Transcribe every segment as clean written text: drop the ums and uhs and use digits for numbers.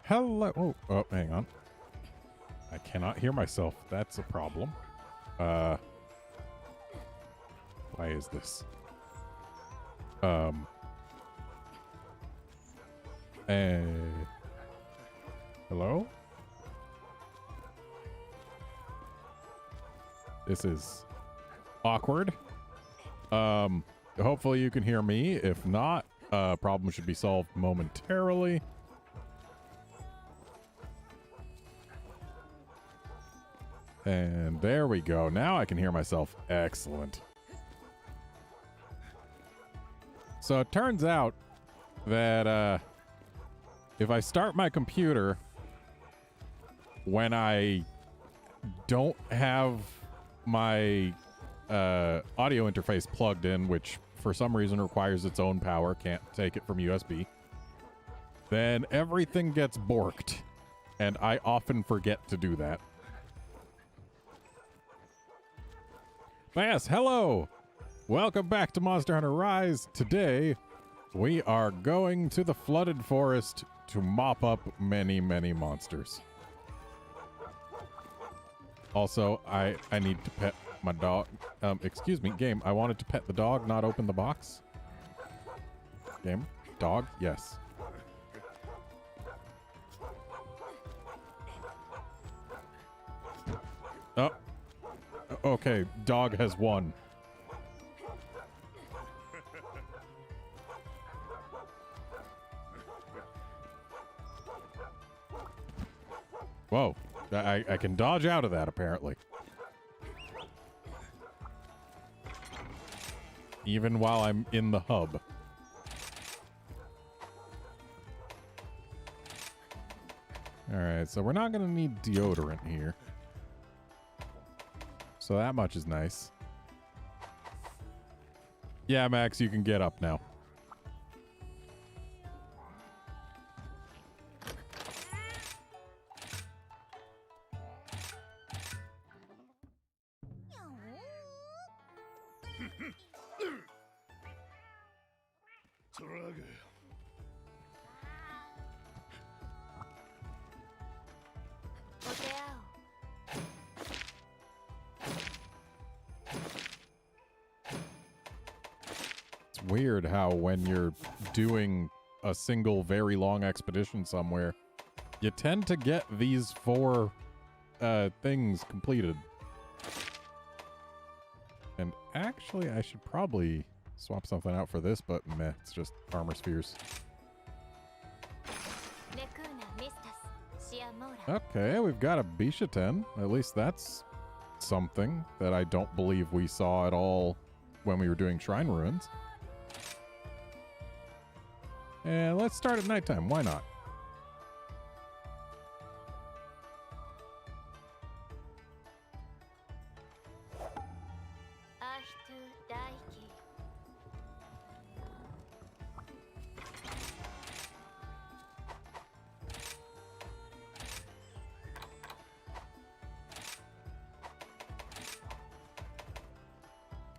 Hello. Oh, hang on. I cannot hear myself. That's a problem. Why is this? Hello? This is awkward. Hopefully you can hear me. If not, problem should be solved momentarily. And there we go. Now I can hear myself. Excellent. So it turns out that if I start my computer when I don't have my audio interface plugged in, which for some reason requires its own power, can't take it from USB, then everything gets borked. And I often forget to do that. But yes, hello! Welcome back to Monster Hunter Rise. Today, we are going to the flooded forest to mop up many, many monsters. Also, I need to pet my dog. Excuse me, game. I wanted to pet the dog, not open the box. Game. Dog? Yes. Oh. Okay, dog has won. Whoa. I can dodge out of that, apparently. Even while I'm in the hub. Alright, so we're not going to need deodorant here. So that much is nice. Yeah, Max, you can get up now. Weird how when you're doing a single very long expedition somewhere, you tend to get these 4 things completed. And actually, I should probably swap something out for this, but meh, it's just armor spheres. Okay, we've got a Bishaten. At least that's something that I don't believe we saw at all when we were doing Shrine Ruins. And let's start at nighttime. Why not?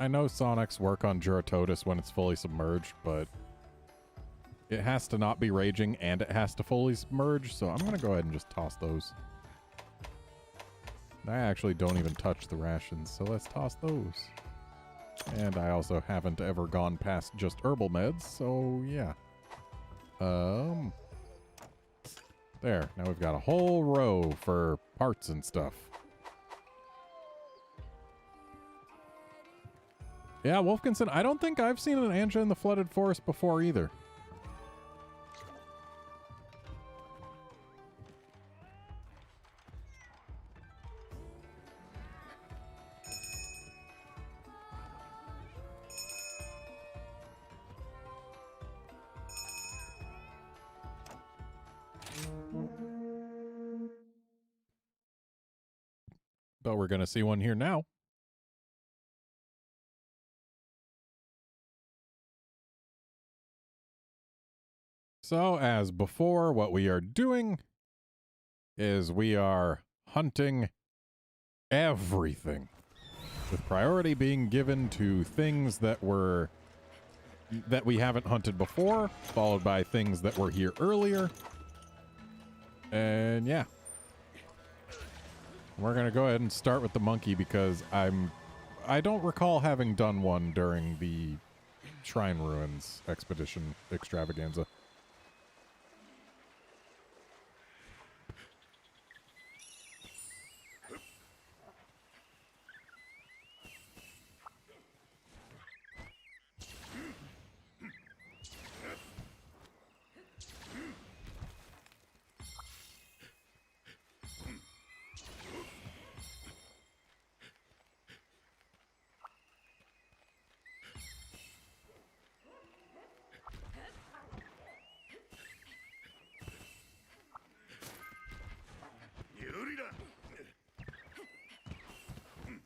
I know Sonics work on Juratotus when it's fully submerged, but it has to not be raging and it has to fully submerge, so I'm going to go ahead and just toss those. I actually don't even touch the rations, so let's toss those. And I also haven't ever gone past just herbal meds, so yeah. There, now we've got a whole row for parts and stuff. Yeah, Wolfkinson, I don't think I've seen an Anja in the flooded forest before either. But we're going to see one here now. So, as before, what we are doing is we are hunting everything, with priority being given to things that we haven't hunted before, followed by things that were here earlier. And yeah. We're going to go ahead and start with the monkey because I don't recall having done one during the Shrine Ruins Expedition Extravaganza.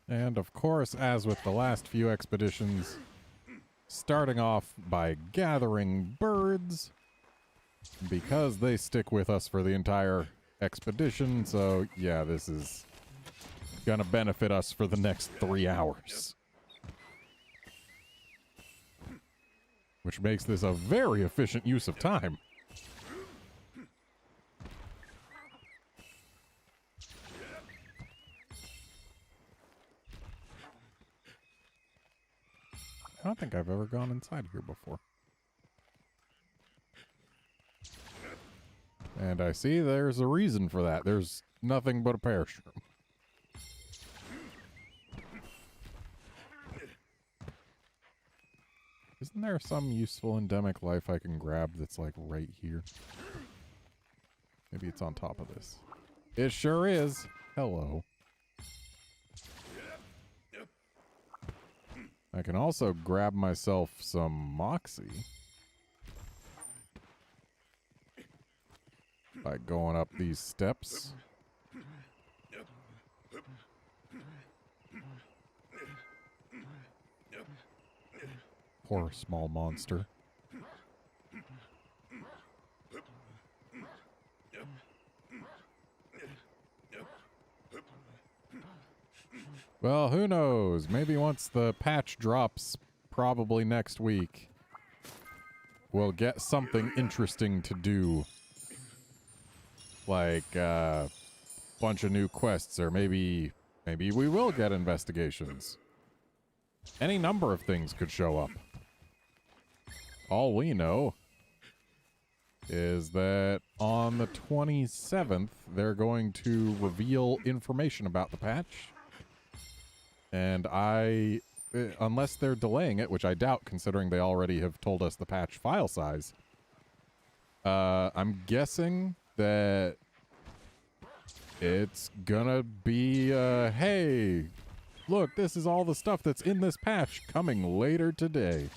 And of course, as with the last few expeditions, starting off by gathering birds, because they stick with us for the entire expedition, so yeah, this is gonna benefit us for the next 3 hours. Which makes this a very efficient use of time. I don't think I've ever gone inside here before. And I see there's a reason for that. There's nothing but a parashroom. Isn't there some useful endemic life I can grab that's like right here? Maybe it's on top of this. It sure is. Hello. I can also grab myself some Moxie by going up these steps. Poor small monster. Well, who knows? Maybe once the patch drops, probably next week, we'll get something interesting to do. Like a bunch of new quests, or maybe we will get investigations. Any number of things could show up. All we know is that on the 27th, they're going to reveal information about the patch. And unless they're delaying it, which I doubt considering they already have told us the patch file size, I'm guessing that it's gonna be, hey, look, this is all the stuff that's in this patch coming later today.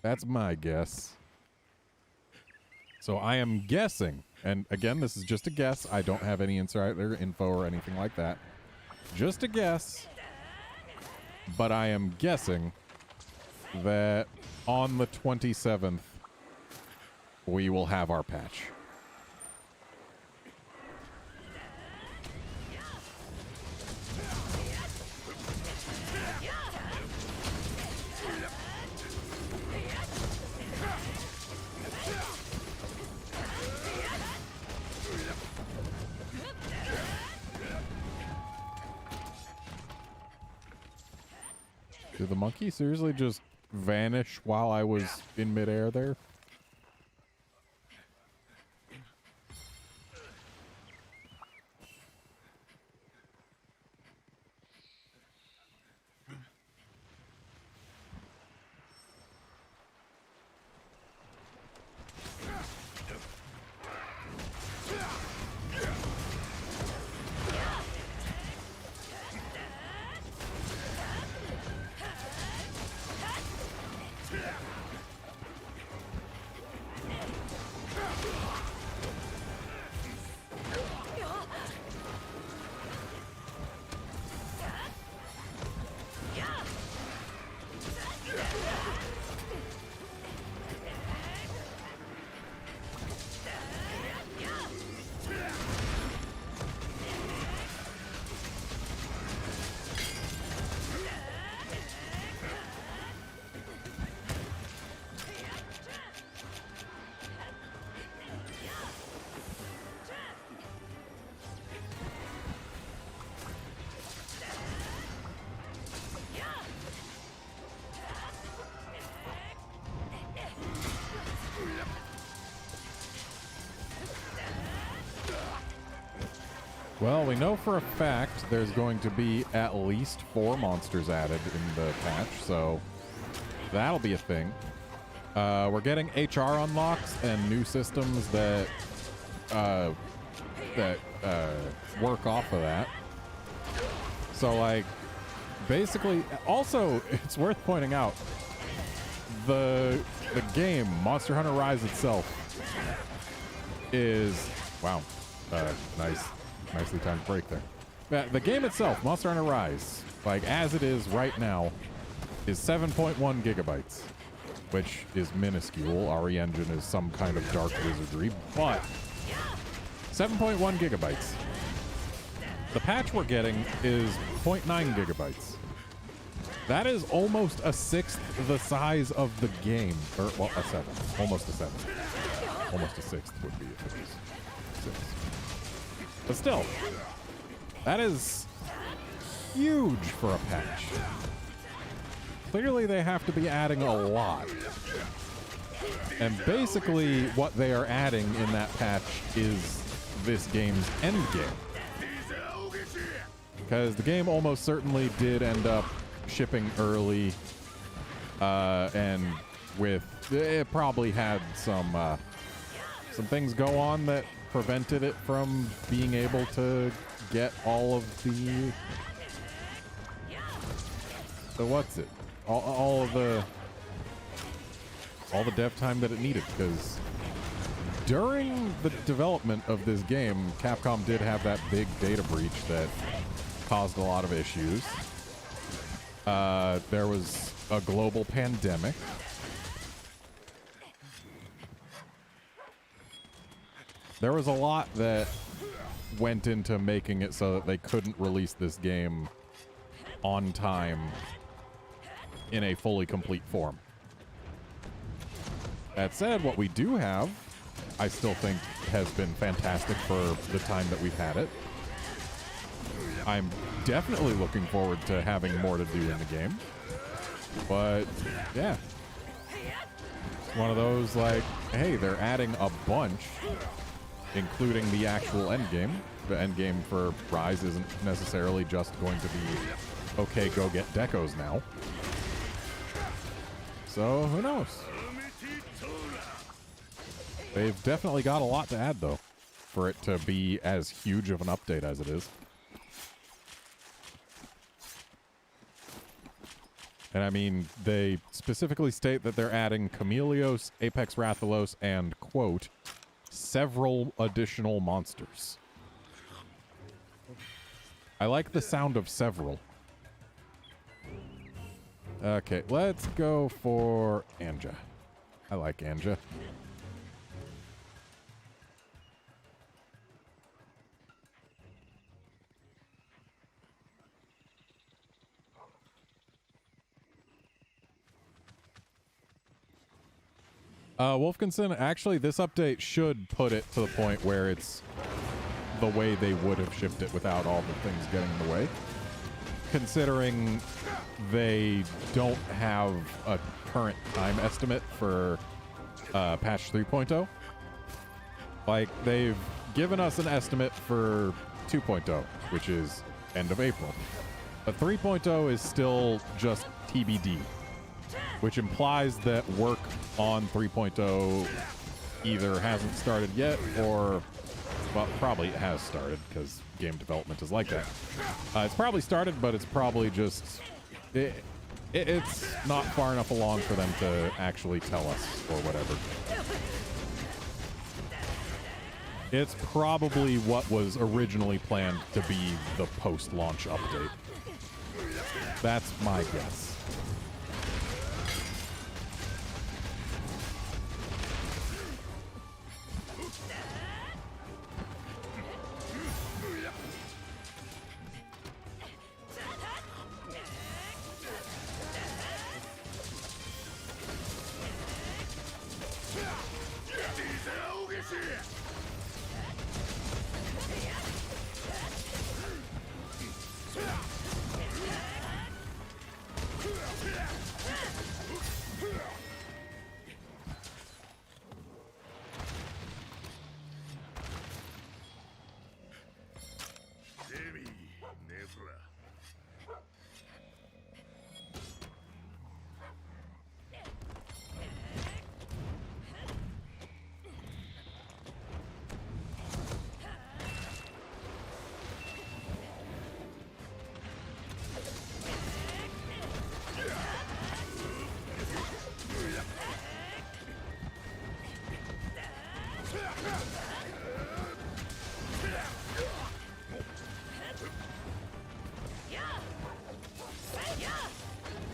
That's my guess. So I am guessing, and again, this is just a guess. I don't have any insider info or anything like that. Just a guess. But I am guessing that on the 27th, we will have our patch. Did the monkey seriously just vanish while I was in midair there? Well, we know for a fact there's going to be at least 4 monsters added in the patch, so that'll be a thing. We're getting HR unlocks and new systems that work off of that. So, like, basically, also, it's worth pointing out, the game, Monster Hunter Rise itself, is... Wow. Nicely timed break there. The game itself, Monster Hunter Rise, like, as it is right now, is 7.1 gigabytes, which is minuscule. RE Engine is some kind of dark wizardry, but 7.1 gigabytes. The patch we're getting is 0.9 gigabytes. That is almost a sixth the size of the game. Or, well, a seventh. Almost a seventh. Almost a sixth would be if it was 6. But still, that is huge for a patch. Clearly they have to be adding a lot. And basically what they are adding in that patch is this game's end game. Because the game almost certainly did end up shipping early, and with it probably had some things go on that prevented it from being able to get all of the what's it, all the dev time that it needed. Because during the development of this game, Capcom did have that big data breach that caused a lot of issues. There was a global pandemic. There was a lot that went into making it so that they couldn't release this game on time in a fully complete form. That said, what we do have, I still think has been fantastic for the time that we've had it. I'm definitely looking forward to having more to do in the game. But, yeah. It's one of those, like, hey, they're adding a bunch, including the actual endgame. The endgame for Rise isn't necessarily just going to be, okay, go get decos now. So, who knows? They've definitely got a lot to add, though, for it to be as huge of an update as it is. And I mean, they specifically state that they're adding Chameleos, Apex Rathalos, and, quote, several additional monsters. I like the sound of several. Okay, let's go for Anja. I like Anja. Wolfkinson, actually, this update should put it to the point where it's the way they would have shipped it without all the things getting in the way. Considering they don't have a current time estimate for patch 3.0. Like, they've given us an estimate for 2.0, which is end of April. But 3.0 is still just TBD, which implies that work on 3.0 either hasn't started yet or, well, probably it has started because game development is like that. It's probably started, but it's probably just... It's not far enough along for them to actually tell us or whatever. It's probably what was originally planned to be the post-launch update. That's my guess.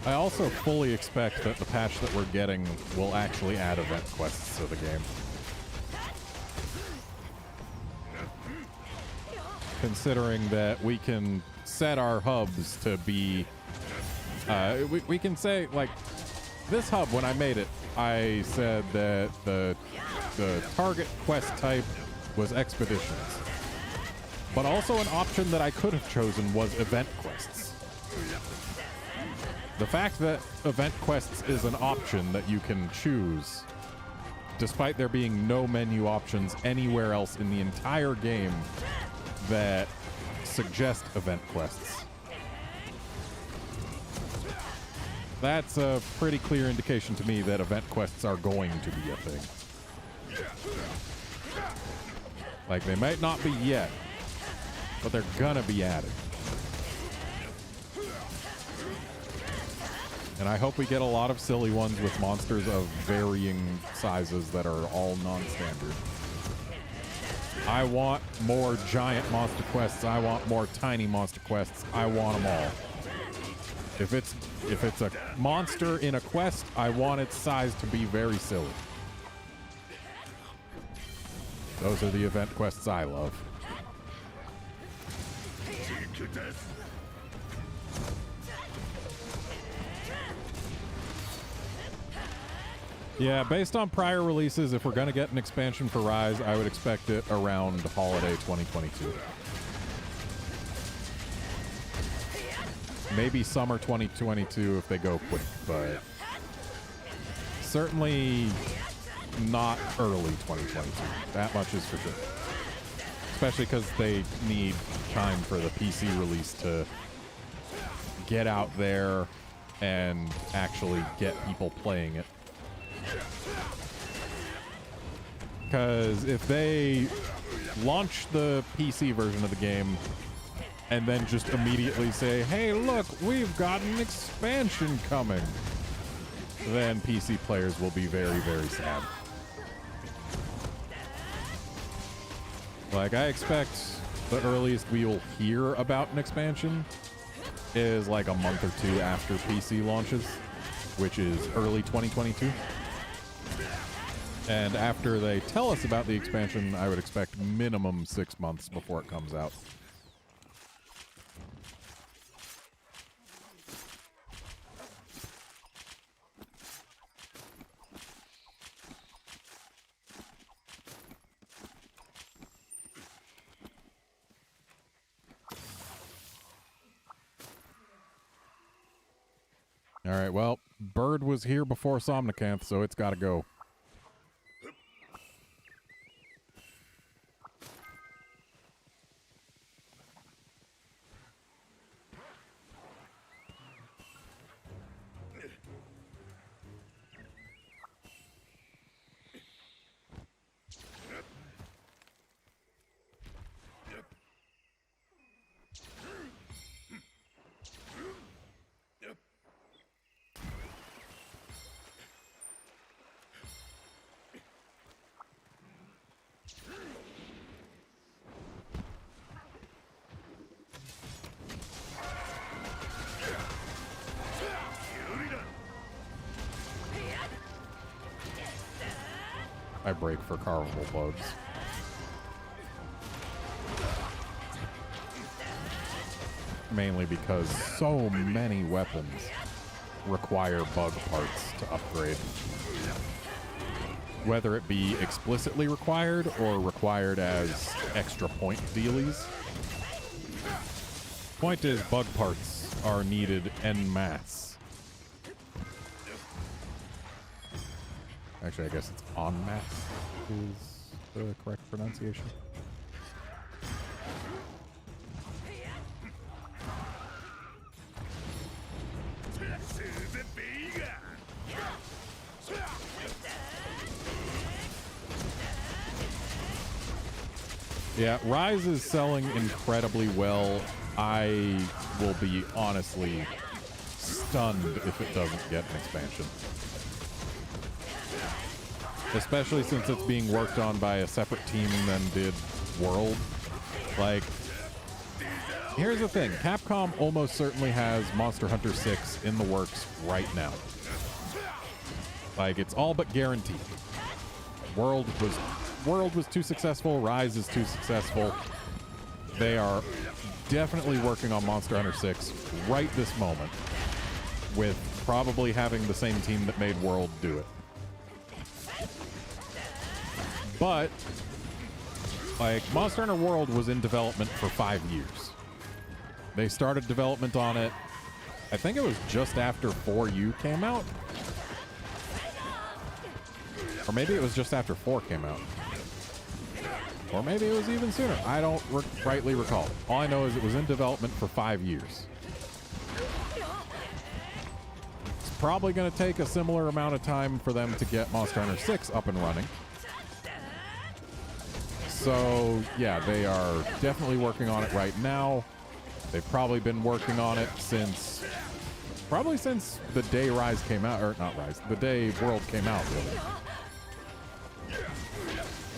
I also fully expect that the patch that we're getting will actually add event quests to the game. Considering that we can set our hubs to be... we can say, like, this hub, when I made it, I said that the target quest type was expeditions. But also an option that I could have chosen was event quests. The fact that event quests is an option that you can choose, despite there being no menu options anywhere else in the entire game that suggest event quests. That's a pretty clear indication to me that event quests are going to be a thing. Like, they might not be yet, but they're gonna be added. And I hope we get a lot of silly ones with monsters of varying sizes that are all non-standard. I want more giant monster quests. I want more tiny monster quests. I want them all. If it's a monster in a quest, I want its size to be very silly. Those are the event quests I love. Yeah, based on prior releases, if we're going to get an expansion for Rise, I would expect it around holiday 2022. Maybe summer 2022 if they go quick, but certainly not early 2022. That much is for sure. Especially because they need time for the PC release to get out there and actually get people playing it. Because if they launch the PC version of the game and then just immediately say, hey, look, we've got an expansion coming, then PC players will be very, very sad. Like, I expect the earliest we will hear about an expansion is like a month or two after PC launches, which is early 2022. And after they tell us about the expansion, I would expect minimum 6 months before it comes out. All right, well, Bird was here before Somnicanth, so it's got to go. I break for carvable bugs. Mainly because so many weapons require bug parts to upgrade. Whether it be explicitly required or required as extra point dealies. Point is, bug parts are needed en masse. Actually, I guess it's en masse is the correct pronunciation. Yeah, Rise is selling incredibly well. I will be honestly stunned if it doesn't get an expansion. Especially since it's being worked on by a separate team than did World. Like, here's the thing. Capcom almost certainly has Monster Hunter 6 in the works right now. Like, it's all but guaranteed. World was too successful. Rise is too successful. They are definitely working on Monster Hunter 6 right this moment, with probably having the same team that made World do it. But, like, Monster Hunter World was in development for 5 years. They started development on it, I think it was just after 4U came out. Or maybe it was just after 4 came out. Or maybe it was even sooner. I don't rightly recall. All I know is it was in development for 5 years. It's probably going to take a similar amount of time for them to get Monster Hunter 6 up and running. So, yeah, they are definitely working on it right now. They've probably been working on it since the day Rise came out, or not Rise, the day World came out, really.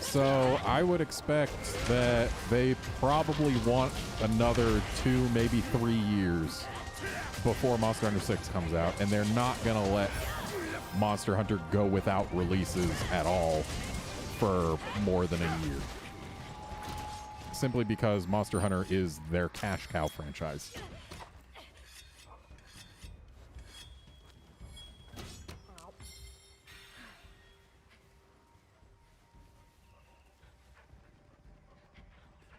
So I would expect that they probably want another 2, maybe 3 years before Monster Hunter 6 comes out, and they're not going to let Monster Hunter go without releases at all for more than a year. Simply because Monster Hunter is their cash cow franchise.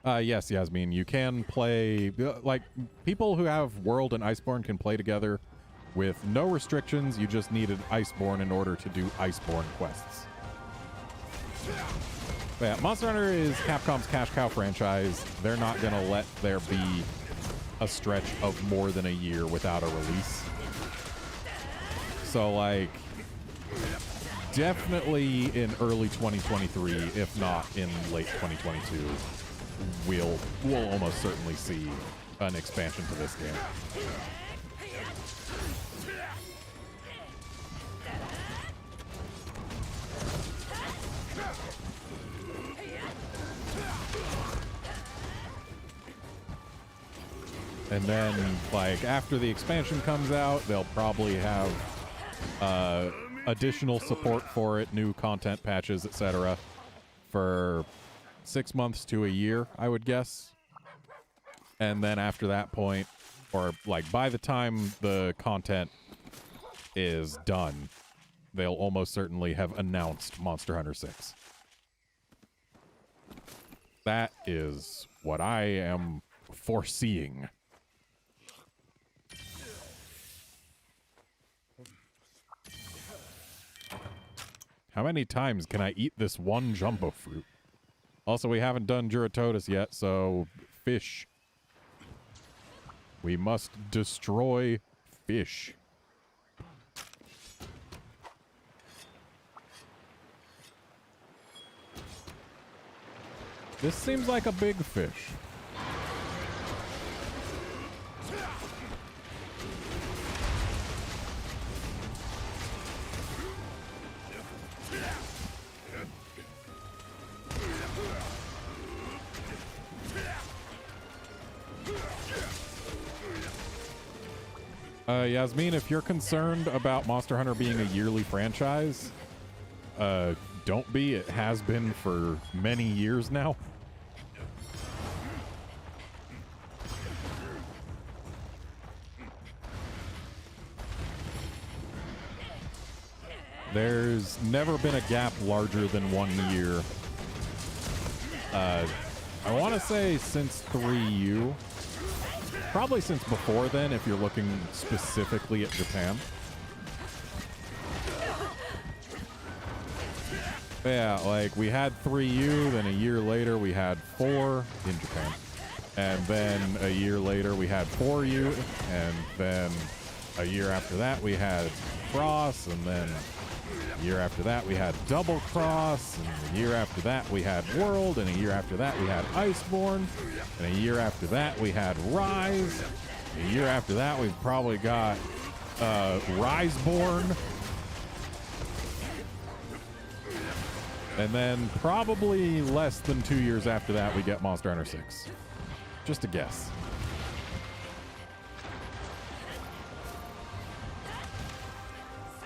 Yes, Yasmin, you can play, like, people who have World and Iceborne can play together with no restrictions. You just needed Iceborne in order to do Iceborne quests. But yeah, Monster Hunter is Capcom's cash cow franchise. They're not going to let there be a stretch of more than a year without a release. So, like, definitely in early 2023, if not in late 2022. We'll almost certainly see an expansion to this game. And then, like, after the expansion comes out, they'll probably have additional support for it, new content patches, etc. for 6 months to a year, I would guess. And then after that point, or like by the time the content is done, they'll almost certainly have announced Monster Hunter 6. That is what I am foreseeing. How many times can I eat this one jumbo fruit? Also, we haven't done Juratotus yet, so fish. We must destroy fish. This seems like a big fish. Yasmin, if you're concerned about Monster Hunter being a yearly franchise, don't be. It has been for many years now. There's never been a gap larger than 1 year. I want to say since 3U. Probably since before then, if you're looking specifically at Japan. Yeah, like we had 3U, then a year later we had 4 in Japan. And then a year later we had 4U, and then a year after that we had Cross, and then a year after that we had Double Cross, and a year after that we had World, and a year after that we had Iceborne, and a year after that we had Rise. A year after that we've probably got Riseborn. And then probably less than 2 years after that we get Monster Hunter 6. Just a guess.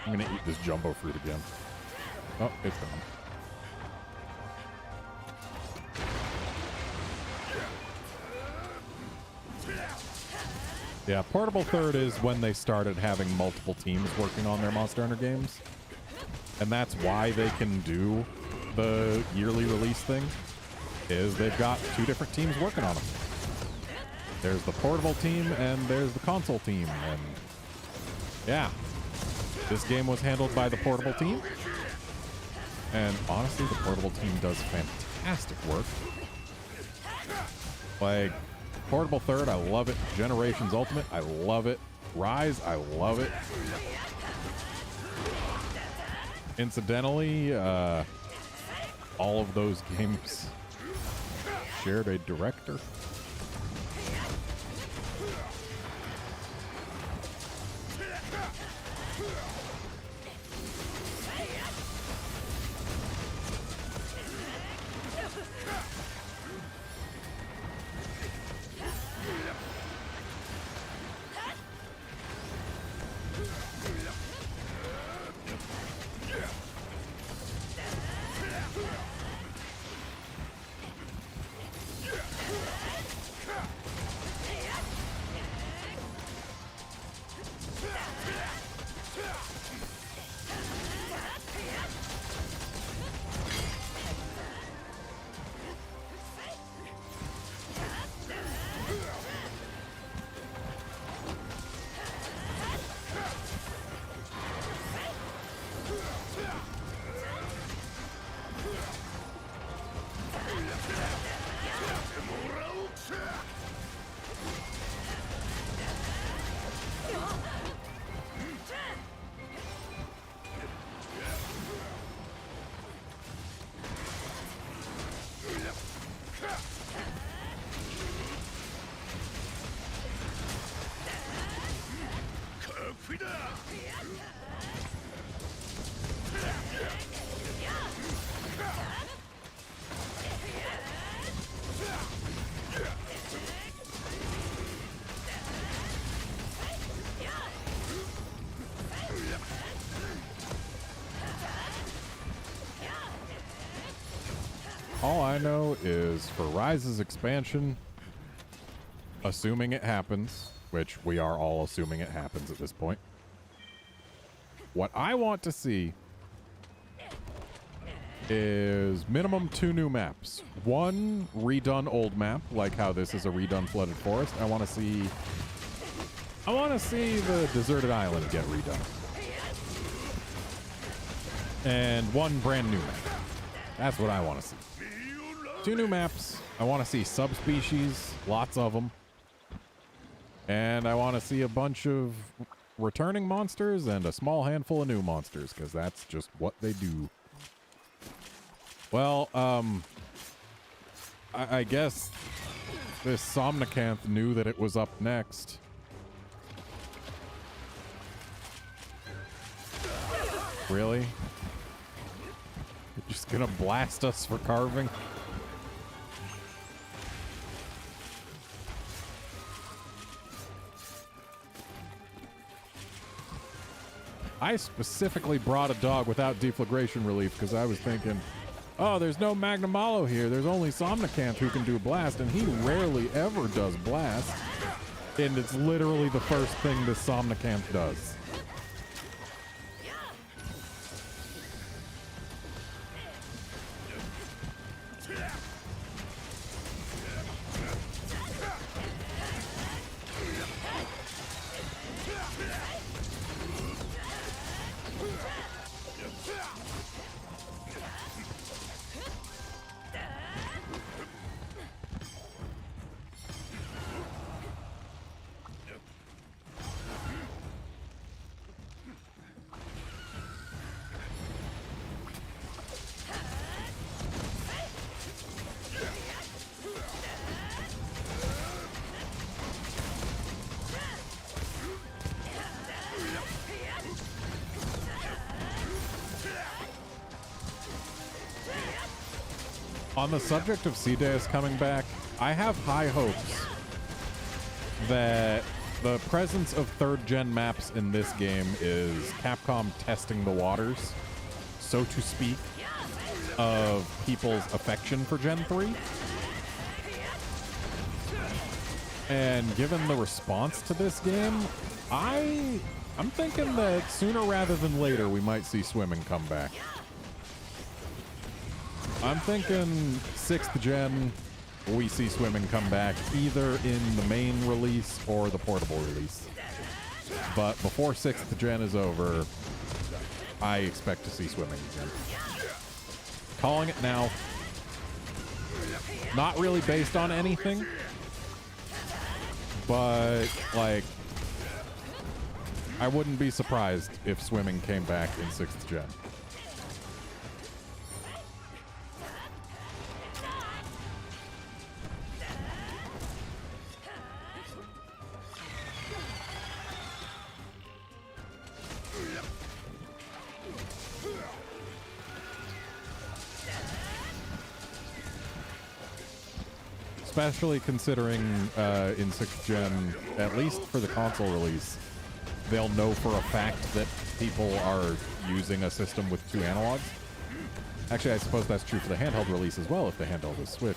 I'm gonna eat this jumbo fruit again. Oh, it's gone. Yeah, Portable Third is when they started having multiple teams working on their Monster Hunter games. And that's why they can do the yearly release thing, is they've got 2 different teams working on them. There's the portable team and there's the console team. And yeah, this game was handled by the portable team. And honestly, the portable team does fantastic work. Like, Portable Third, I love it. Generations Ultimate, I love it. Rise, I love it. Incidentally, all of those games shared a director. All I know is for Rise's expansion, assuming it happens, which we are all assuming it happens at this point, what I want to see is minimum 2 new maps. 1 redone old map, like how this is a redone Flooded Forest. I want to see the deserted island get redone. And 1 brand new map. That's what I want to see. 2 new maps. I want to see subspecies, lots of them. And I want to see a bunch of returning monsters and a small handful of new monsters, because that's just what they do. Well, I guess this Somnicanth knew that it was up next. Really? You're just gonna blast us for carving? I specifically brought a dog without deflagration relief because I was thinking, oh, there's no Magnamalo here. There's only Somnicanth who can do blast, and he rarely ever does blast. And it's literally the first thing this Somnicanth does. On the subject of C-Deus coming back, I have high hopes that the presence of third-gen maps in this game is Capcom testing the waters, so to speak, of people's affection for Gen 3. And given the response to this game, I'm thinking that sooner rather than later we might see swimming come back. I'm thinking 6th gen we see swimming come back either in the main release or the portable release. But before 6th gen is over, I expect to see swimming again. Calling it now. Not really based on anything, but like I wouldn't be surprised if swimming came back in 6th gen. Especially considering in 6th gen, at least for the console release, they'll know for a fact that people are using a system with 2 analogs. Actually, I suppose that's true for the handheld release as well if the handheld is Switch.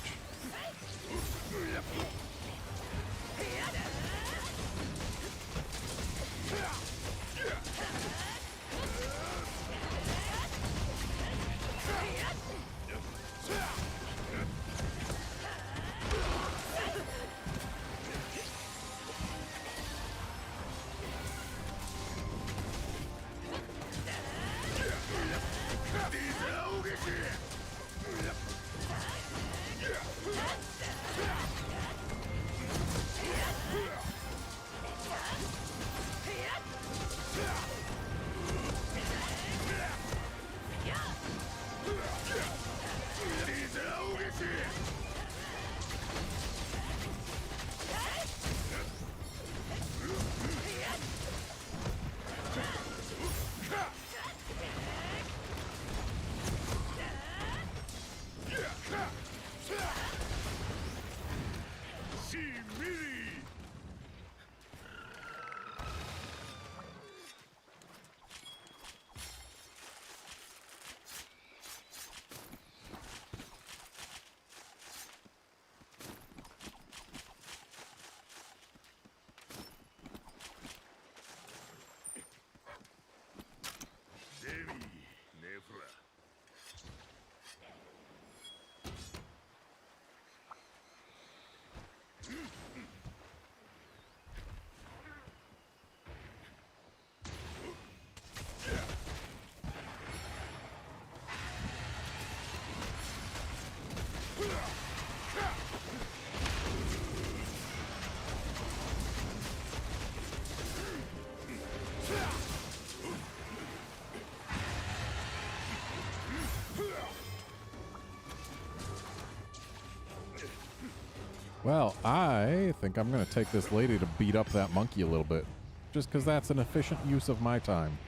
Well, I think I'm going to take this lady to beat up that monkey a little bit. Just because that's an efficient use of my time.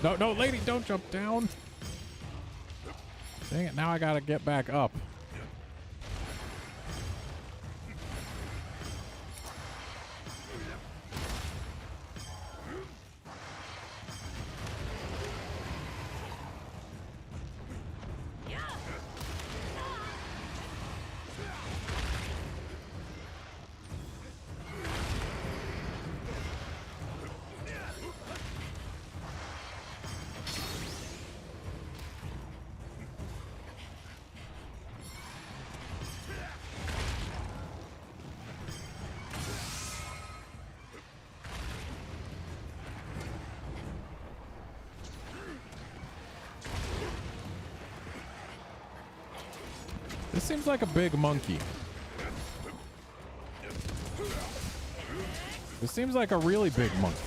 No, no, lady, don't jump down. Dang it, now I got to get back up. This seems like a big monkey. This seems like a really big monkey.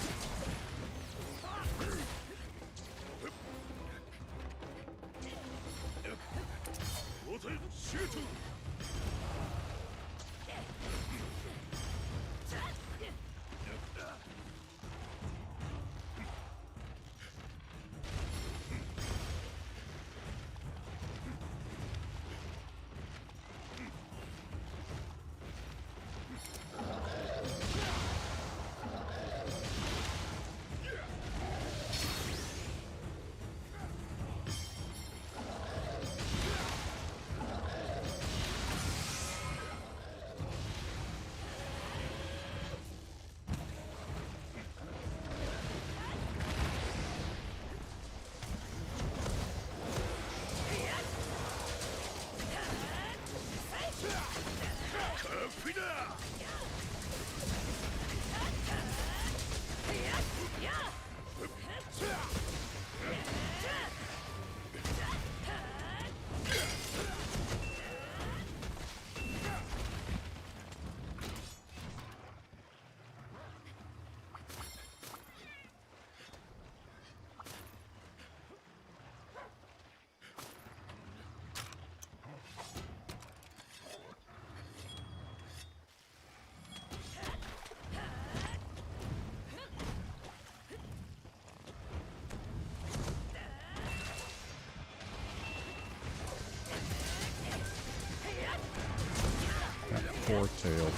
Poor tail.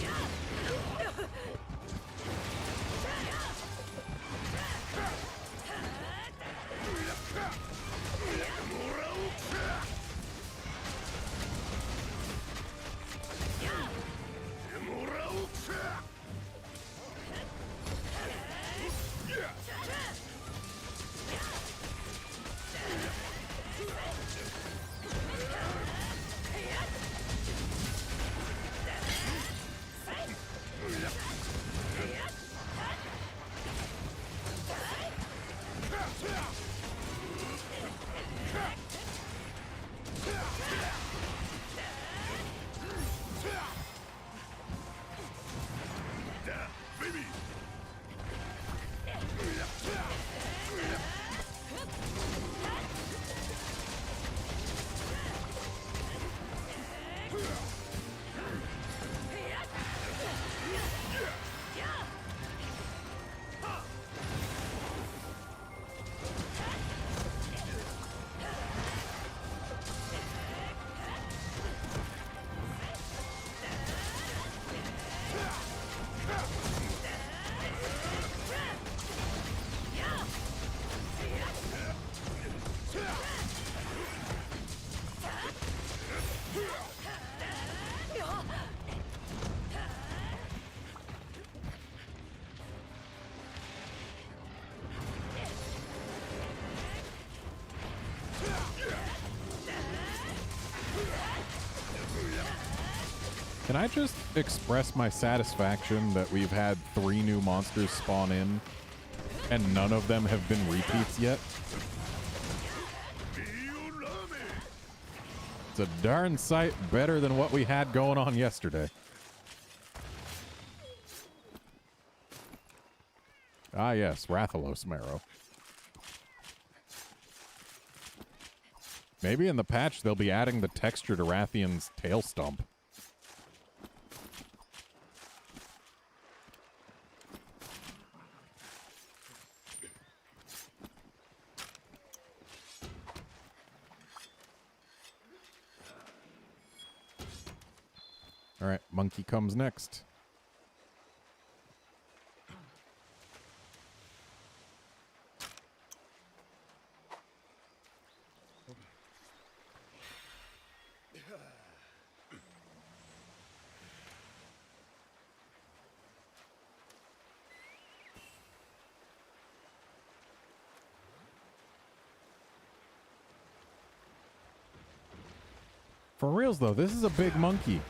Can I just express my satisfaction that we've had 3 new monsters spawn in and none of them have been repeats yet? It's a darn sight better than what we had going on yesterday. Ah yes, Rathalos Marrow. Maybe in the patch they'll be adding the texture to Rathian's tail stump. All right, monkey comes next. For reals though, this is a big monkey.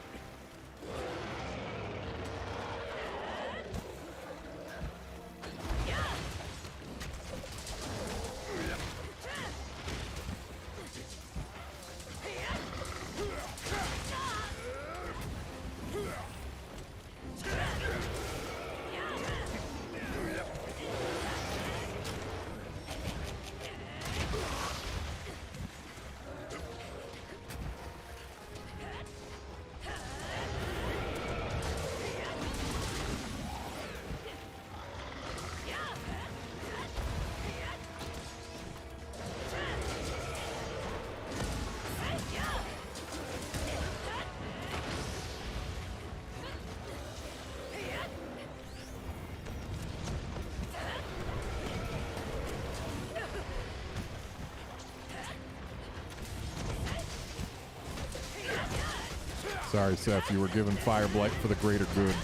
Sorry, Seth, you were given Fire Blight for the greater good.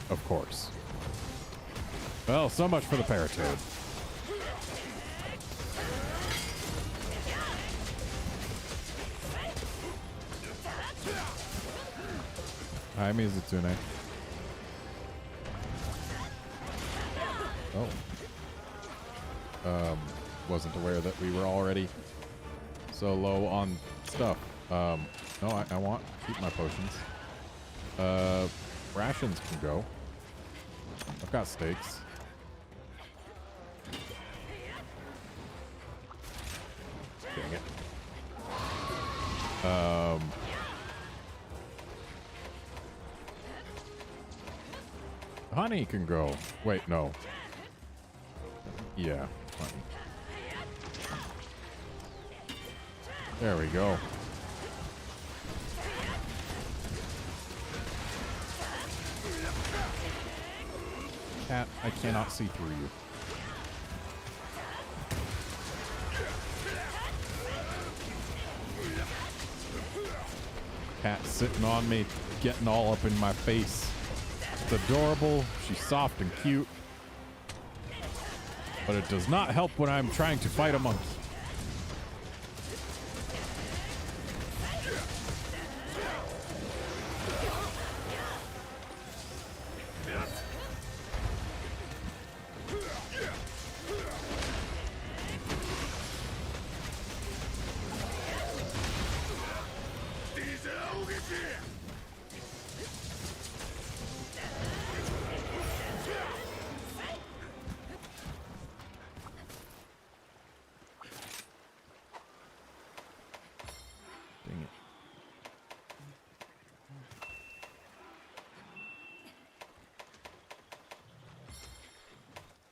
Of course. Well, so much for the Paratoad. Hi, Mizutune. Oh. Wasn't aware that we were already so low on stuff. No, I want to keep my potions. Rations can go. I've got steaks. Dang it. honey can go. Wait, no. Yeah, honey. There we go. Cat, I cannot see through you. Cat sitting on me, getting all up in my face. It's adorable. She's soft and cute. But it does not help when I'm trying to fight a monkey.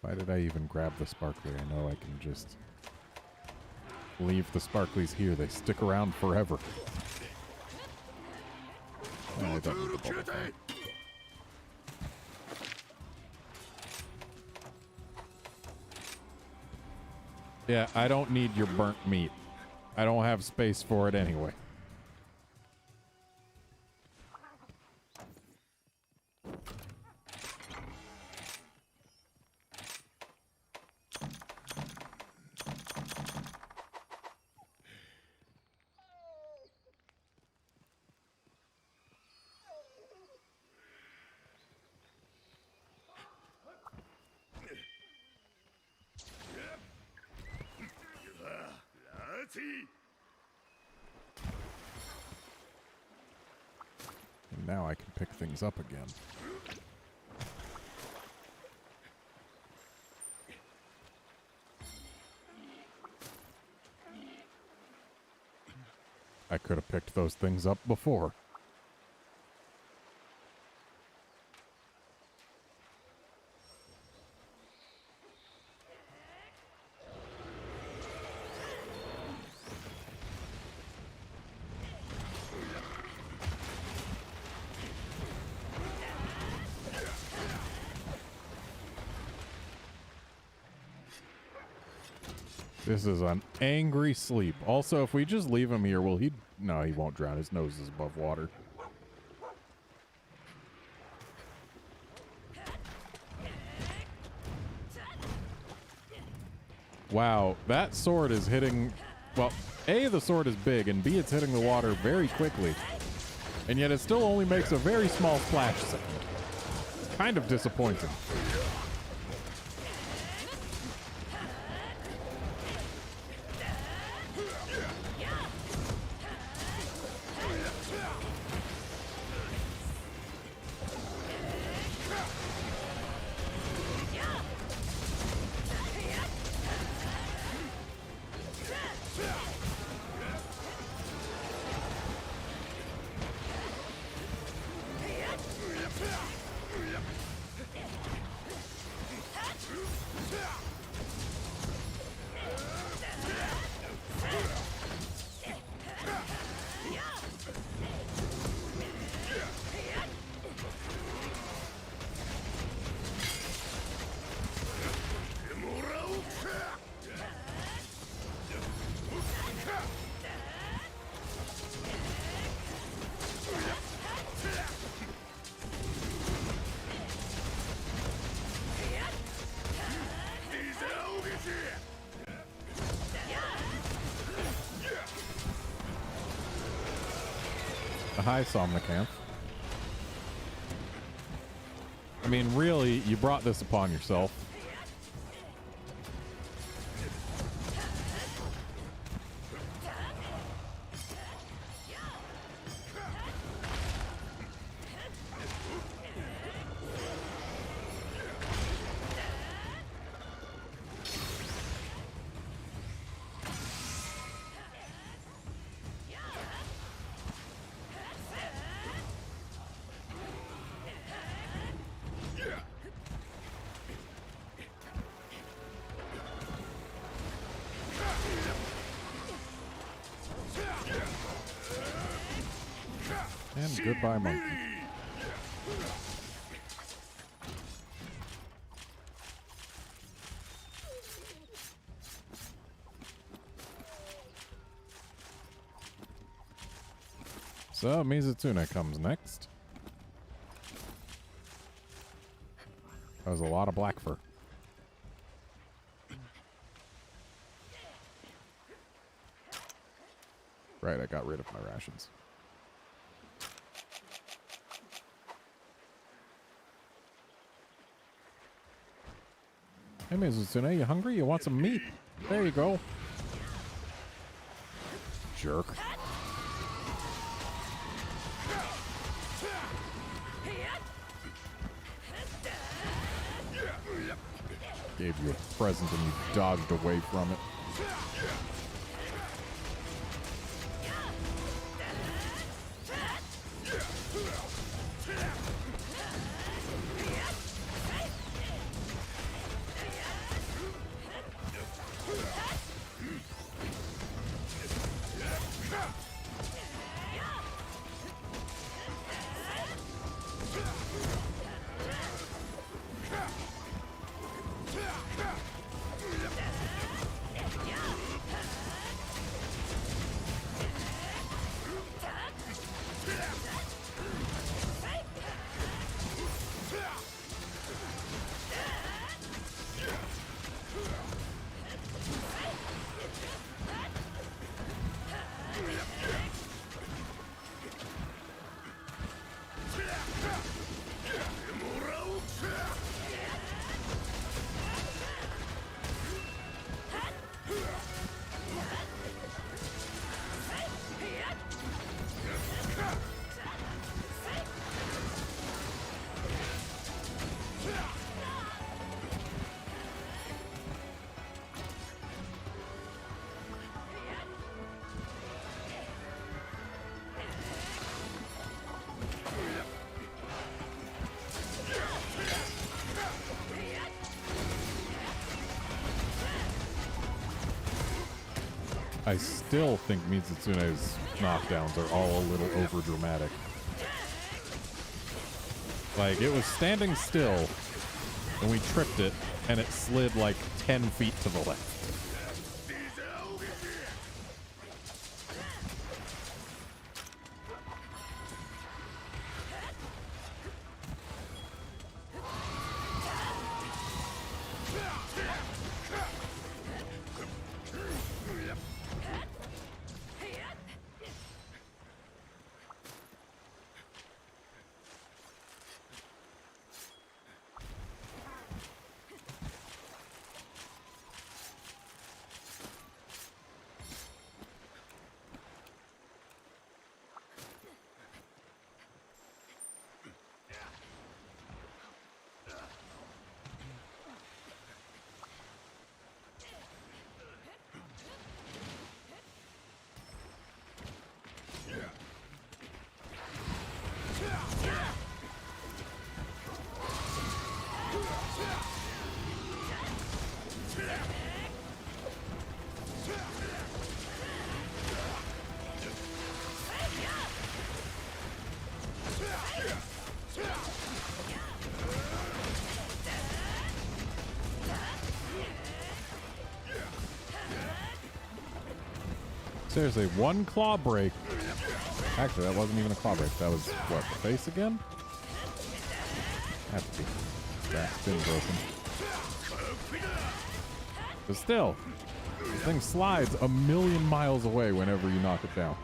Why did I even grab the sparkly? I know I can just leave the sparklies here. They stick around forever. Oh, I don't need the bubble thing. Yeah, I don't need your burnt meat. I don't have space for it anyway. And now I can pick things up again. I could have picked those things up before. This is an angry sleep. Also, if we just leave him here, will he... No, he won't drown. His nose is above water. Wow, that sword is hitting... Well, A, the sword is big, and B, it's hitting the water very quickly. And yet it still only makes a very small splash sound. Kind of disappointing. Hi, Somnicanth. I mean, really, you brought this upon yourself. Goodbye, monkey. So, Mizutsune comes next. That was a lot of black fur. Right, I got rid of my rations. Hey, Mizutsune, you hungry? You want some meat? There you go. Jerk. Gave you a present and you dodged away from it. I still think Mizutsune's knockdowns are all a little overdramatic. Like, it was standing still, and we tripped it, and it slid like 10 feet to the left. Seriously, one claw break. Actually, that wasn't even a claw break. That was, what, the face again? Had to be. That's been broken. But still, this thing slides a million miles away whenever you knock it down.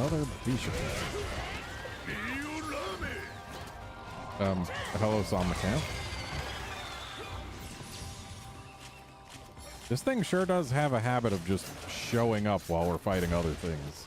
another Bisha. Hello, Somnicamp. This thing sure does have a habit of just showing up while we're fighting other things.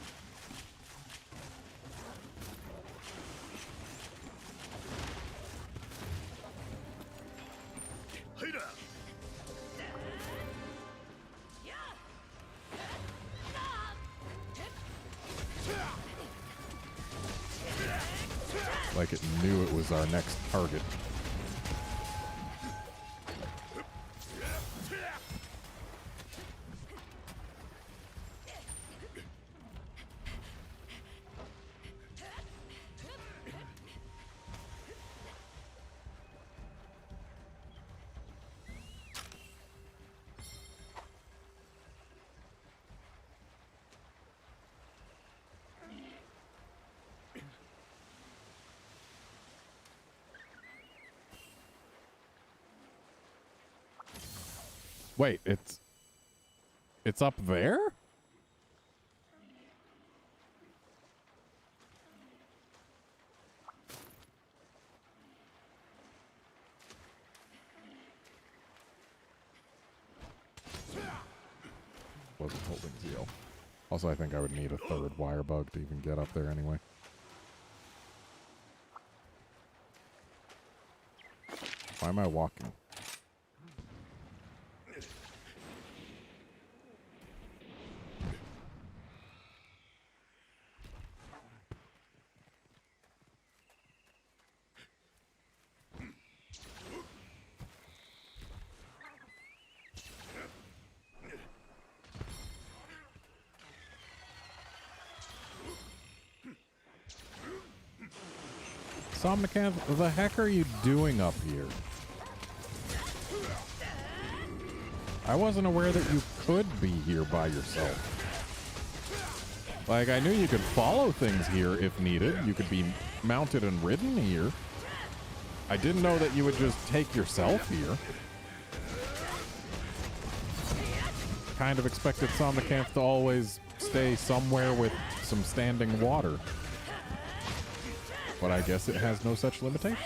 Like it knew it was our next target. Wait, it's up there? Wasn't holding ZL. Also, I think I would need a third wire bug to even get up there anyway. Why am I walking? Somnicamp, the heck are you doing up here? I wasn't aware that you could be here by yourself. Like, I knew you could follow things here if needed. You could be mounted and ridden here. I didn't know that you would just take yourself here. Kind of expected Somnicamp to always stay somewhere with some standing water. But I guess it has no such limitation.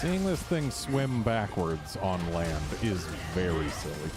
Seeing this thing swim backwards on land is very silly.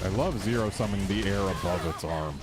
I love zero summoning the air above its arm.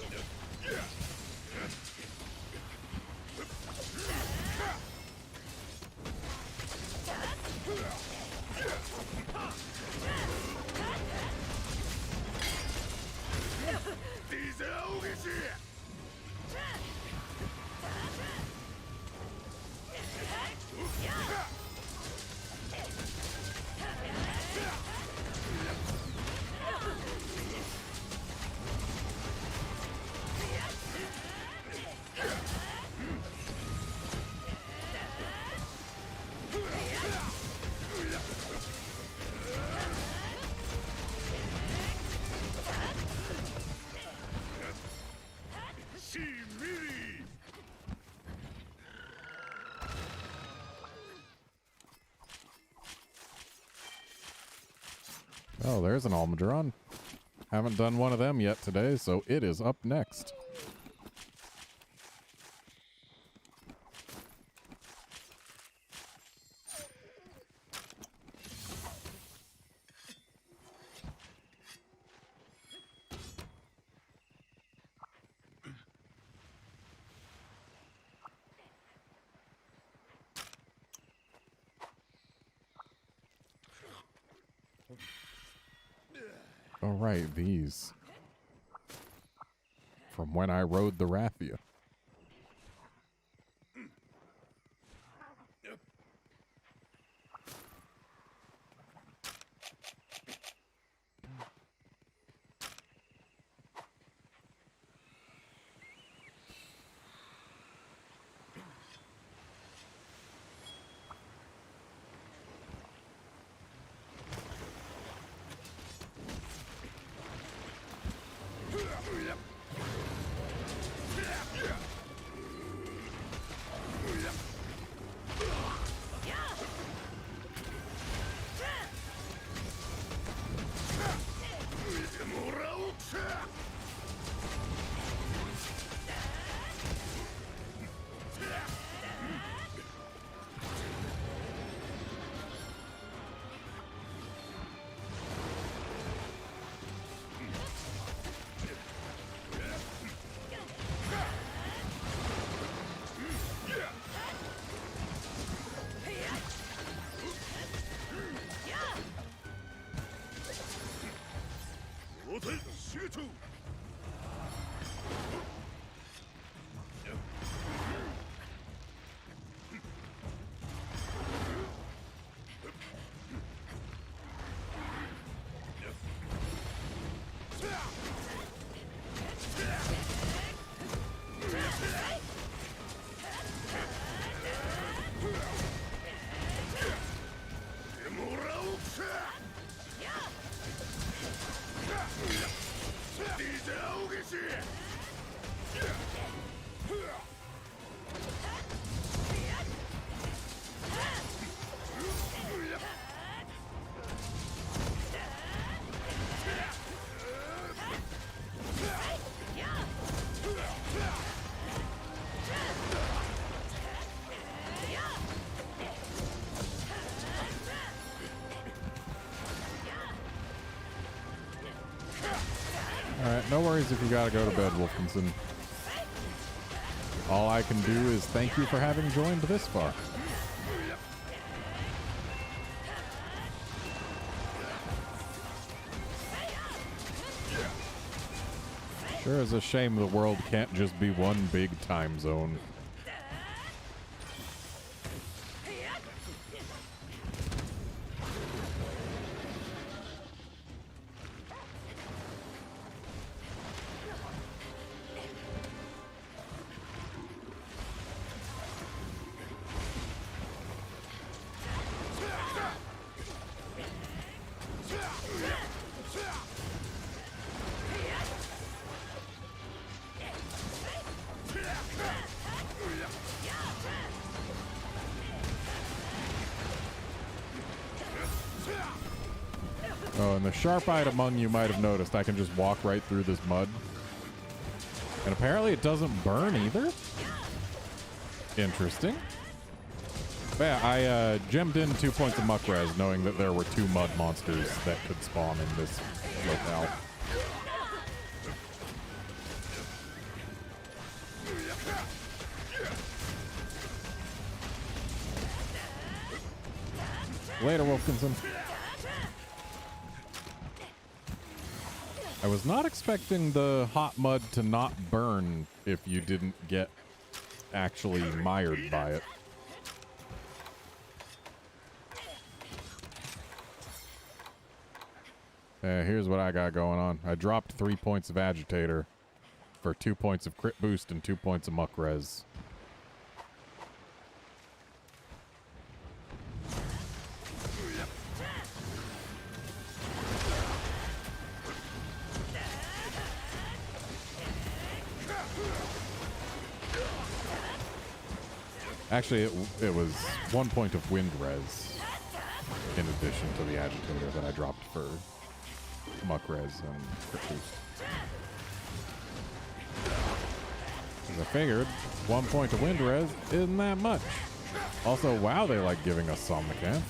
Oh, there's an Almudron. Haven't done one of them yet today, so it is up next. Oh, right, these. From when I rode the Raffia. Alright, no worries if you gotta go to bed, Wolfkinson. All I can do is thank you for having joined this far. Sure is a shame the world can't just be one big time zone. Oh, and the sharp-eyed among you might have noticed I can just walk right through this mud. And apparently it doesn't burn either. Interesting. But yeah, I gemmed in 2 points of muck res, knowing that there were 2 mud monsters that could spawn in this locale. Later, Wolfkinson. I was not expecting the hot mud to not burn if you didn't get actually mired by it. Here's what I got going on. I dropped 3 points of agitator for 2 points of crit boost and 2 points of muck res. Actually, it was 1 point of wind res in addition to the agitator that I dropped for muck res and crit boost. 'Cause I figured 1 point to wind res isn't that much. Also, wow, they like giving us some mechanics.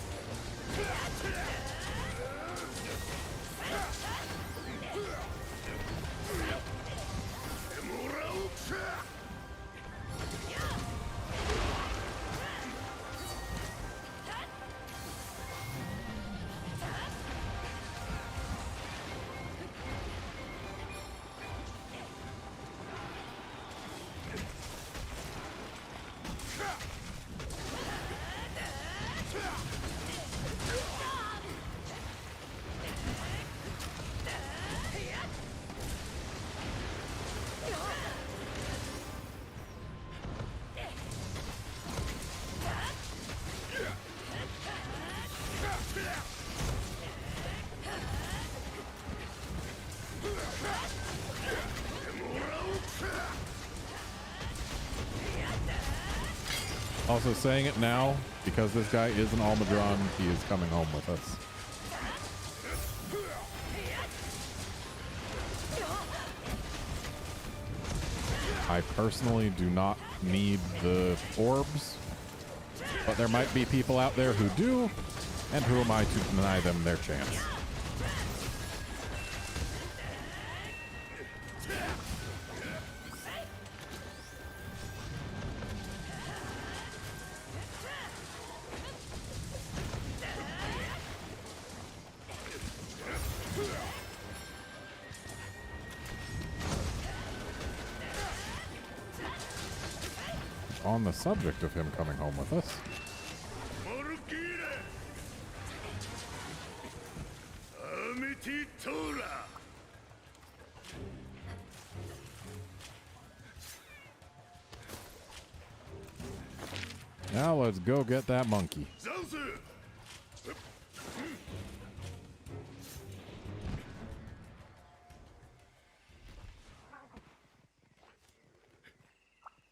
Also saying it now, because this guy is an Almadron, he is coming home with us. I personally do not need the orbs, but there might be people out there who do, and who am I to deny them their chance? On the subject of him coming home with us, now let's go get that monkey.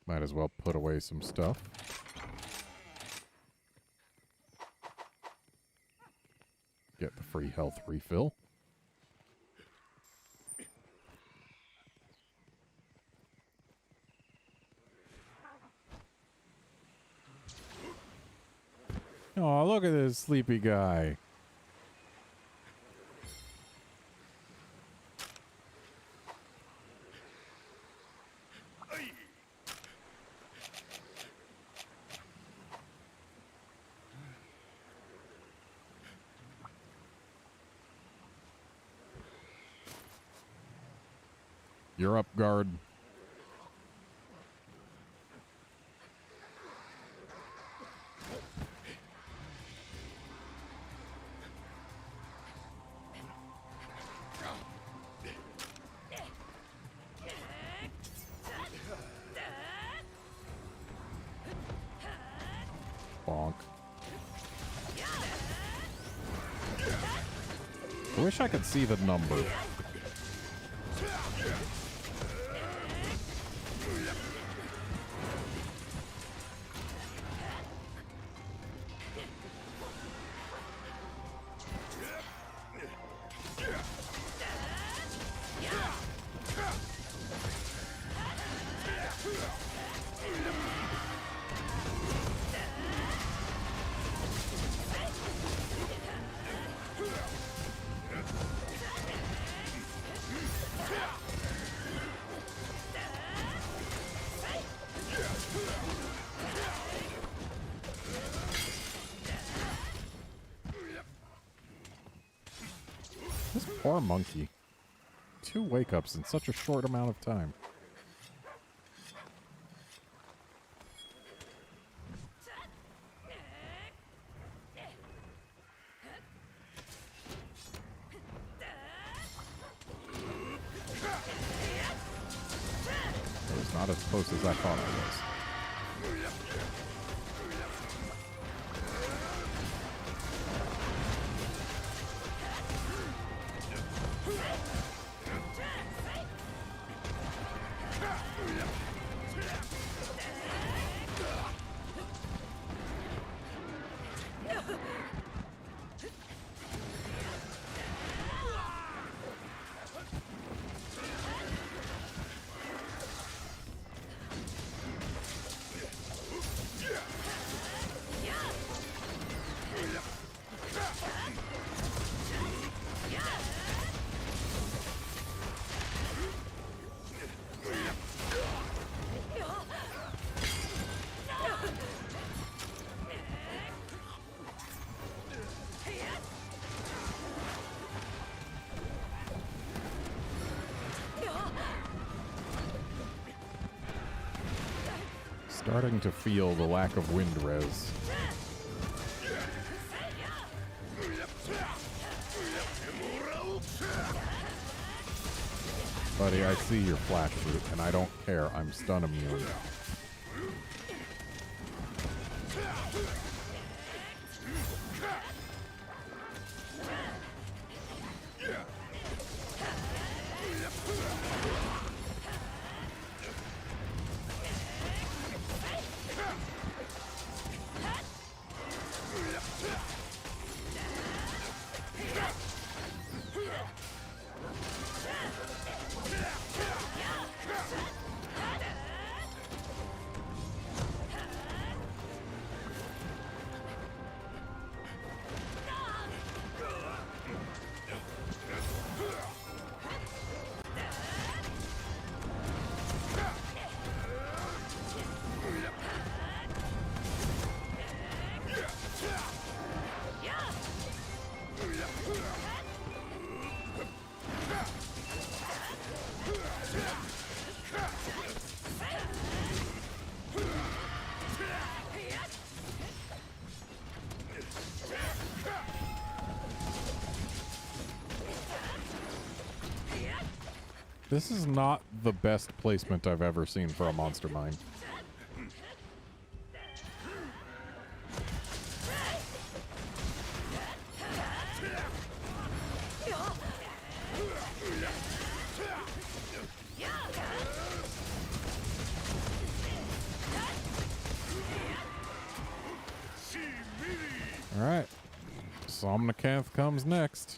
Might as well put away some stuff. Get the free health refill. Oh, look at this sleepy guy. You're up, guard. Bonk. I wish I could see the number. This poor monkey. 2 wake-ups in such a short amount of time. It was not as close as I thought it was. Starting to feel the lack of wind res. Buddy, I see your flash root, and I don't care. I'm stun immune. This is not the best placement I've ever seen for a monster mine. Alright. Somnicanth comes next.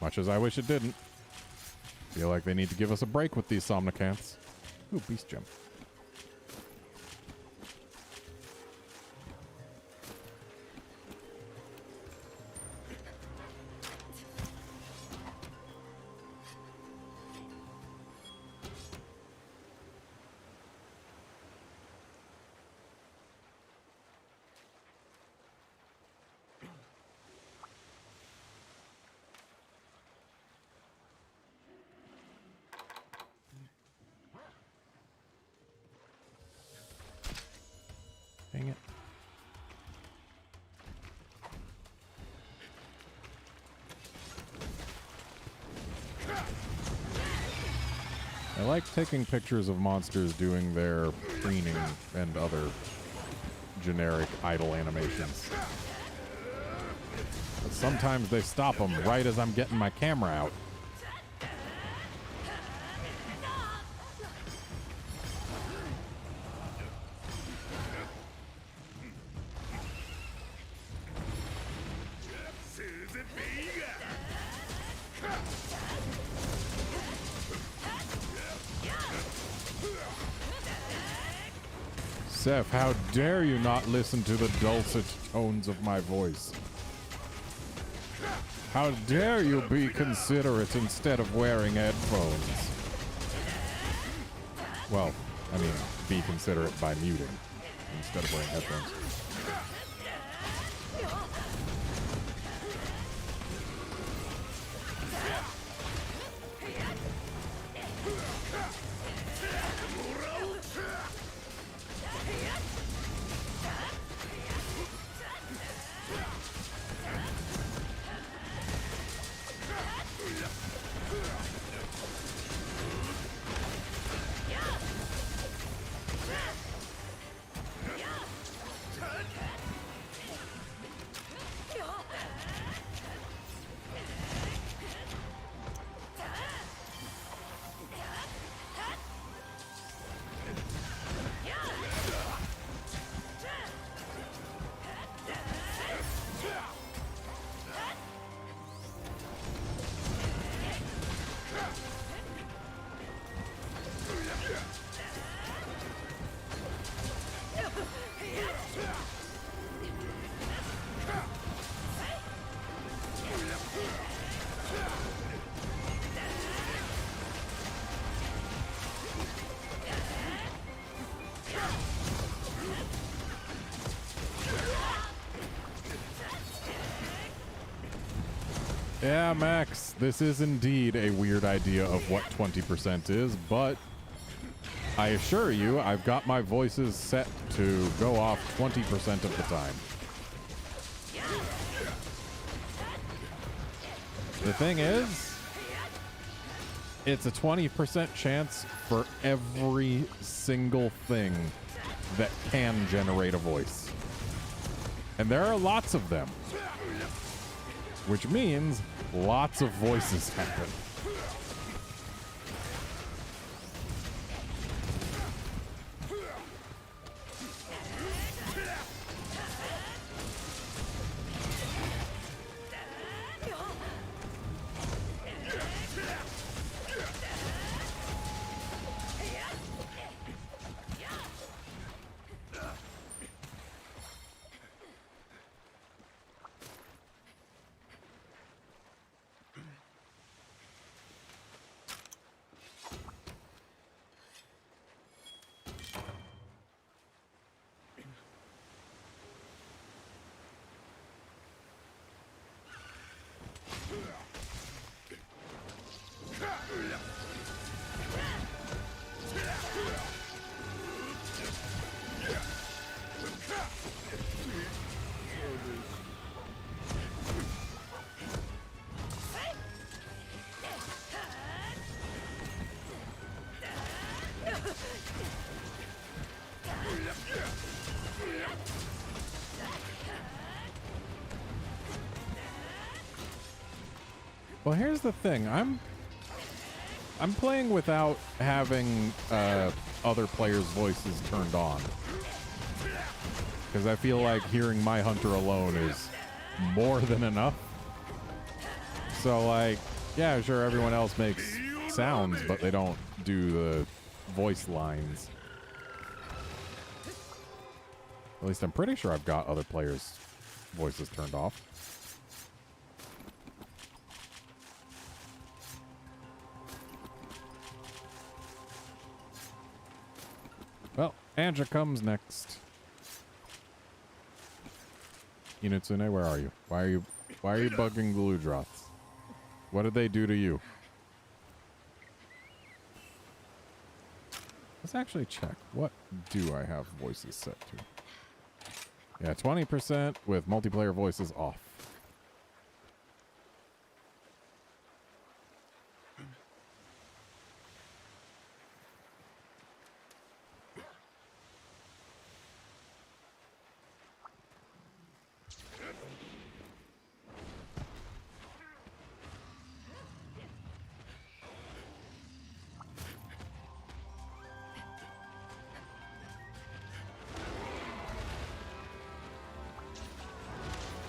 Much as I wish it didn't. Feel like they need to give us a break with these Somnicanths. Ooh, Beast Gem. Dang it. I like taking pictures of monsters doing their preening and other generic idle animations. But sometimes they stop them right as I'm getting my camera out. Seth, how dare you not listen to the dulcet tones of my voice? How dare you be considerate instead of wearing headphones? Well, I mean, be considerate by muting instead of wearing headphones. Yeah, Max, this is indeed a weird idea of what 20% is, but I assure you, I've got my voices set to go off 20% of the time. The thing is, it's a 20% chance for every single thing that can generate a voice. And there are lots of them, which means lots of voices happen. Well, here's the thing. I'm playing without having other players' voices turned on. Because I feel like hearing my hunter alone is more than enough. So, like, yeah, sure, everyone else makes sounds, but they don't do the voice lines. At least I'm pretty sure I've got other players' voices turned off. Well, Anja comes next. Inutsune, where are you? Why are you bugging the Ludroths? What did they do to you? Let's actually check. What do I have voices set to? Yeah, 20% with multiplayer voices off.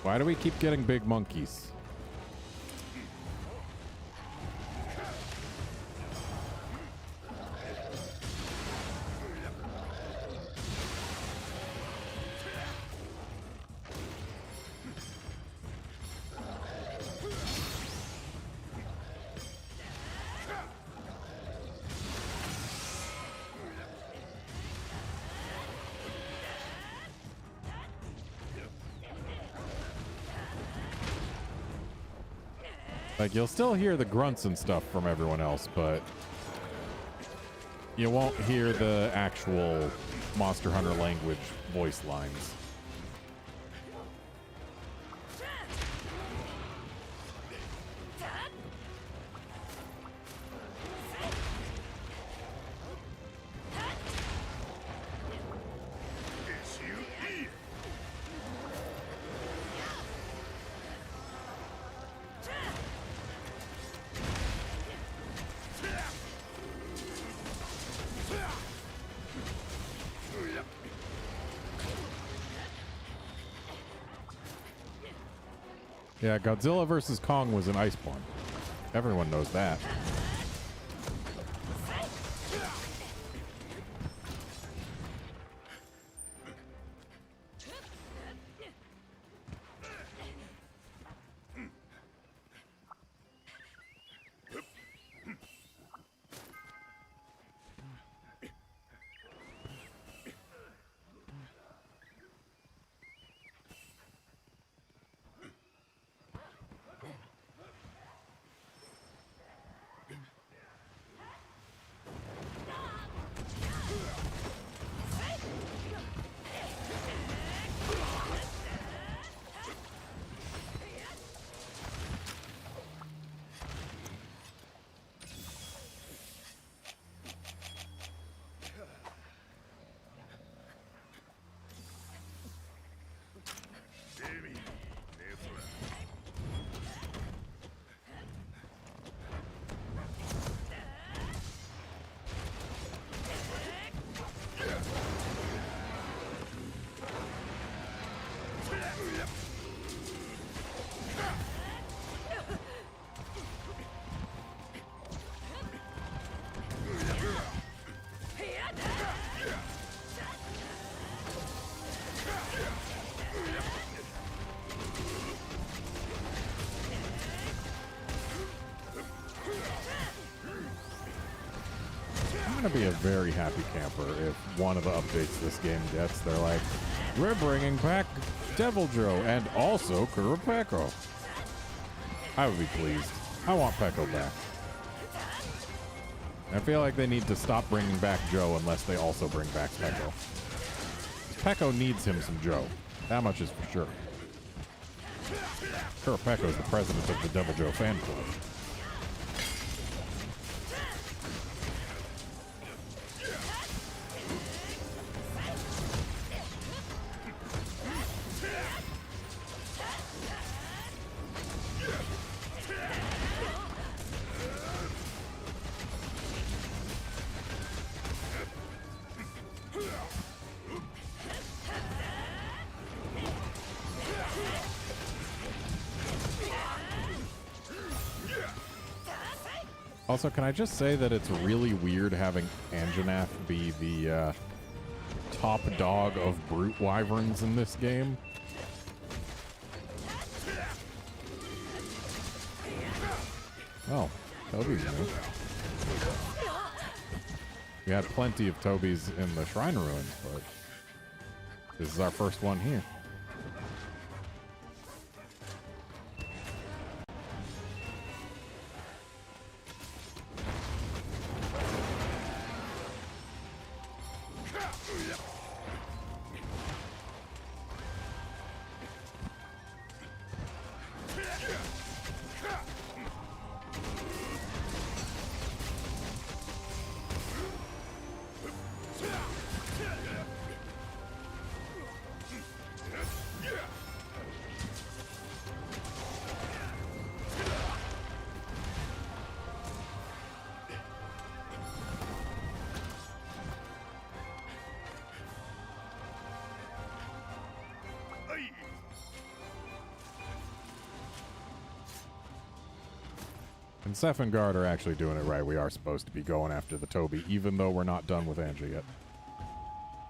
Why do we keep getting big monkeys? Like, you'll still hear the grunts and stuff from everyone else, but you won't hear the actual Monster Hunter language voice lines. Yeah, Godzilla vs. Kong was an Iceborne. Everyone knows that. to be a very happy camper if one of the updates this game gets, they're like, we're bringing back Devil Joe and also Kurapeko. I would be pleased. I want Peko back. I feel like they need to stop bringing back Joe unless they also bring back Peko. Peko needs him some Joe. That much is for sure. Kurapeko is the president of the Devil Joe fan club. Also, can I just say that it's really weird having Anjanath be the top dog of brute wyverns in this game? Oh, Toby's new. We had plenty of Tobys in the Shrine Ruins, but this is our first one here. And Seth and Guard are actually doing it right. We are supposed to be going after the Toby, even though we're not done with Anja yet.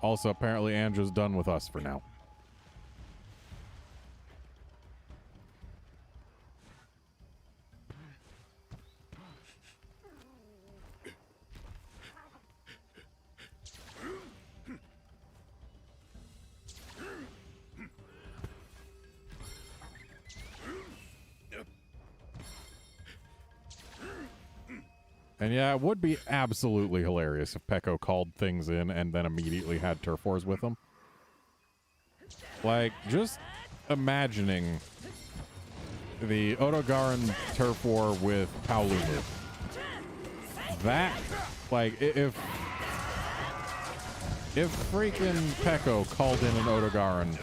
Also, apparently Anja's done with us for now. And yeah, it would be absolutely hilarious if Peko called things in and then immediately had turf wars with them. Like, just imagining the Odogaron turf war with Paulunu. That, like, if freaking Peko called in an Odogaron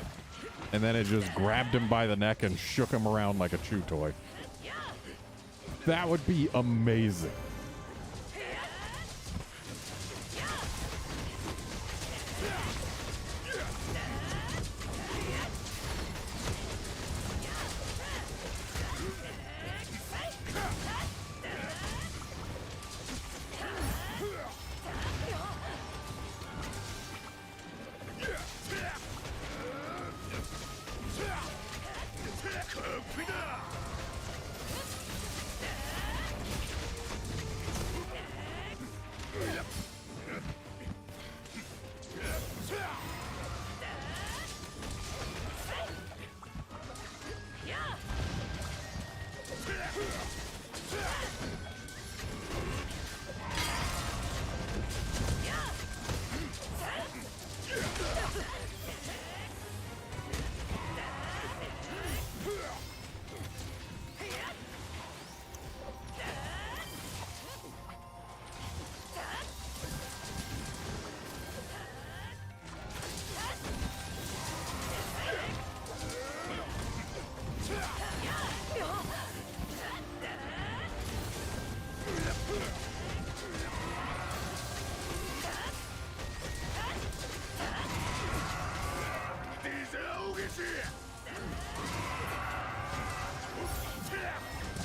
and then it just grabbed him by the neck and shook him around like a chew toy, that would be amazing.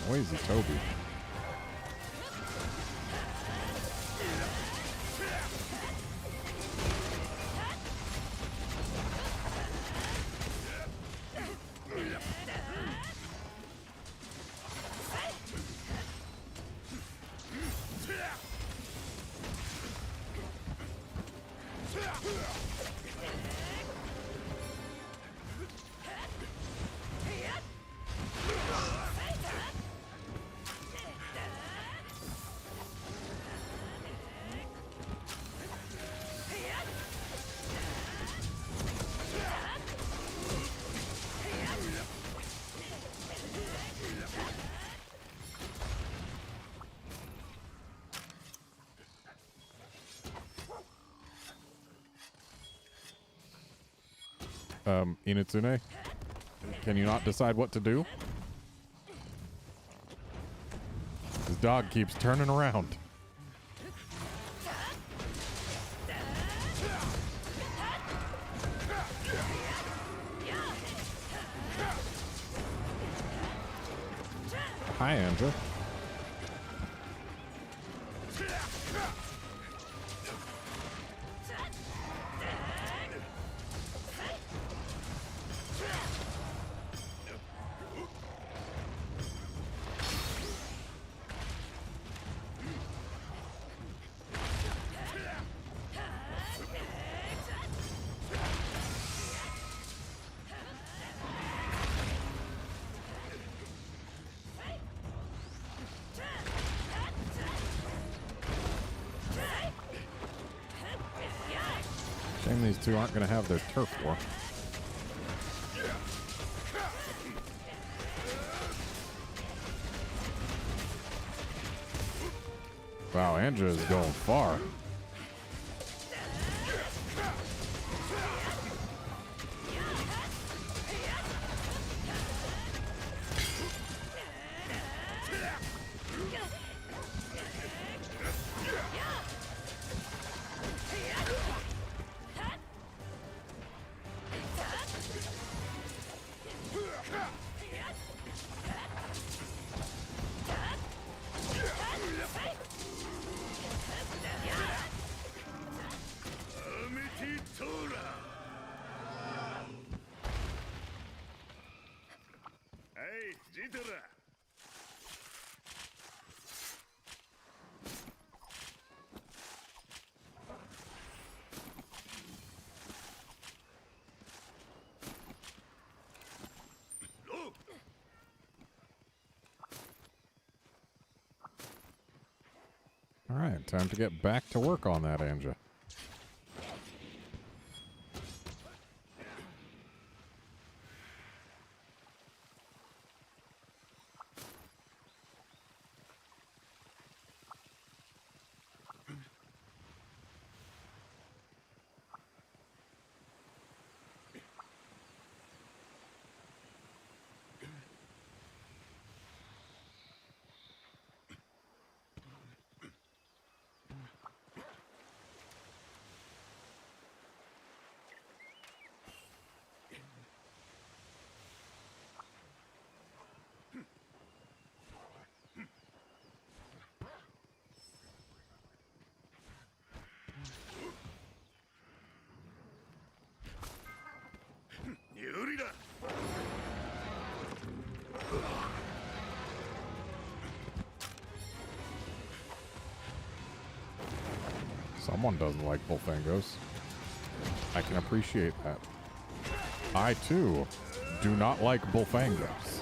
Noisy Toby. Inatsune? Can you not decide what to do? This dog keeps turning around. Hi, Andrew. Shame these two aren't going to have their turf war. Wow, Andrew is going far. All right, time to get back to work on that, Anja. Someone doesn't like bullfangos. I can appreciate that. I, too, do not like bullfangos.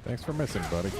Thanks for missing, buddy.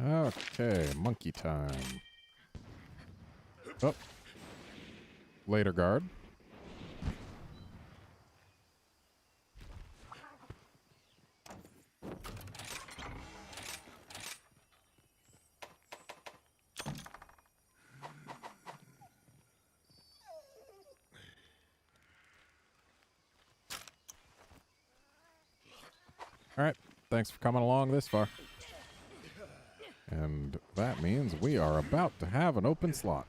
Okay, monkey time. Oh. Later guard. All right, thanks for coming along this far. And that means we are about to have an open slot.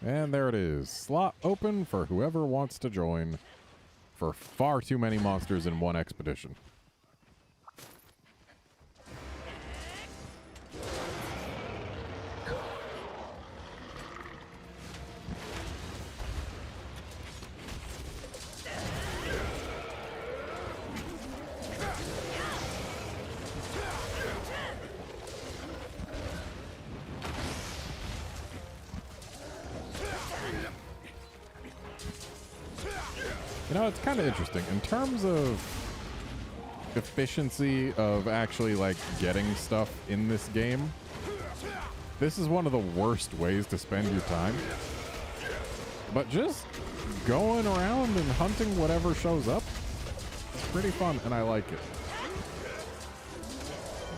And there it is. Slot open for whoever wants to join for far too many monsters in one expedition. You know, it's kind of interesting. In terms of efficiency of actually, like, getting stuff in this game, this is one of the worst ways to spend your time. But just going around and hunting whatever shows up, it's pretty fun, and I like it.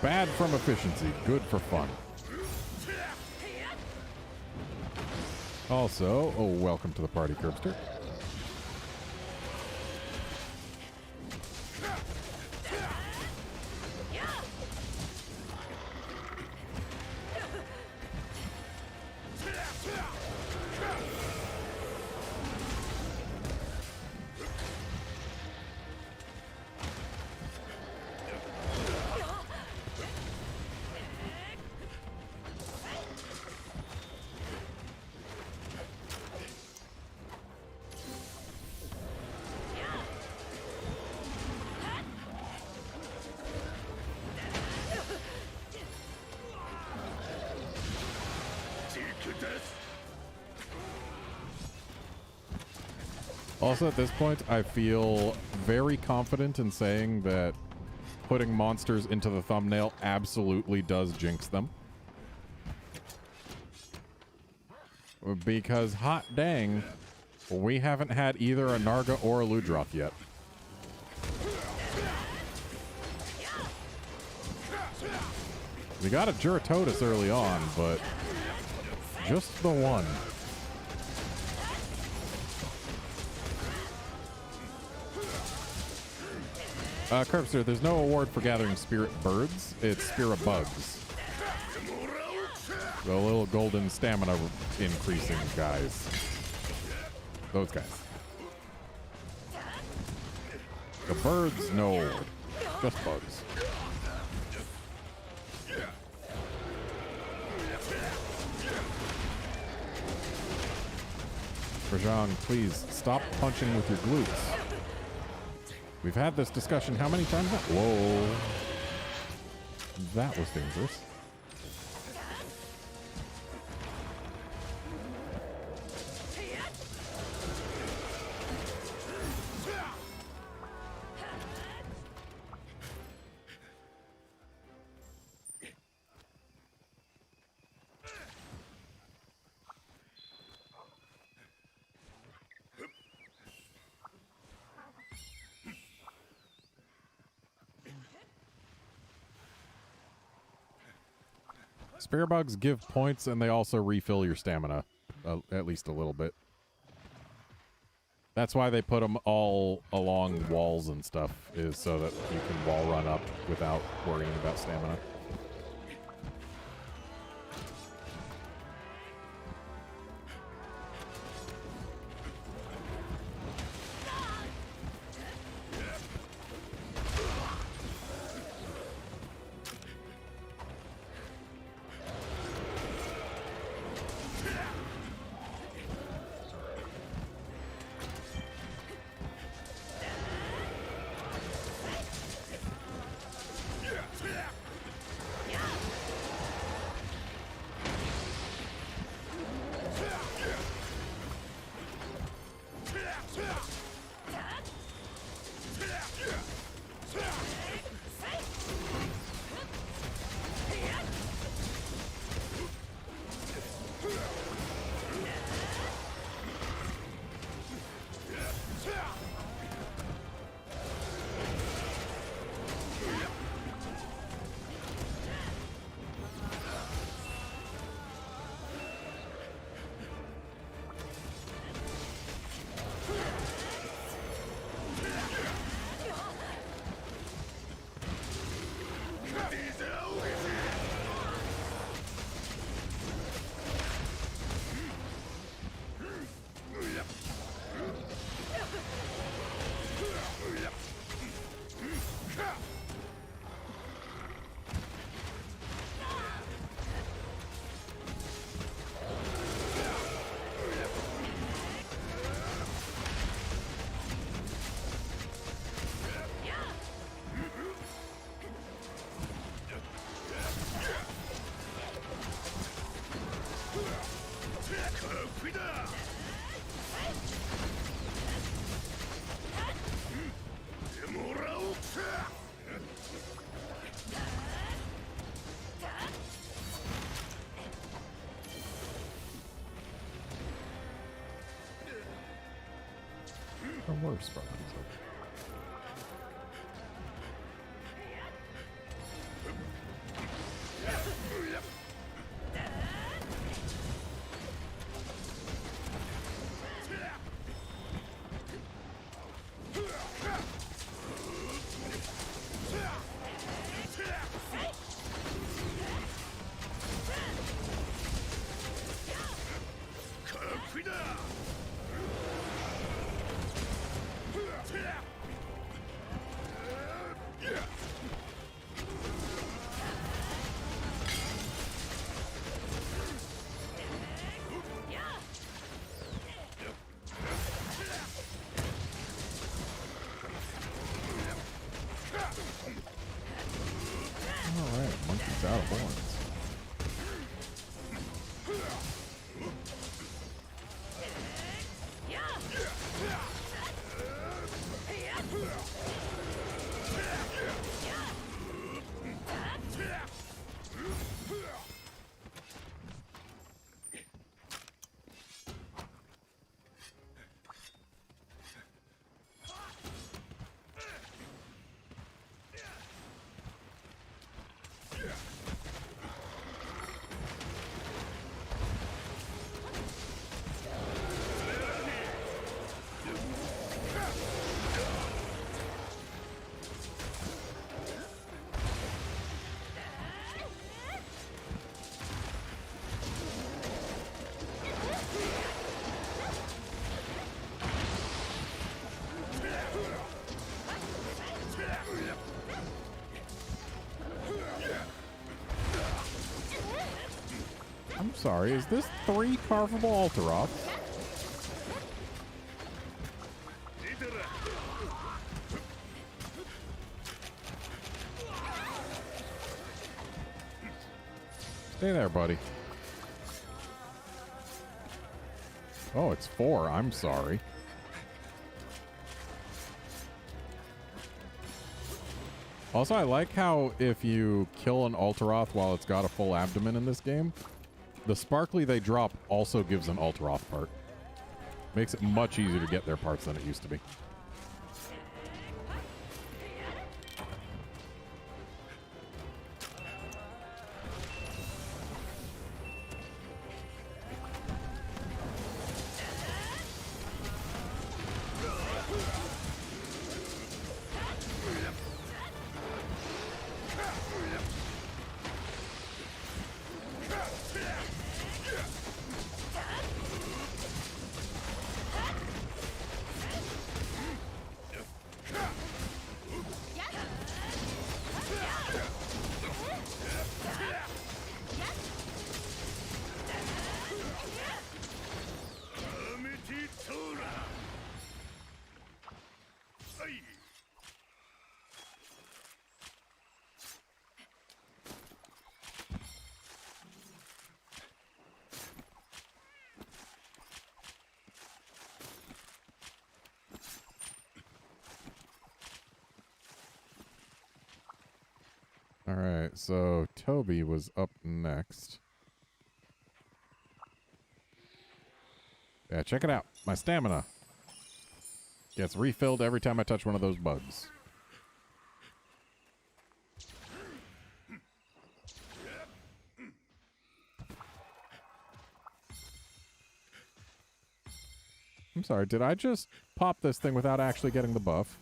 Bad from efficiency, good for fun. Also, oh, welcome to the party, Curbster. Also, at this point, I feel very confident in saying that putting monsters into the thumbnail absolutely does jinx them. Because, hot dang, we haven't had either a Narga or a Ludroth yet. We got a Juratotus early on, but just the one. Curbster, there's no award for gathering spirit birds. It's spirit bugs. The little golden stamina increasing guys. Those guys. The birds, no award. Just bugs. Rajan, please stop punching with your glutes. We've had this discussion how many times now? Whoa. That was dangerous. Spear bugs give points, and they also refill your stamina, at least a little bit. That's why they put them all along walls and stuff, is so that you can wall run up without worrying about stamina. Or worse, probably. Alright, monkey's out of horns. I'm sorry, is this 3 carvable Alteroths? Stay there, buddy. Oh, it's 4. I'm sorry. Also, I like how if you kill an Alteroth while it's got a full abdomen in this game, the sparkly they drop also gives an Alteroth part. Makes it much easier to get their parts than it used to be. Alright, so Toby was up next. Yeah, check it out. My stamina gets refilled every time I touch one of those bugs. I'm sorry, did I just pop this thing without actually getting the buff?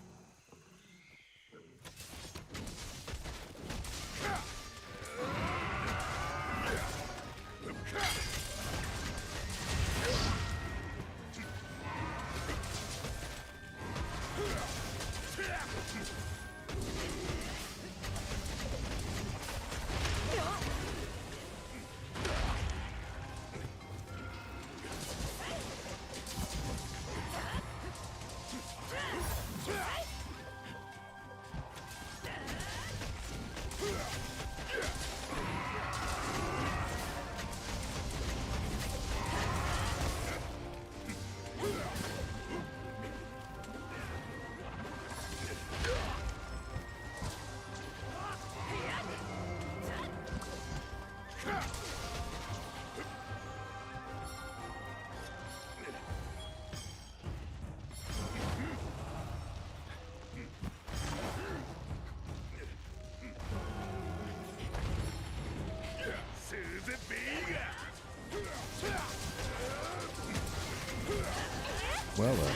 Well then.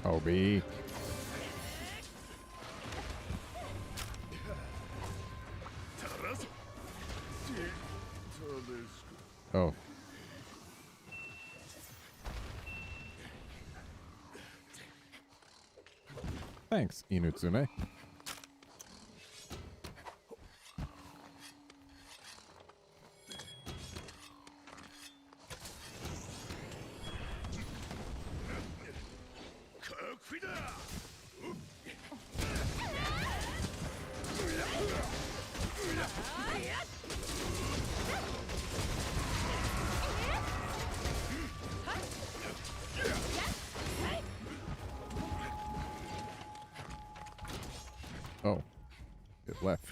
Obi. Oh. Thanks, Inutsume. Oh, it left.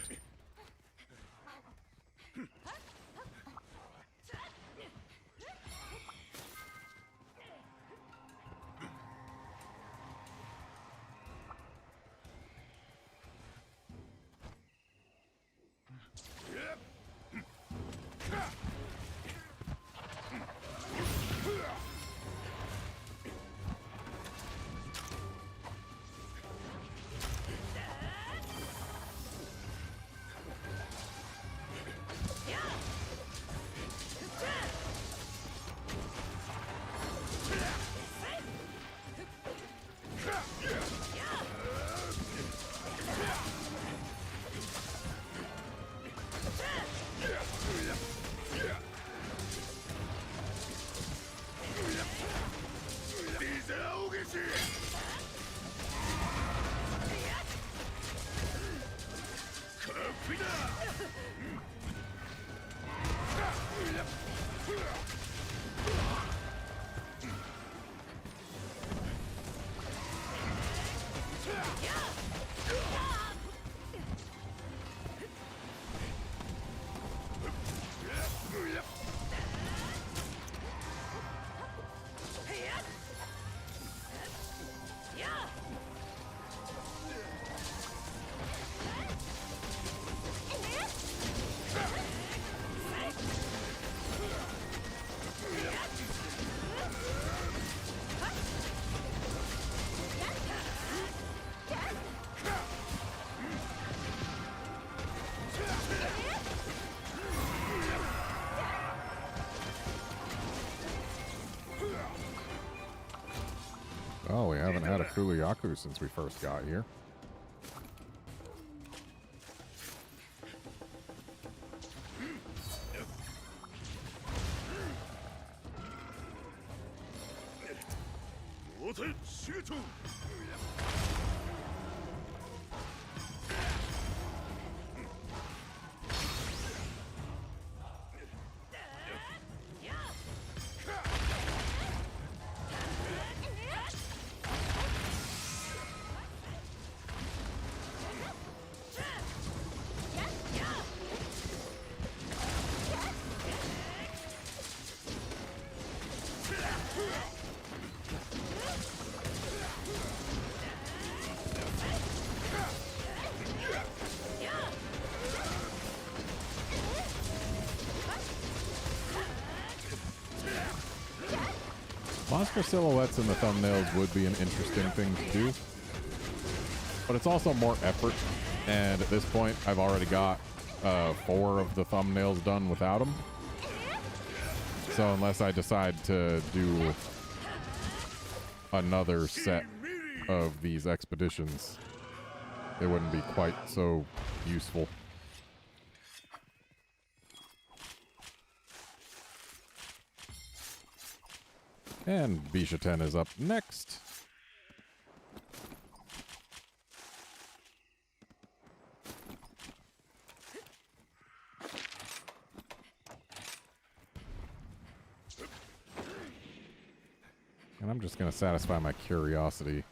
Oh, we haven't had a Kuliyaku since we first got here. Monster silhouettes in the thumbnails would be an interesting thing to do, but it's also more effort, and at this point I've already got 4 of the thumbnails done without them. So unless I decide to do another set of these expeditions, it wouldn't be quite so useful. And Bisha 10 is up next. And I'm just going to satisfy my curiosity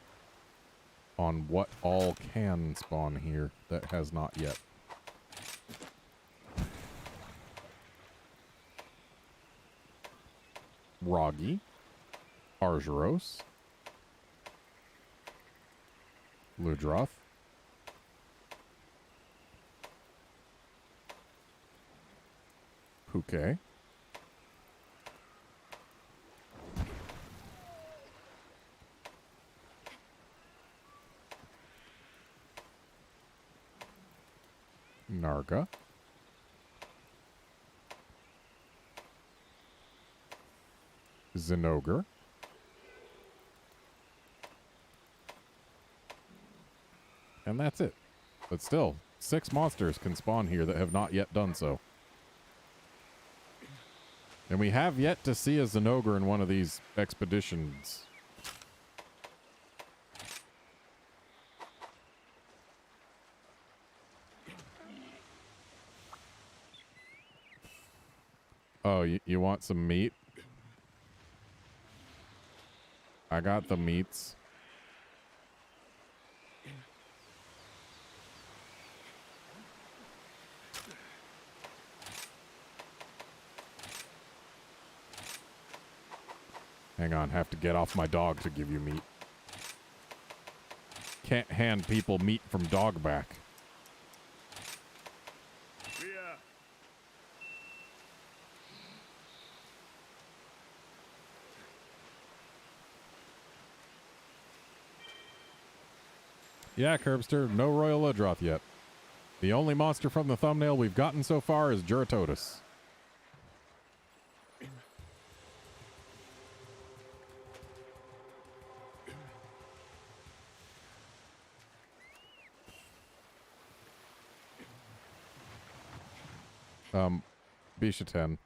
on what all can spawn here that has not yet. Roggy, Argyros, Ludroth, Puke, Narga, Zinogre, and that's it. But still, 6 monsters can spawn here that have not yet done so. And we have yet to see a Zinogre in one of these expeditions. Oh, you want some meat? I got the meats. Hang on, have to get off my dog to give you meat. Can't hand people meat from dog back. Yeah, Curbster, no Royal Ludroth yet. The only monster from the thumbnail we've gotten so far is Juratotus. Bisha 10.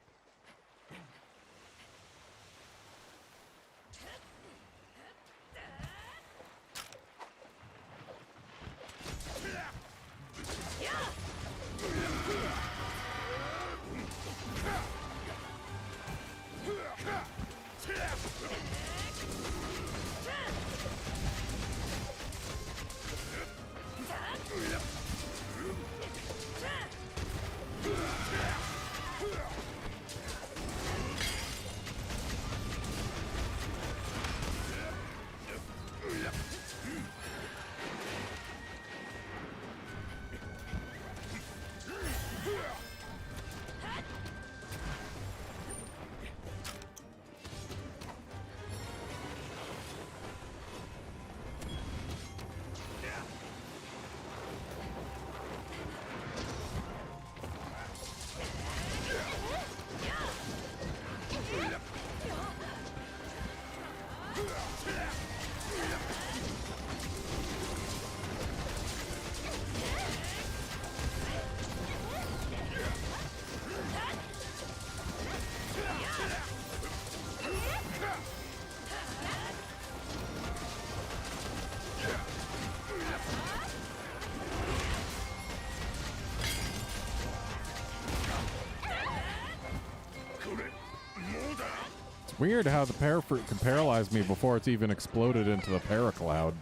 Weird how the parafruit can paralyze me before it's even exploded into the paracloud.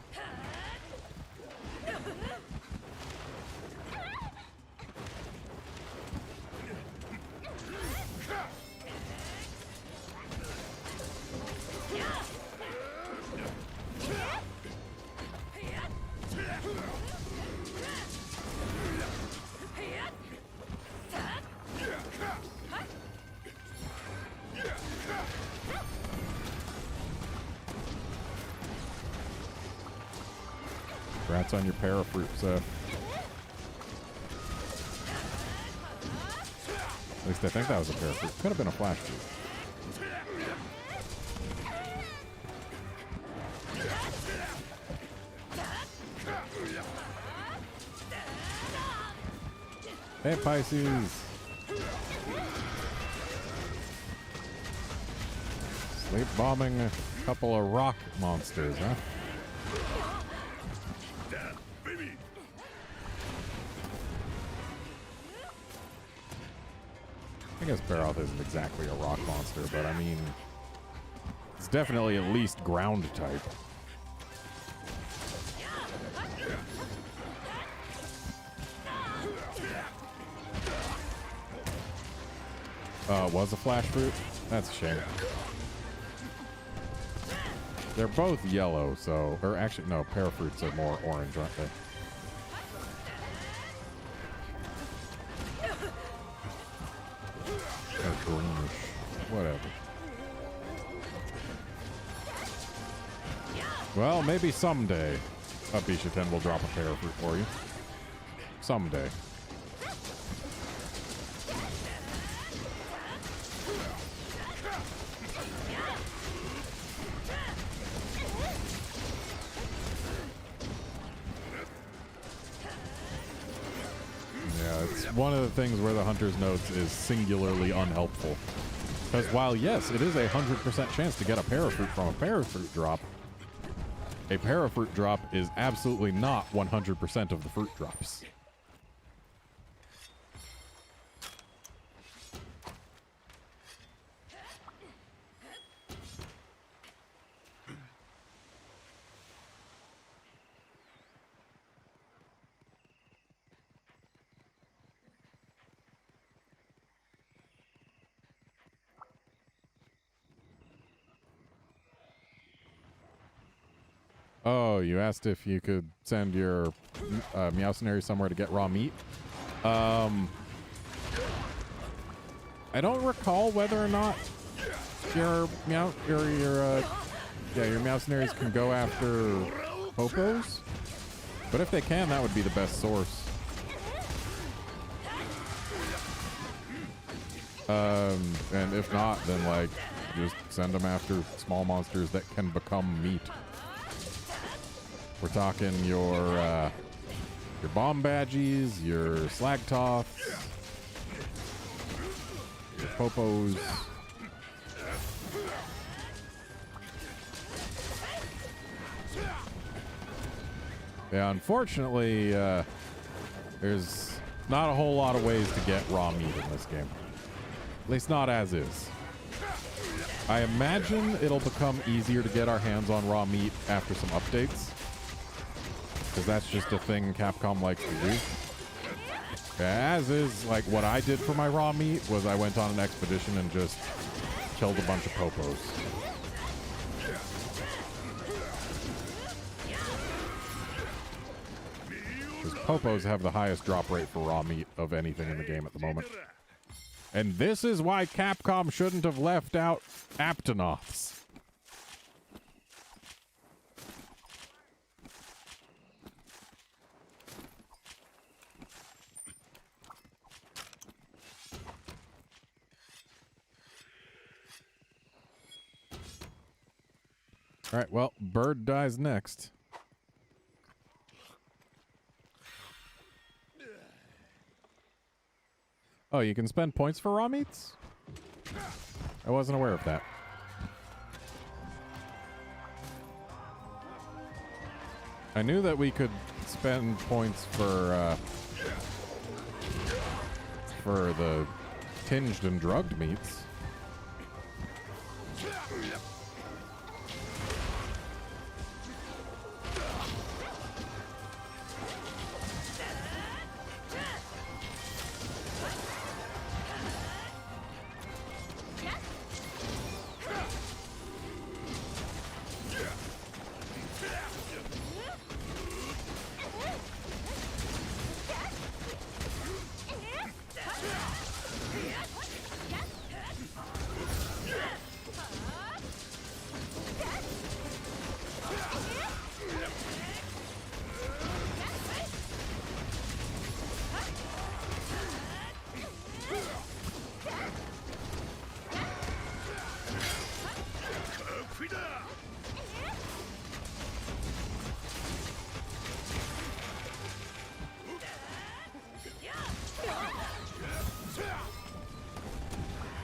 Congrats on your parafruit, Seth. At least I think that was a parafruit. Could have been a flash fruit. Hey, Pisces! Sleep bombing a couple of rock monsters, huh? I guess Baroth isn't exactly a rock monster, but I mean, it's definitely at least ground type. Was a flash fruit? That's a shame. They're both yellow, so... Or actually, no, parafruits are more orange, aren't they? Or greenish. Whatever. Well, maybe someday a Bisha 10 will drop a parafruit for you. Someday. One of the things where the Hunter's Notes is singularly unhelpful. Because while, yes, it is a 100% chance to get a parafruit from a parafruit drop, a parafruit drop is absolutely not 100% of the fruit drops. Oh, you asked if you could send your Meowcenary somewhere to get raw meat. I don't recall whether or not your Meowcenaries can go after Popos, but if they can, that would be the best source. And if not, then like just send them after small monsters that can become meat. We're talking your bomb badgies, your slagtoths, your popos. Yeah, unfortunately, there's not a whole lot of ways to get raw meat in this game. At least not as is. I imagine it'll become easier to get our hands on raw meat after some updates. Because that's just a thing Capcom likes to do. As is, like, what I did for my raw meat was I went on an expedition and just killed a bunch of popos. Because popos have the highest drop rate for raw meat of anything in the game at the moment. And this is why Capcom shouldn't have left out Aptonoths. All right, well, bird dies next. Oh, you can spend points for raw meats? I wasn't aware of that. I knew that we could spend points for the tinged and drugged meats.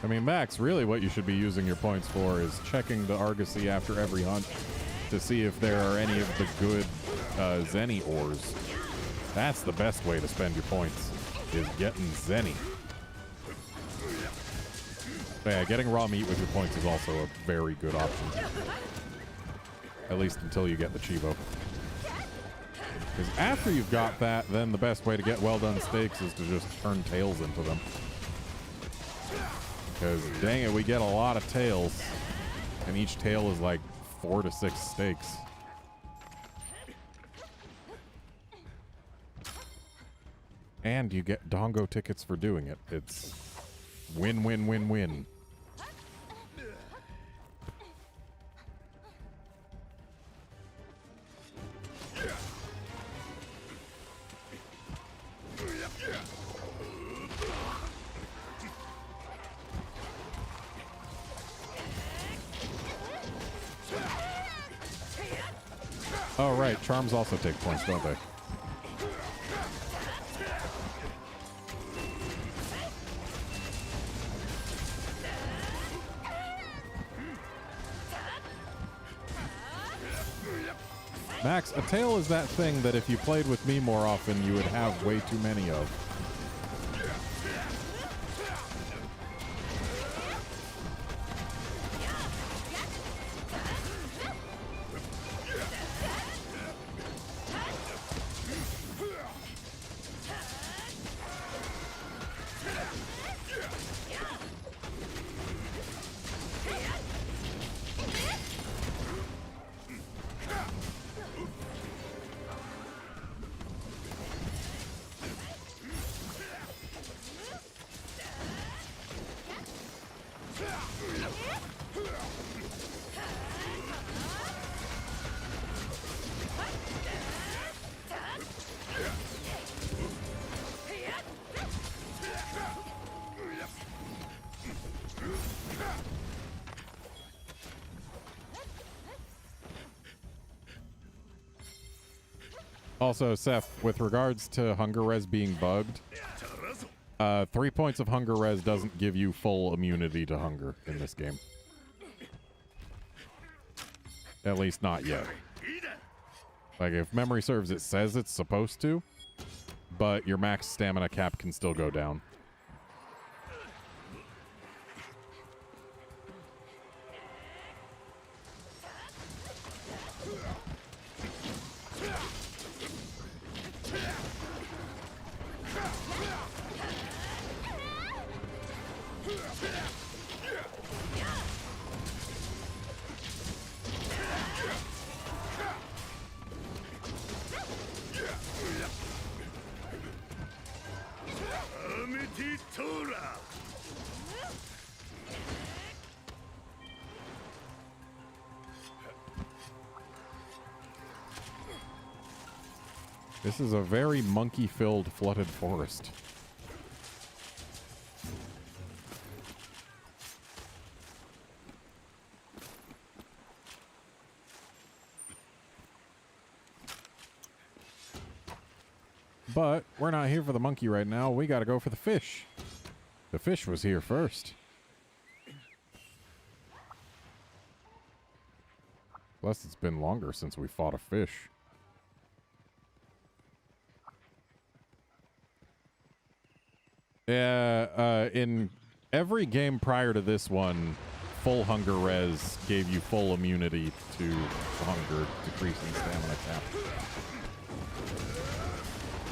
I mean, Max, really what you should be using your points for is checking the Argosy after every hunt to see if there are any of the good Zenny ores. That's the best way to spend your points, is getting Zenny. But yeah, getting raw meat with your points is also a very good option. At least until you get the Chivo. Because after you've got that, then the best way to get well-done steaks is to just turn tails into them. Because, dang it, we get a lot of tails. And each tail is like 4 to 6 steaks. And you get dongo tickets for doing it. It's win, win, win, win. Oh, right. Charms also take points, don't they? Max, a tail is that thing that if you played with me more often, you would have way too many of. Also, Seth, with regards to hunger res being bugged, 3 points of hunger res doesn't give you full immunity to hunger in this game. At least not yet. Like, if memory serves, it says it's supposed to, but your max stamina cap can still go down. This is a very monkey-filled flooded forest. But we're not here for the monkey right now. We gotta go for the fish. The fish was here first. Plus, it's been longer since we fought a fish. Yeah, in every game prior to this one, full hunger res gave you full immunity to hunger, decreasing stamina cap.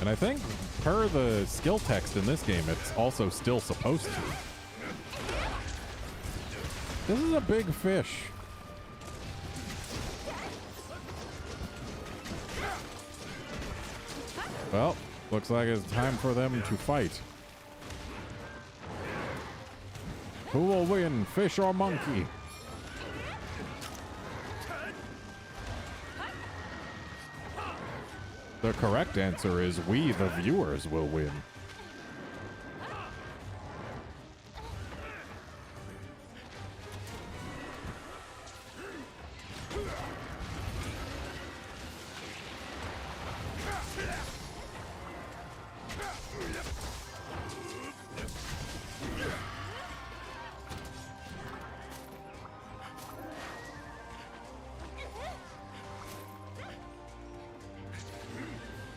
And I think, per the skill text in this game, it's also still supposed to. This is a big fish. Well, looks like it's time for them to fight. Who will win, fish or monkey? The correct answer is we, the viewers, will win.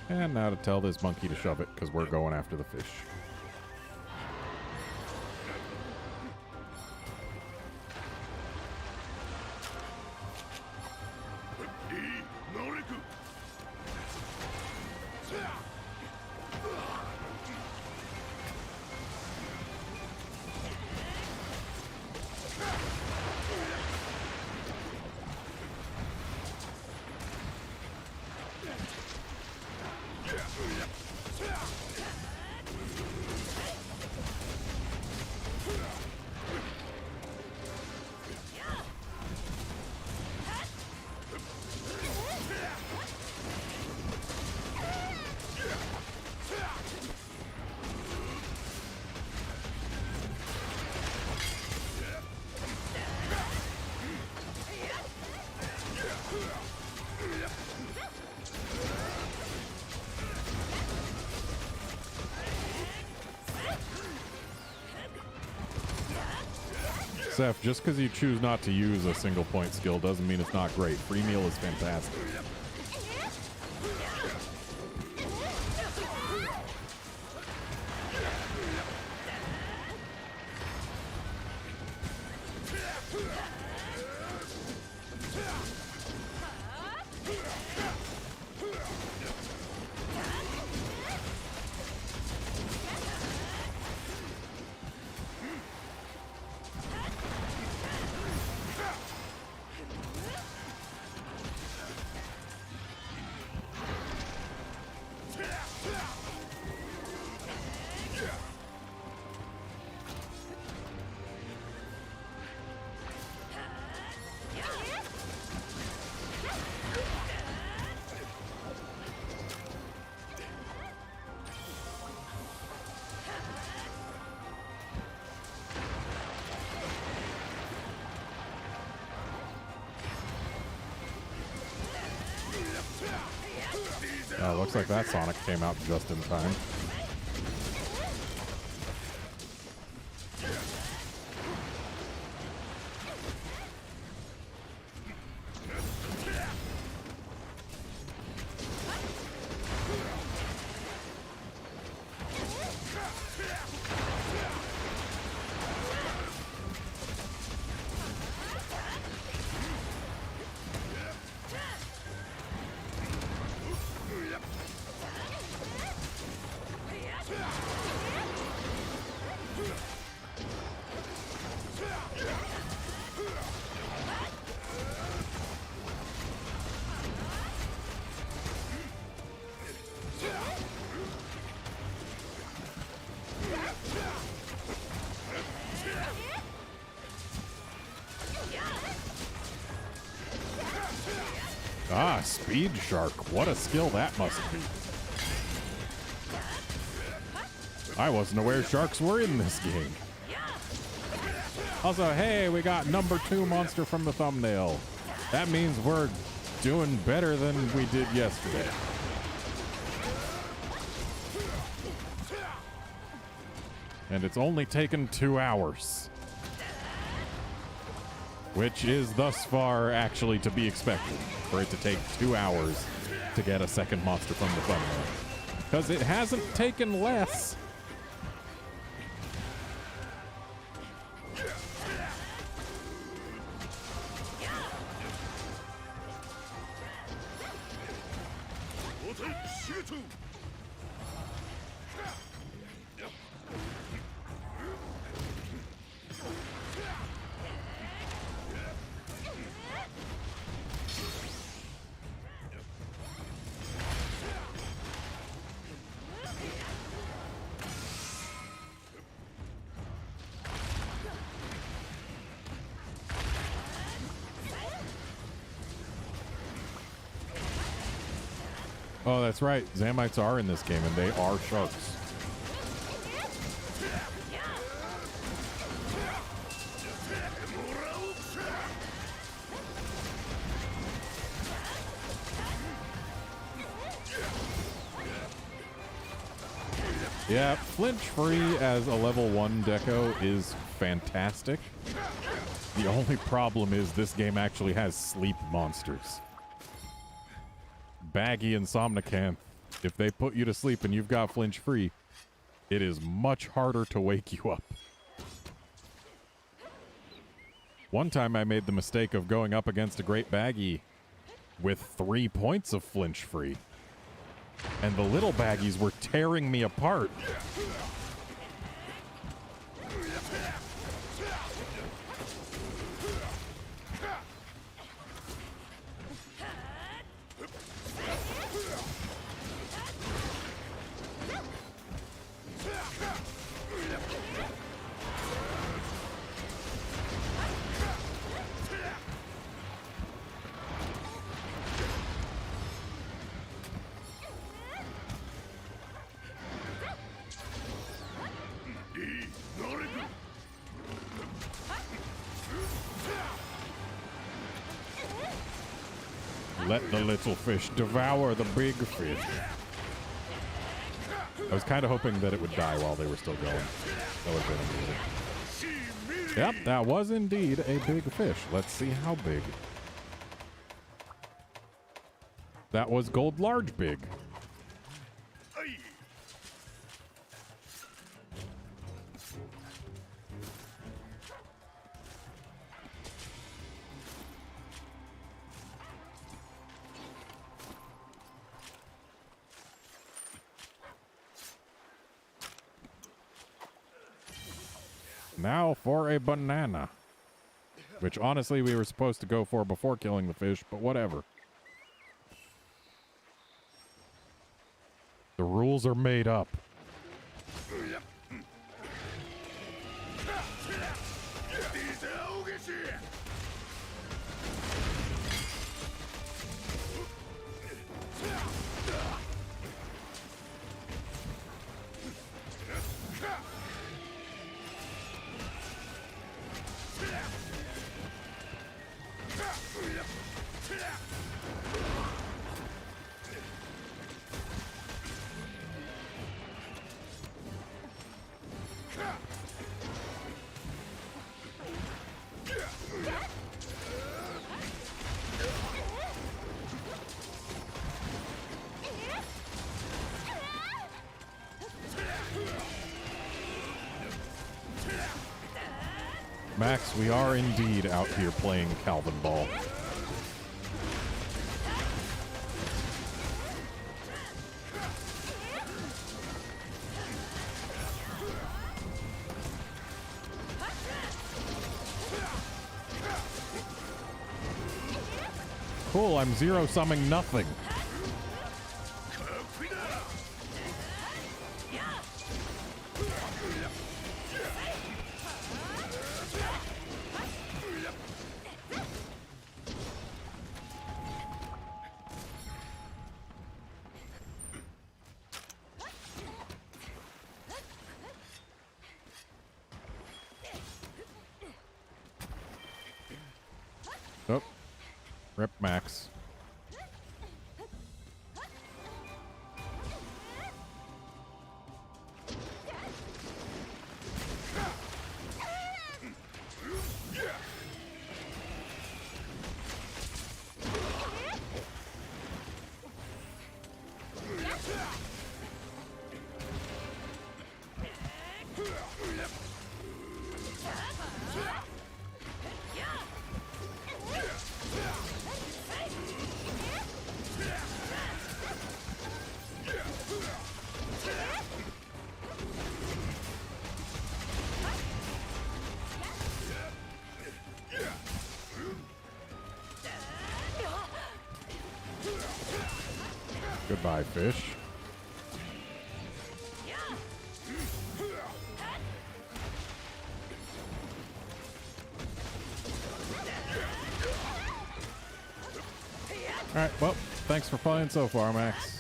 And now to tell this monkey to shove it, because we're going after the fish. Seth, just because you choose not to use a single point skill doesn't mean it's not great. Free meal is fantastic. Looks like that Sonic came out just in time. Ah, Speed Shark. What a skill that must be. I wasn't aware sharks were in this game. Also, hey, we got number 2 monster from the thumbnail. That means we're doing better than we did yesterday. And it's only taken 2 hours. Which is thus far actually to be expected, for it to take 2 hours to get a second monster from the thumbnail. Because it hasn't taken less. Oh, that's right. Zamites are in this game, and they are sharks. Yeah, flinch free as a level 1 deco is fantastic. The only problem is this game actually has sleep monsters. Baggy and Somnicanth, if they put you to sleep and you've got flinch free, it is much harder to wake you up. One time I made the mistake of going up against a Great Baggy with 3 points of flinch free. And the little baggies were tearing me apart. Let the little fish devour the big fish. I was kind of hoping that it would die while they were still going. That would have been amazing. Yep, that was indeed a big fish. Let's see how big. That was gold large big. Now for a banana. Which honestly we were supposed to go for before killing the fish, but whatever. The rules are made up. Max, we are indeed out here playing Calvin Ball. Cool, I'm zero-summing nothing. Oh, rip Max. Goodbye, fish. Alright, well, thanks for playing so far, Max.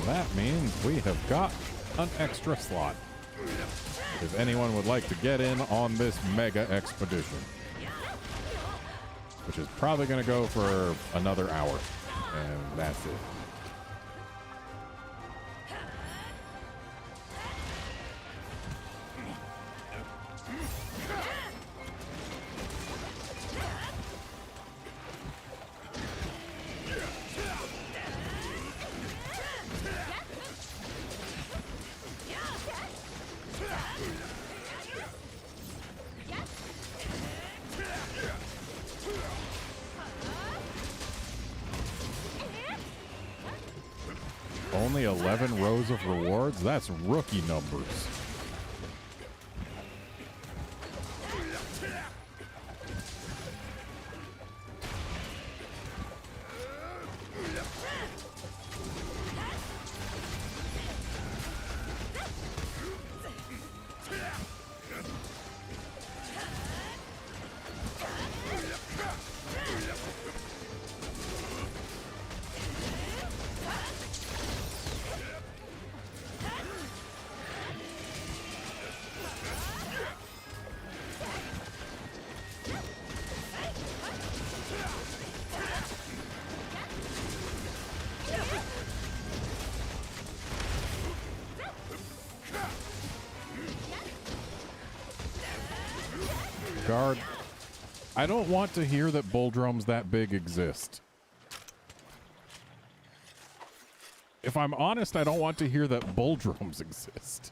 That means we have got an extra slot. If anyone would like to get in on this mega expedition. Which is probably going to go for another hour. And that's it. Only 11 rows of rewards? That's rookie numbers. Guard, I don't want to hear that bull drums that big exist. If I'm honest, I don't want to hear that bull drums exist.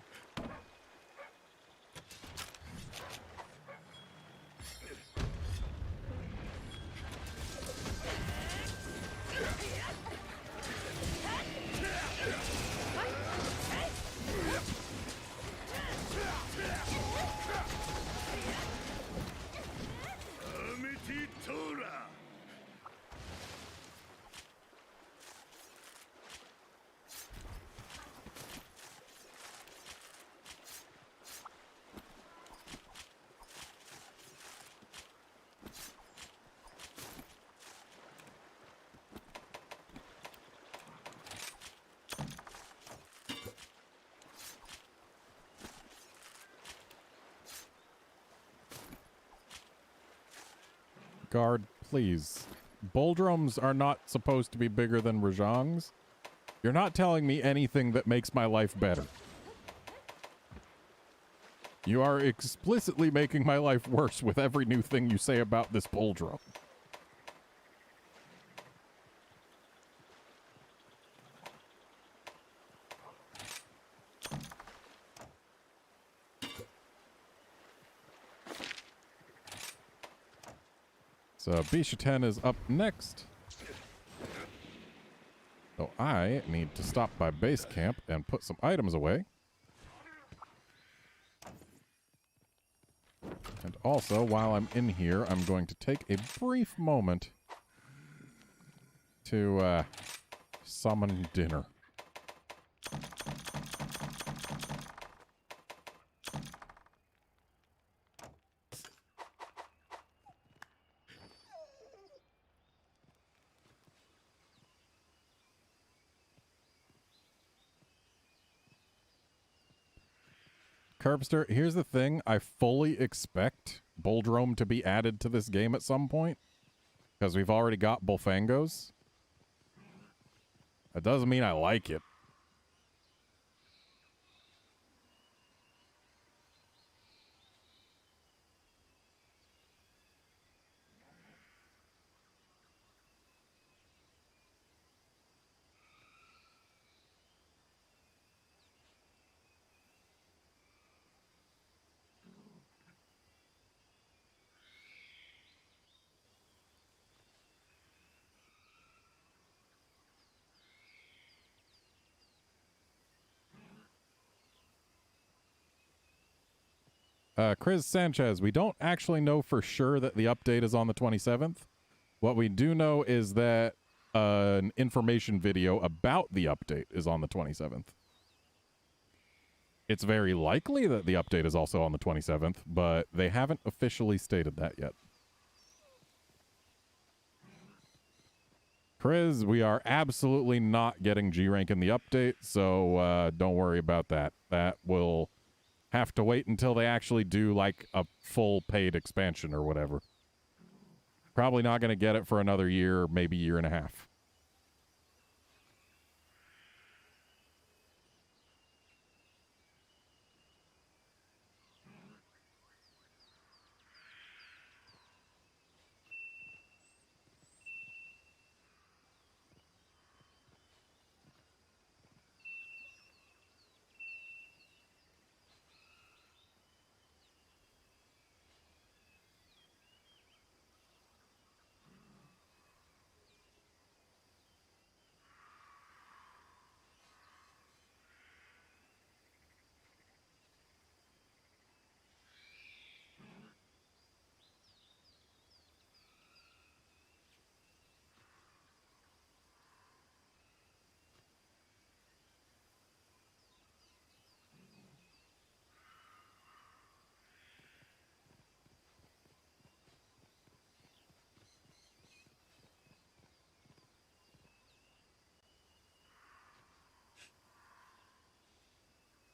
Guard, please. Bull drums are not supposed to be bigger than Rajangs. You're not telling me anything that makes my life better. You are explicitly making my life worse with every new thing you say about this bull drum. So Bisha 10 is up next. So I need to stop by base camp and put some items away. And also, while I'm in here, I'm going to take a brief moment to summon dinner. Curbster, here's the thing. I fully expect Bulldrome to be added to this game at some point, because we've already got Bullfangos. That doesn't mean I like it. Chris Sanchez, we don't actually know for sure that the update is on the 27th. What we do know is that an information video about the update is on the 27th. It's very likely that the update is also on the 27th, but they haven't officially stated that yet. Chris, we are absolutely not getting G rank in the update, so don't worry about that. That will have to wait until they actually do like a full paid expansion or whatever. Probably not going to get it for another year, maybe year and a half.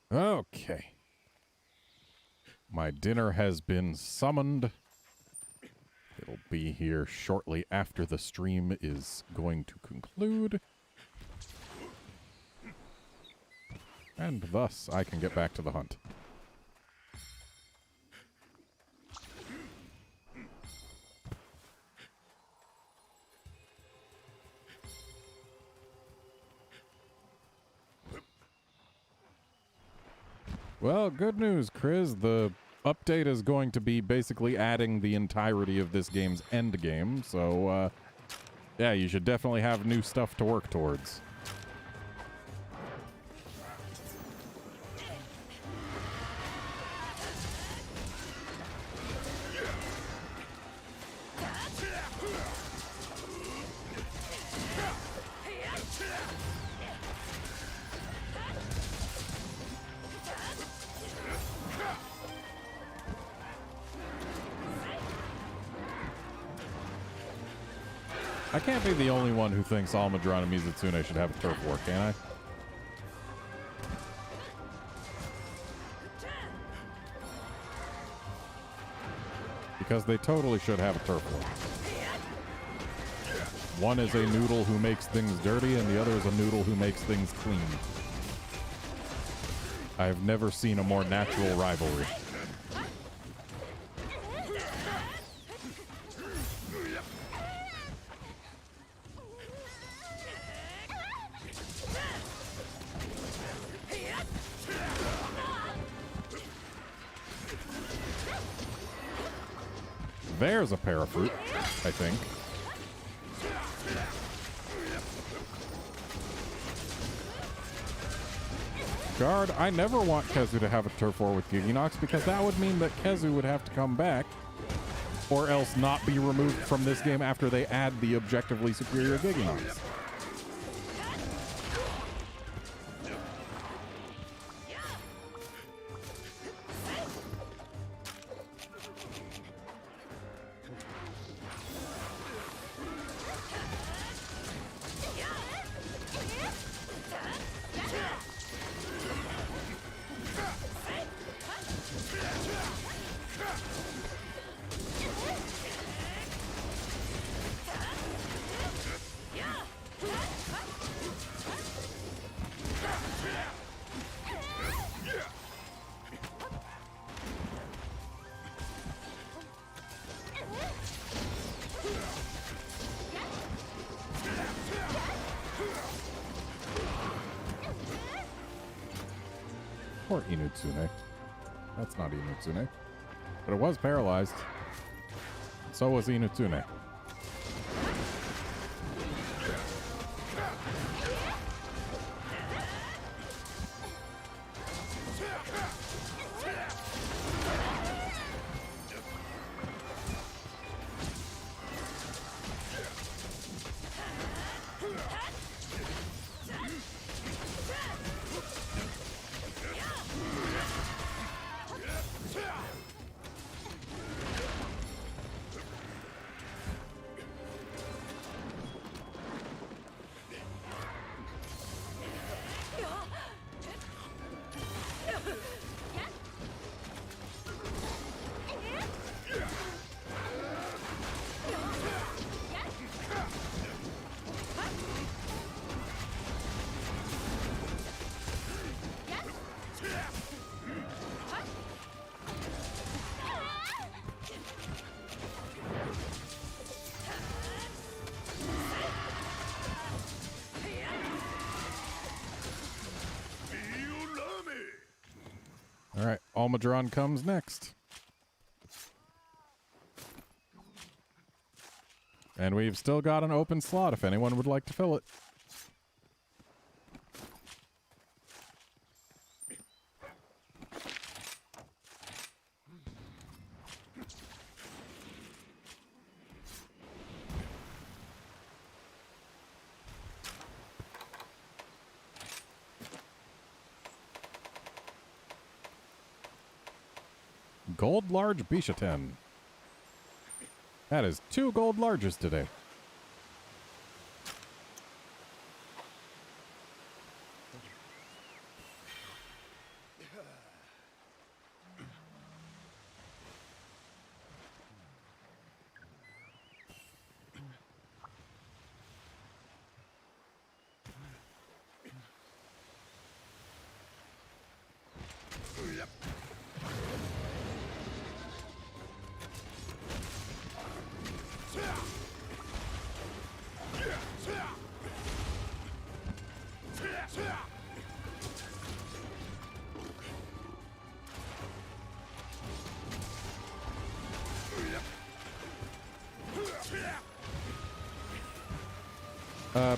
Okay. My dinner has been summoned. It'll be here shortly after the stream is going to conclude. And thus, I can get back to the hunt. Well, good news, Chris. The update is going to be basically adding the entirety of this game's end game. So, yeah, you should definitely have new stuff to work towards. I can't be the only one who thinks Almudron and Mizutsune should have a turf war, can I? Because they totally should have a turf war. One is a noodle who makes things dirty, and the other is a noodle who makes things clean. I have never seen a more natural rivalry. There's a pair of fruit, I think. Guard, I never want Kezu to have a turf war with Giginox because that would mean that Kezu would have to come back or else not be removed from this game after they add the objectively superior Giginox. Poor Inutsune. That's not Inutsune. But it was paralyzed. So was Inutsune. All right, Almudron comes next. And we've still got an open slot if anyone would like to fill it. Gold large Bishaten. That is 2 gold larges today.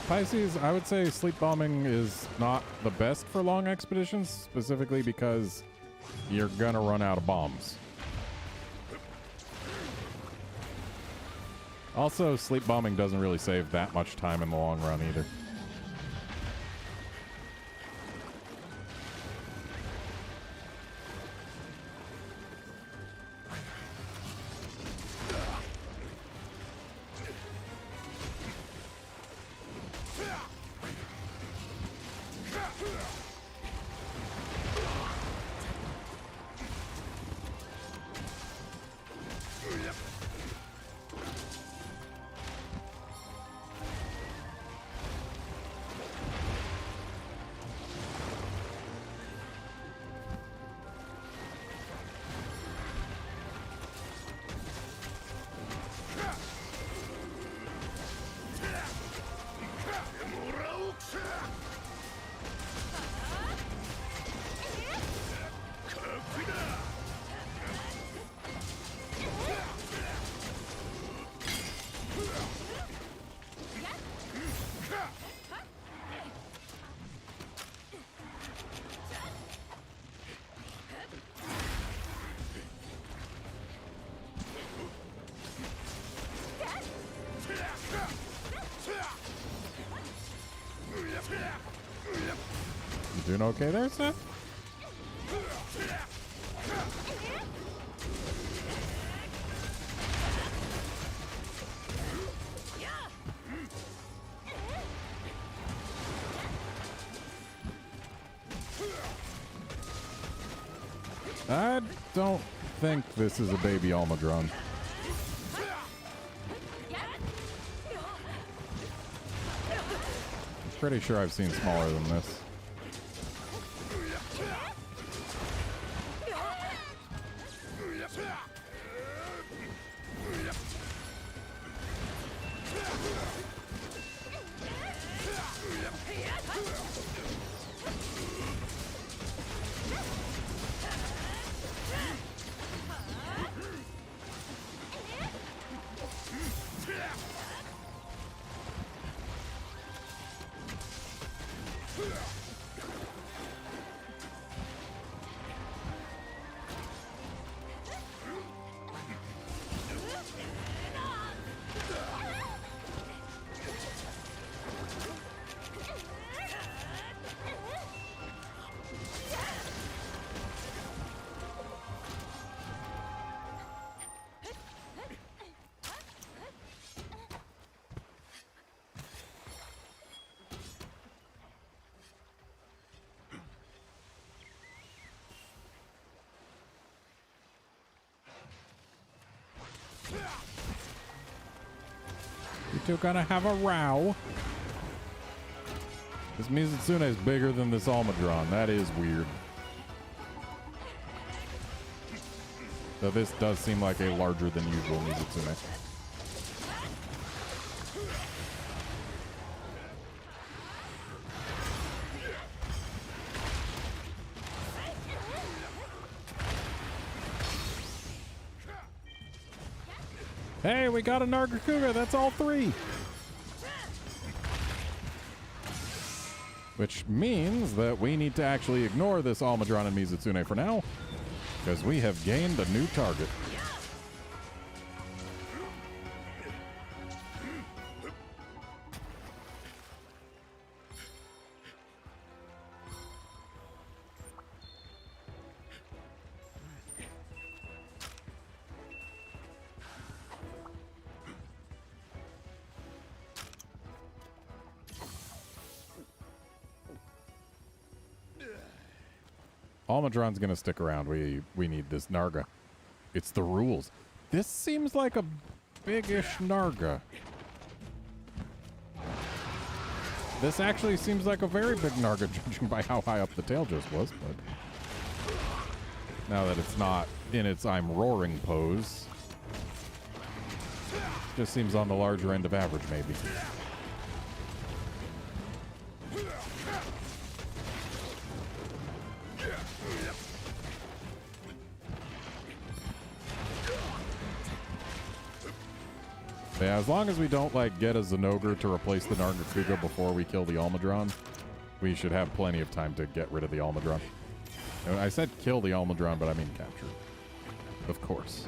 Pisces, I would say sleep bombing is not the best for long expeditions, specifically because you're gonna run out of bombs. Also, sleep bombing doesn't really save that much time in the long run either. You doing okay there, Seth? I don't think this is a baby Almadron. I'm pretty sure I've seen smaller than this. You two gonna have a row. This Mizutsune is bigger than this Almadron. That is weird. Though this does seem like a larger than usual Mizutsune. Hey, we got a Nargacuga. That's all three. Which means that we need to actually ignore this Almadron and Mizutsune for now, because we have gained a new target. Almadron's gonna stick around. We need this Narga. It's the rules. This seems like a big-ish Narga. This actually seems like a very big Narga, judging by how high up the tail just was, but now that it's not in its I'm roaring pose, just seems on the larger end of average, maybe. Yeah, as long as we don't, like, get a Zenogre to replace the Nargacuga before we kill the Almudron, we should have plenty of time to get rid of the Almudron. I said kill the Almudron, but I mean capture. Of course.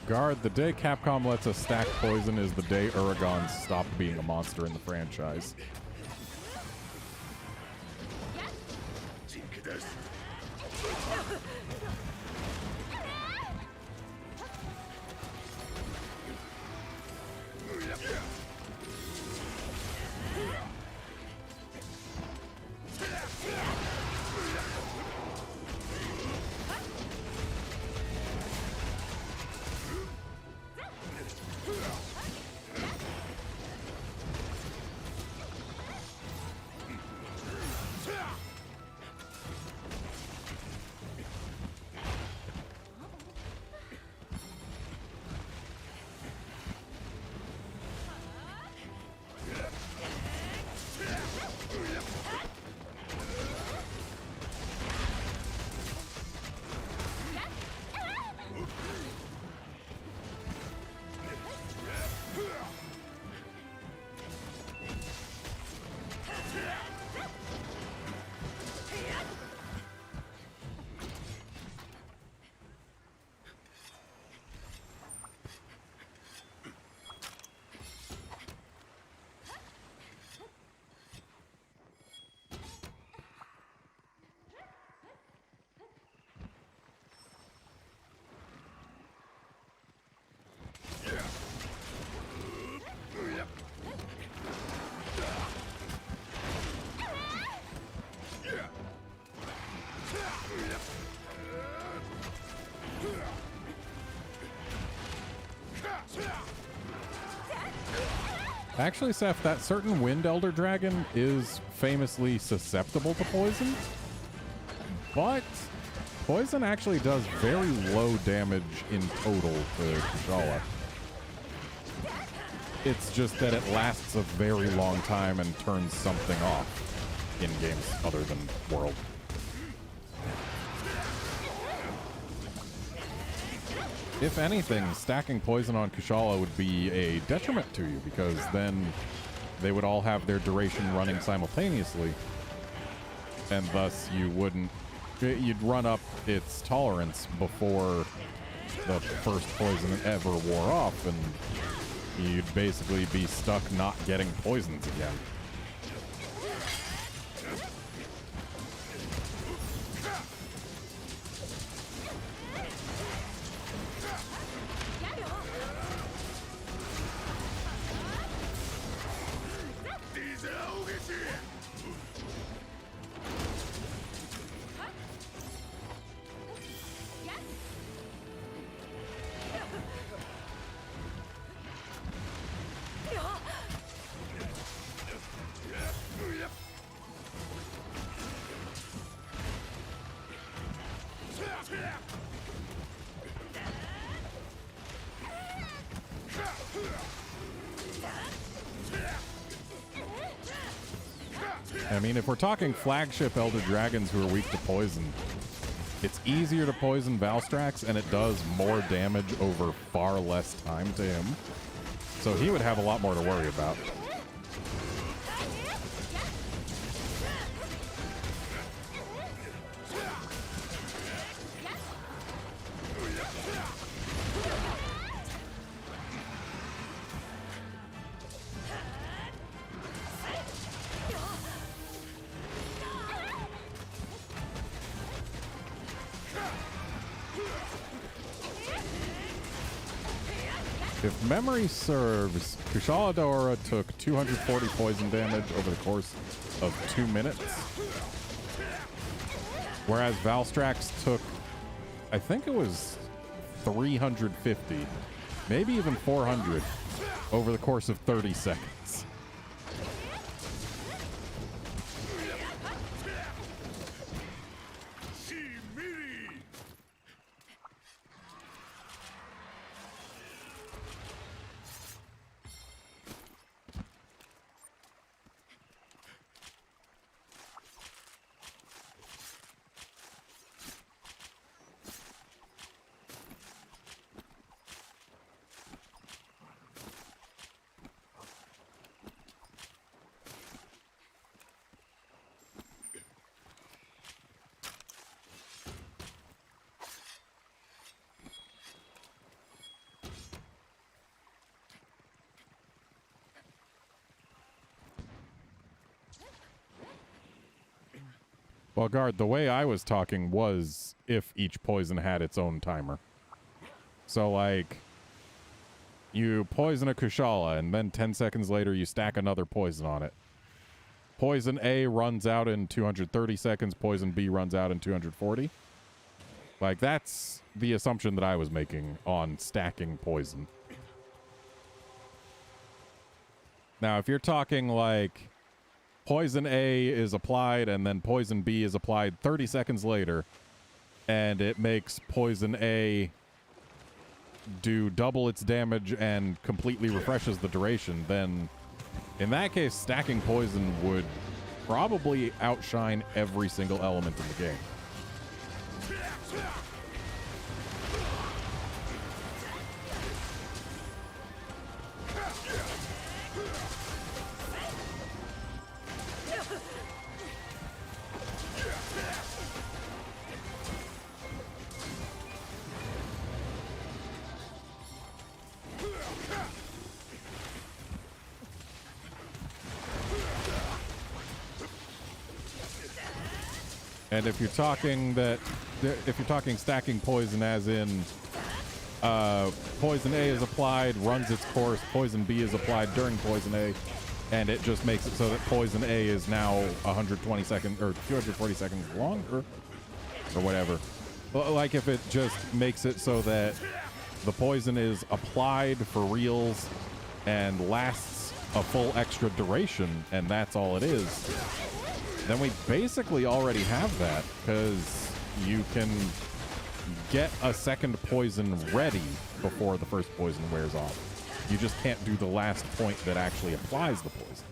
Guard, the day Capcom lets us stack poison is the day Uragon stopped being a monster in the franchise. Actually, Seth, that certain Wind Elder Dragon is famously susceptible to poison, but poison actually does very low damage in total to Kushala. It's just that it lasts a very long time and turns something off in games other than World. If anything, stacking poison on Kushala would be a detriment to you, because then they would all have their duration running simultaneously. and thus you'd run up its tolerance before the first poison ever wore off, and you'd basically be stuck not getting poisons again. I mean, if we're talking flagship Elder Dragons who are weak to poison, it's easier to poison Valstrax, and it does more damage over far less time to him. So he would have a lot more to worry about. If memory serves, Kushala Daora took 240 poison damage over the course of 2 minutes. Whereas Valstrax took, I think it was 350, maybe even 400 over the course of 30 seconds. Well, Guard, the way I was talking was if each poison had its own timer. So, like, you poison a Kushala, and then 10 seconds later you stack another poison on it. Poison A runs out in 230 seconds, poison B runs out in 240. Like, that's the assumption that I was making on stacking poison. Now, if you're talking, like, Poison A is applied, and then Poison B is applied 30 seconds later, and it makes Poison A do double its damage and completely refreshes the duration, then in that case, stacking poison would probably outshine every single element in the game. And if you're talking stacking poison as in Poison A is applied, runs its course, Poison B is applied during Poison A, and it just makes it so that Poison A is now 120 seconds or 240 seconds longer or whatever. Like if it just makes it so that the poison is applied for reals and lasts a full extra duration, and that's all it is, then we basically already have that, because you can get a second poison ready before the first poison wears off. You just can't do the last point that actually applies the poison.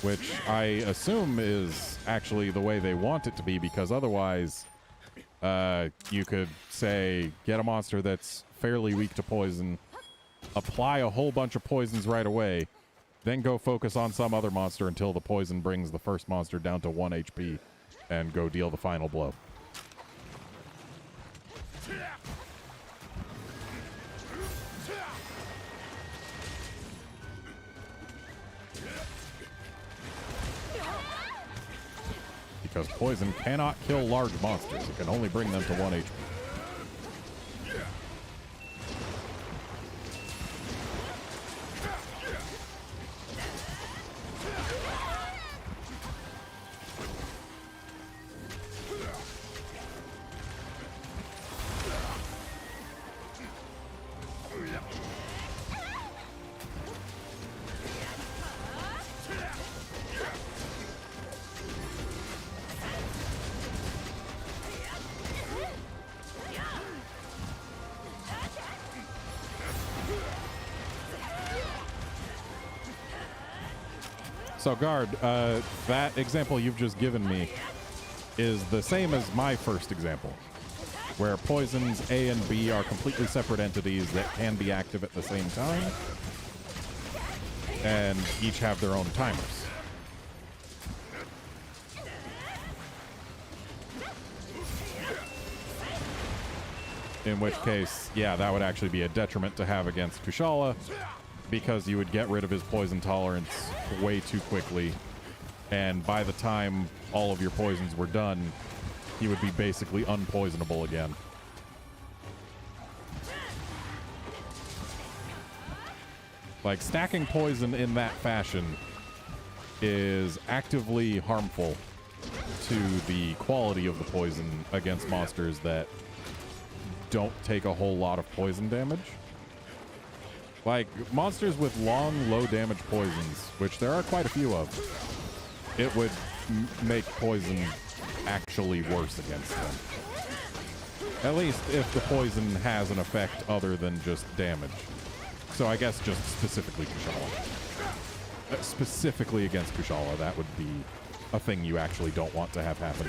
Which I assume is actually the way they want it to be, because otherwise You could say, get a monster that's fairly weak to poison, apply a whole bunch of poisons right away, then go focus on some other monster until the poison brings the first monster down to 1 HP, and go deal the final blow. Because poison cannot kill large monsters. It can only bring them to 1 HP. So, Guard, that example you've just given me is the same as my first example, where poisons A and B are completely separate entities that can be active at the same time, and each have their own timers. In which case, yeah, that would actually be a detriment to have against Kushala, because you would get rid of his poison tolerance way too quickly, and by the time all of your poisons were done, he would be basically unpoisonable again. Like, stacking poison in that fashion is actively harmful to the quality of the poison against monsters that don't take a whole lot of poison damage. Like, monsters with long, low damage poisons, which there are quite a few of, it would make poison actually worse against them. At least if the poison has an effect other than just damage. So I guess just specifically Kushala. Specifically against Kushala, that would be a thing you actually don't want to have happen.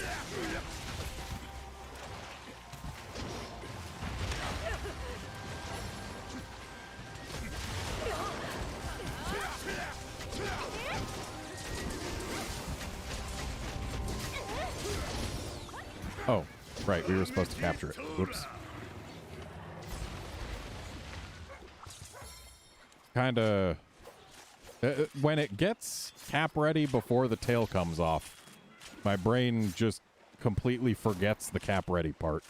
Oh, right, we were supposed to capture it. Whoops. Kinda... when it gets cap ready before the tail comes off, my brain just completely forgets the cap ready part.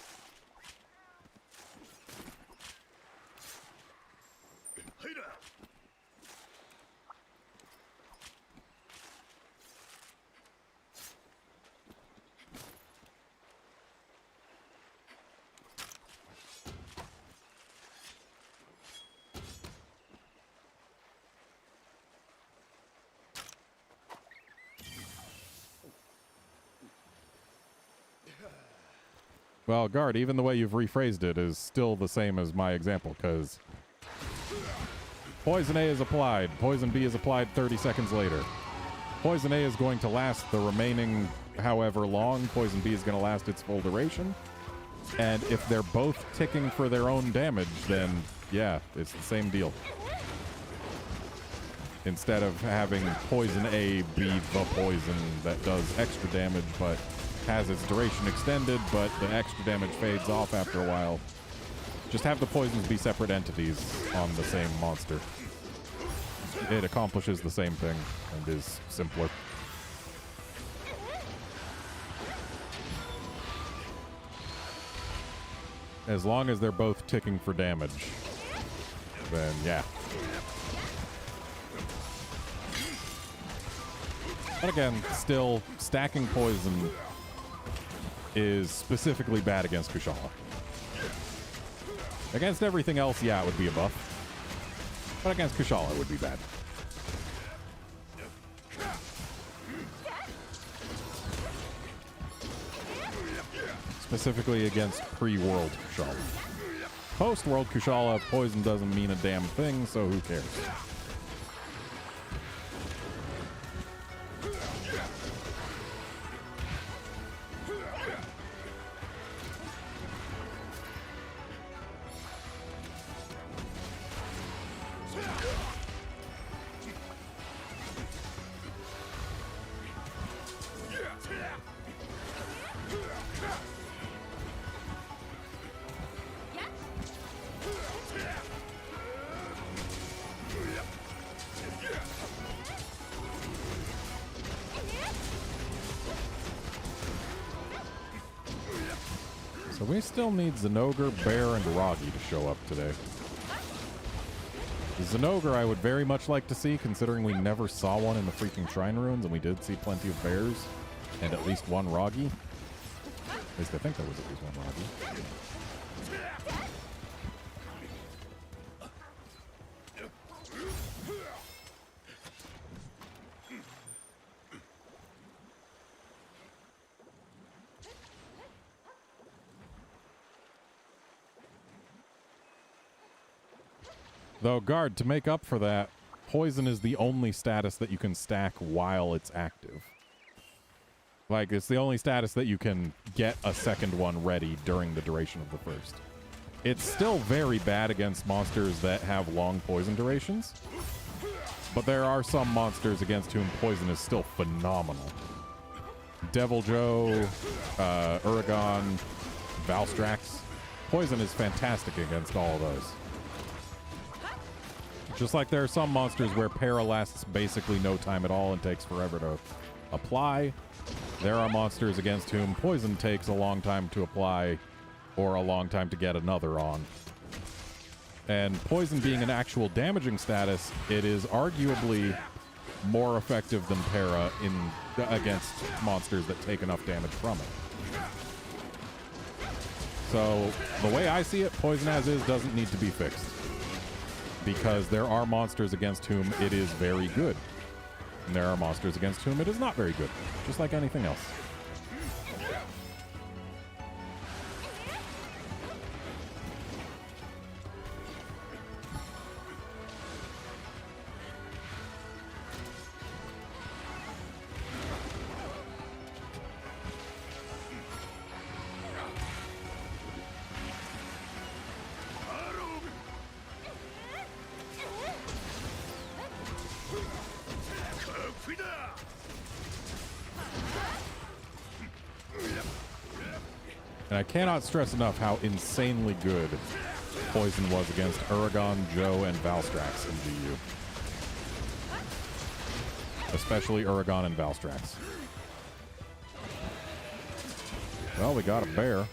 Well, Guard, even the way you've rephrased it is still the same as my example, because Poison A is applied, Poison B is applied 30 seconds later. Poison A is going to last the remaining however long, Poison B is going to last its full duration. And if they're both ticking for their own damage, then yeah, it's the same deal. Instead of having Poison A be the poison that does extra damage, but has its duration extended, but the extra damage fades off after a while. Just have the poisons be separate entities on the same monster. It accomplishes the same thing and is simpler. As long as they're both ticking for damage, then yeah. But again, still, stacking poison is specifically bad against Kushala. Against everything else, yeah, it would be a buff. But against Kushala, it would be bad. Specifically against pre-World Kushala. Post-World Kushala, poison doesn't mean a damn thing, so who cares? So we still need Zinogre, Bear, and Roggy to show up today. The Zinogre I would very much like to see, considering we never saw one in the freaking Shrine Ruins, and we did see plenty of bears, and at least one Roggy. At least I think there was at least one Roggy. Though, guard, to make up for that, poison is the only status that you can stack while it's active. Like, it's the only status that you can get a second one ready during the duration of the first. It's still very bad against monsters that have long poison durations, but there are some monsters against whom poison is still phenomenal. Devil Joe, Uragon, Valstrax. Poison is fantastic against all of those. Just like there are some monsters where para lasts basically no time at all and takes forever to apply, there are monsters against whom poison takes a long time to apply or a long time to get another on. And poison being an actual damaging status, it is arguably more effective than para against monsters that take enough damage from it. So the way I see it, poison as is doesn't need to be fixed, because there are monsters against whom it is very good, and there are monsters against whom it is not very good, just like anything else. And I cannot stress enough how insanely good poison was against Uragon, Joe, and Valstrax in GU. Especially Uragon and Valstrax. Well, we got a bear.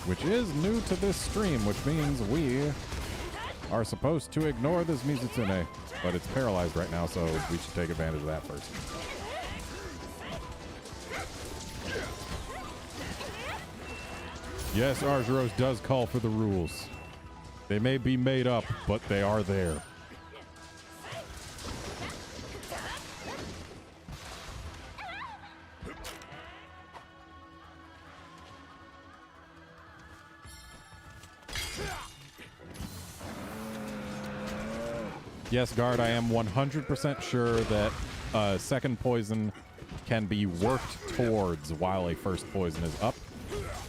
Which is new to this stream, which means we are supposed to ignore this Mizutsune. But it's paralyzed right now, so we should take advantage of that first. Yes, Argyros does call for the rules. They may be made up, but they are there. Yes, guard, I am 100% sure that second poison can be worked towards while a first poison is up.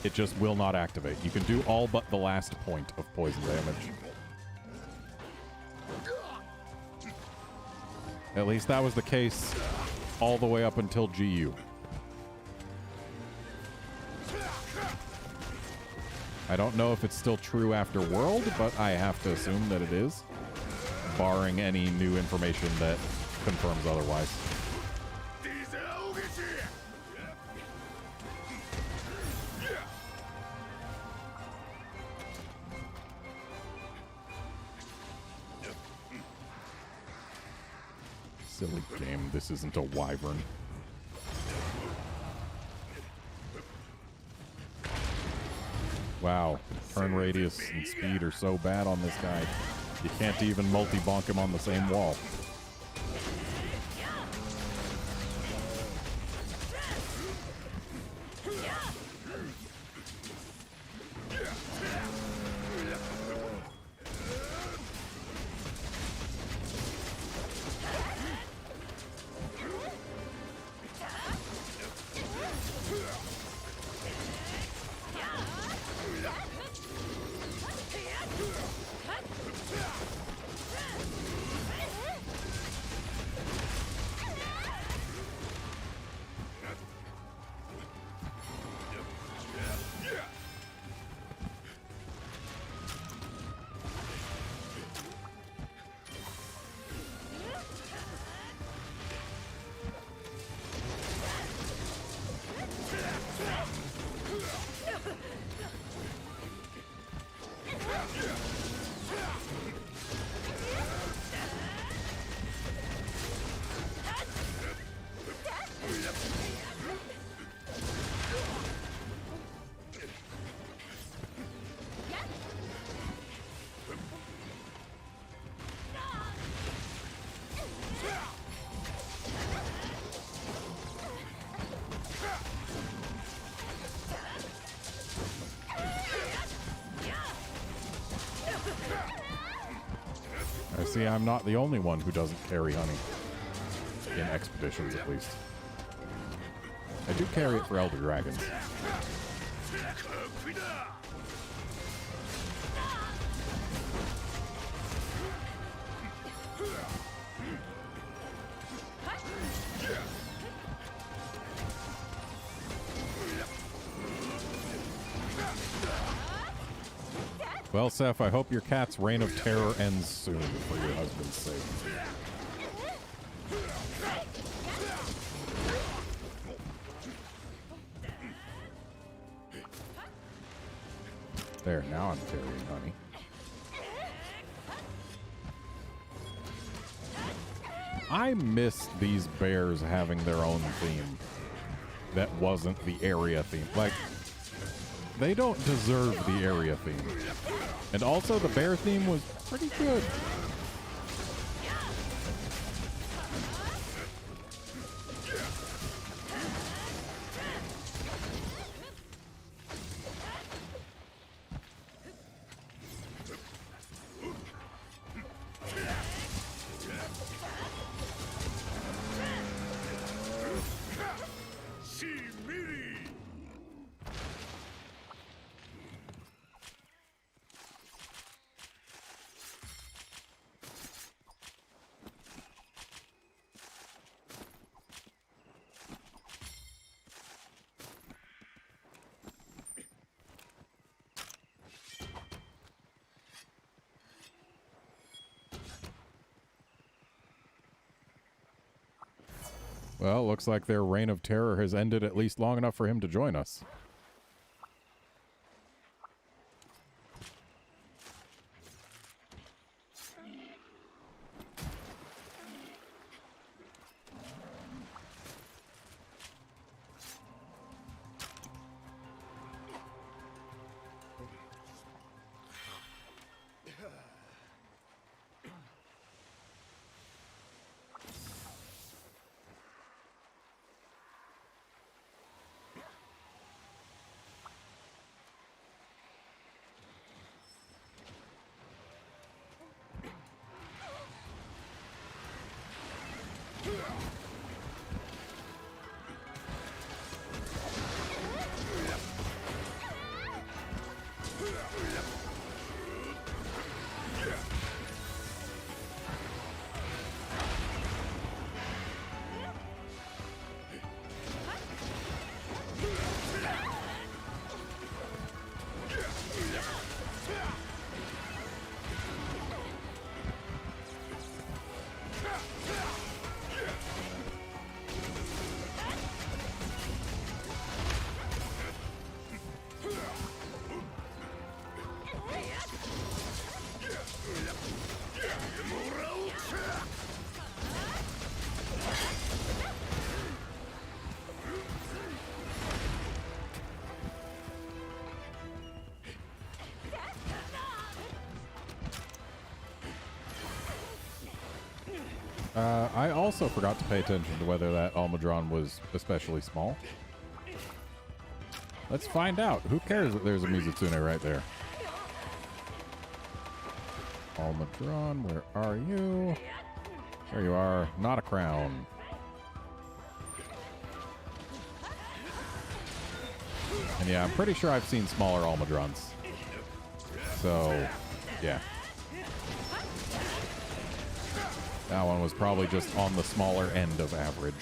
It just will not activate. You can do all but the last point of poison damage. At least that was the case all the way up until GU. I don't know if it's still true after World, but I have to assume that it is, barring any new information that confirms otherwise. Silly game, this isn't a wyvern. Wow, turn radius and speed are so bad on this guy. You can't even multi-bonk him on the same wall. I see I'm not the only one who doesn't carry honey. In expeditions, at least. I do carry it for Elder Dragons. Well, Seth, I hope your cat's reign of terror ends soon for your husband's sake. There, now I'm carrying honey. I miss these bears having their own theme that wasn't the area theme. Like, they don't deserve the area theme. And also, the bear theme was pretty good. Well, looks like their reign of terror has ended at least long enough for him to join us. I also forgot to pay attention to whether that Almudron was especially small. Let's find out. Who cares that there's a Mizutsune right there? Almudron, where are you? There you are. Not a crown. And yeah, I'm pretty sure I've seen smaller Almudrons. So, yeah. That one was probably just on the smaller end of average.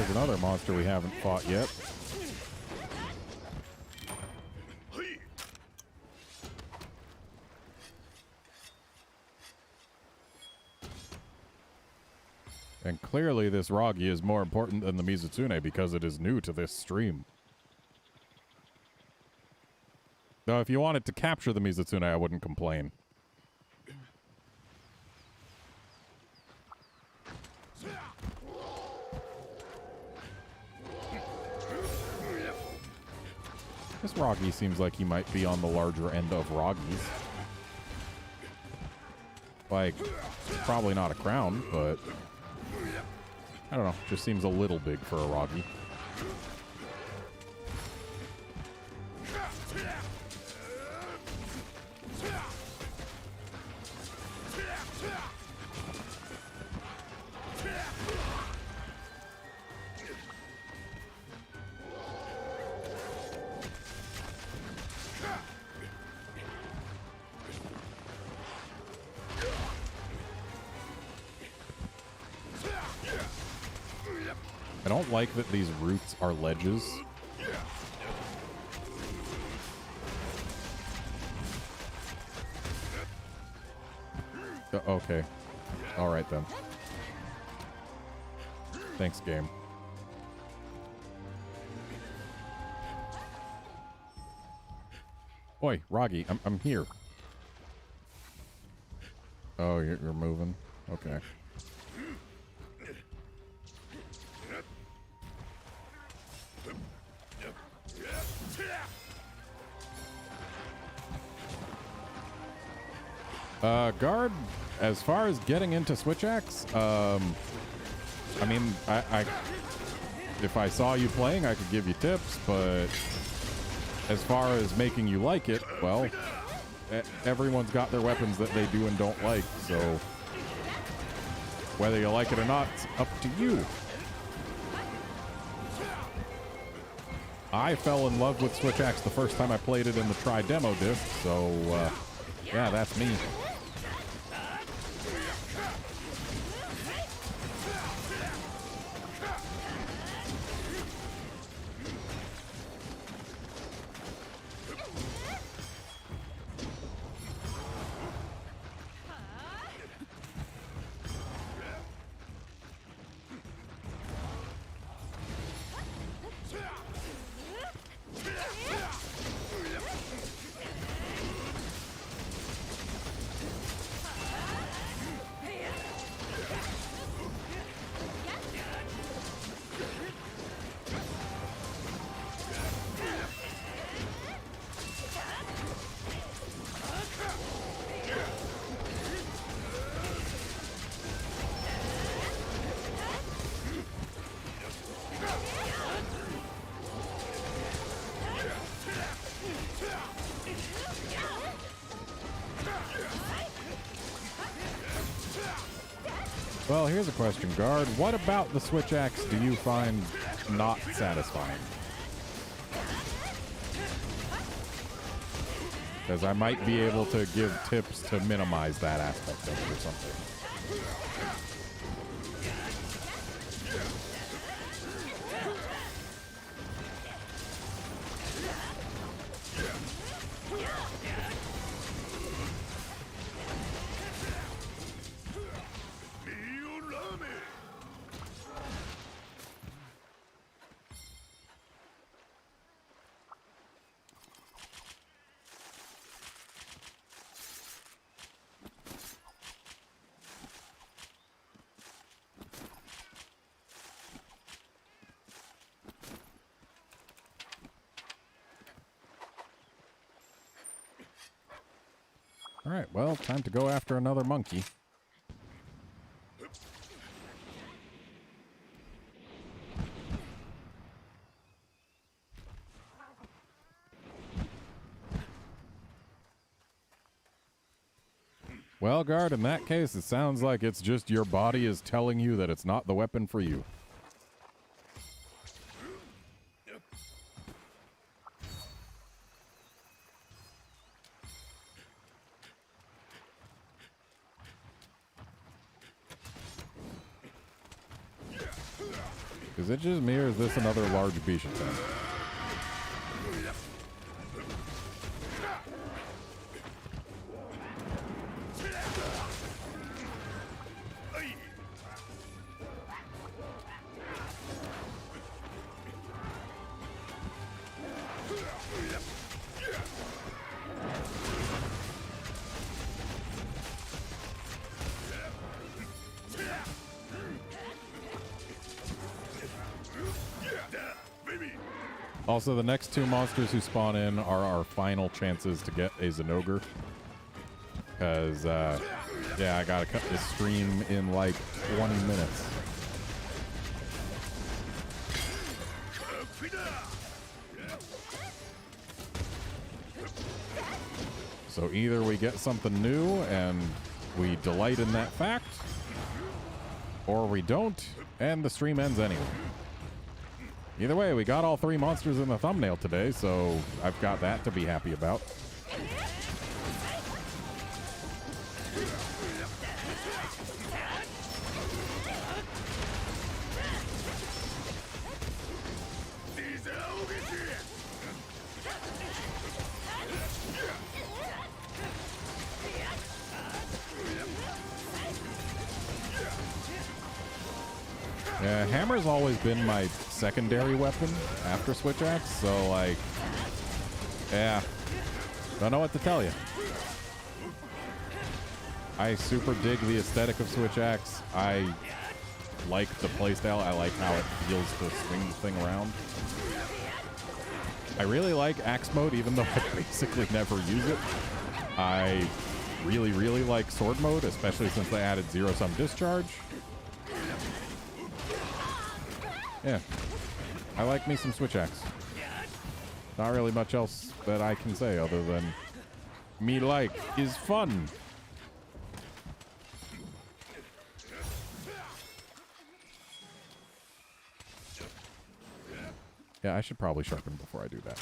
there's another monster we haven't fought yet. And clearly this Ragi is more important than the Mizutsune because it is new to this stream. Though if you wanted to capture the Mizutsune, I wouldn't complain. This Ragi seems like he might be on the larger end of Ragis. Like, probably not a crown, but I don't know, just seems a little big for a Ragi. I don't like that these roots are ledges. Okay. Alright then. Thanks, game. Oi, Ragi, I'm here. Oh, you're moving? Okay. Guard, as far as getting into Switch Axe, I mean, if I saw you playing, I could give you tips, but as far as making you like it, well, everyone's got their weapons that they do and don't like, so whether you like it or not, it's up to you. I fell in love with Switch Axe the first time I played it in the Try Demo disc, so yeah, that's me. Well, here's a question, Guard. What about the Switch Axe do you find not satisfying? Because I might be able to give tips to minimize that aspect of it or something. Alright, well, time to go after another monkey. Well, Guard, in that case, it sounds like it's just your body is telling you that it's not the weapon for you. Is it just me, or is this another large Bisha tank? Also, the next two monsters who spawn in are our final chances to get a Zenogre. Because, yeah, I gotta cut this stream in like 20 minutes. So either we get something new and we delight in that fact, or we don't, and the stream ends anyway. Either way, we got all three monsters in the thumbnail today, so I've got that to be happy about. Yeah, hammer's always been my secondary weapon after Switch Axe, so like, yeah, don't know what to tell you. I super dig the aesthetic of Switch Axe. I like the playstyle. I like how it feels to swing the thing around. I really like Axe mode, even though I basically never use it. I really, really like sword mode, especially since they added zero-sum discharge. Yeah, I like me some Switch Axe. Not really much else that I can say other than me like is fun. Yeah, I should probably sharpen before I do that.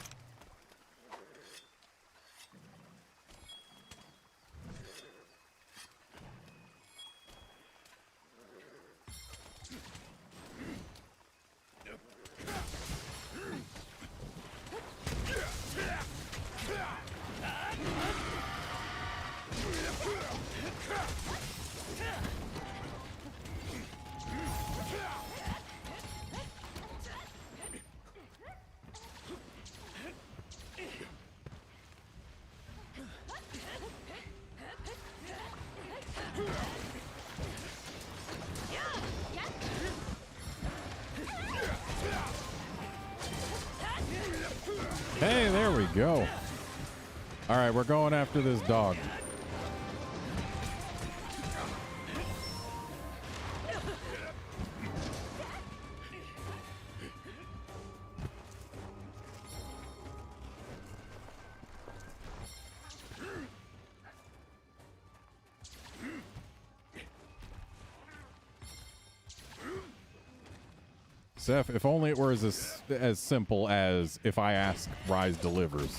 Hey, there we go. All right, we're going after this dog. Seth, if only it were as simple as if I ask, Rise delivers.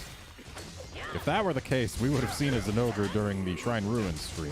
If that were the case, we would have seen a Zenogre during the Shrine Ruins stream.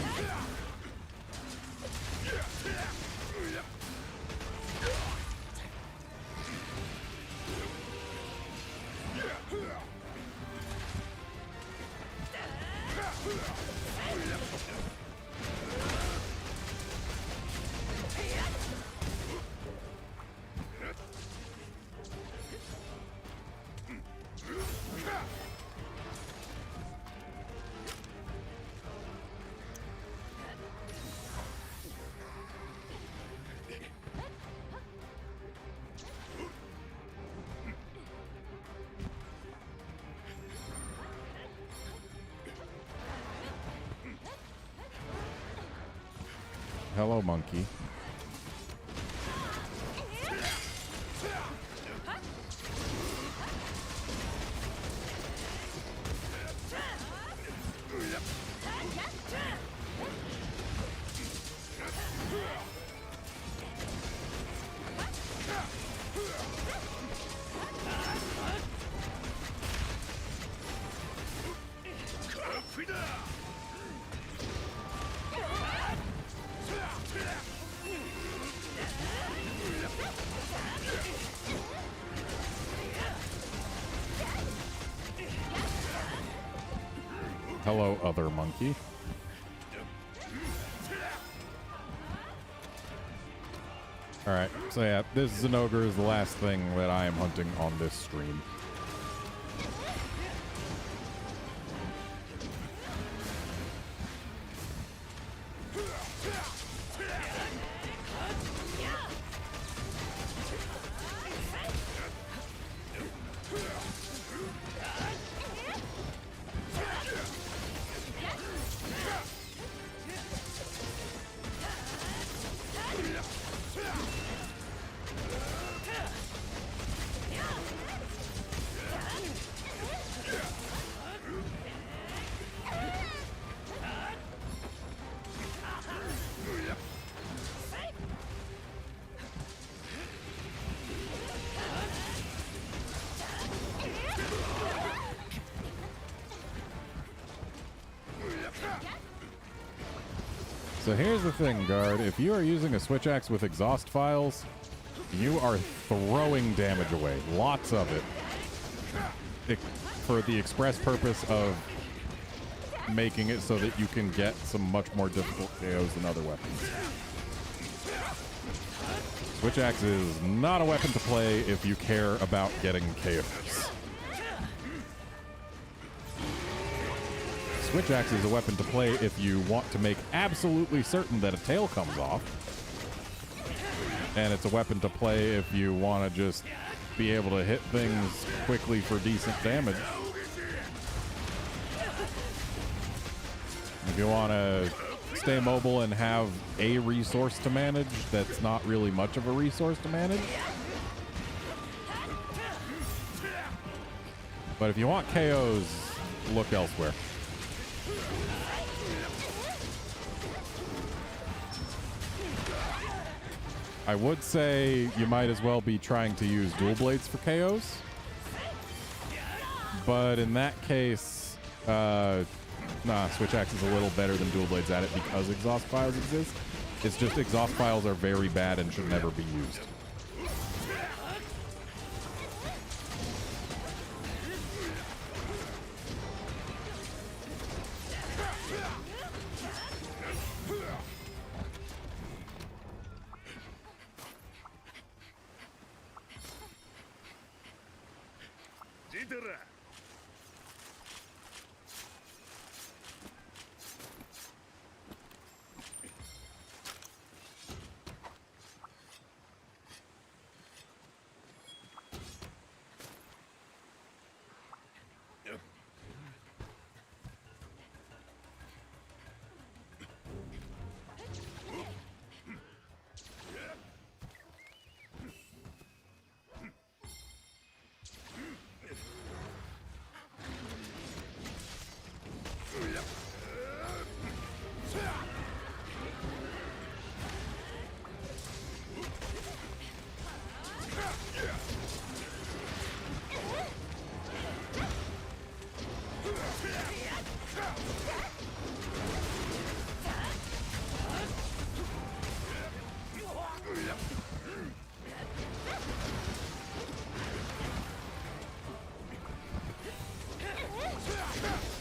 Hello, monkey. Hello, other monkey. Alright, so yeah, this Zinogre is the last thing that I am hunting on this stream. So here's the thing, guard. If you are using a switch axe with exhaust files, you are throwing damage away. Lots of it. For the express purpose of making it so that you can get some much more difficult KOs than other weapons. Switch axe is not a weapon to play if you care about getting KOs. Switch axe is a weapon to play if you want to make absolutely certain that a tail comes off. And it's a weapon to play if you want to just be able to hit things quickly for decent damage. If you want to stay mobile and have a resource to manage that's not really much of a resource to manage. But if you want KOs, look elsewhere. I would say you might as well be trying to use dual blades for KOs. But in that case, switch axe is a little better than dual blades at it because exhaust files exist. It's just exhaust files are very bad and should never be used.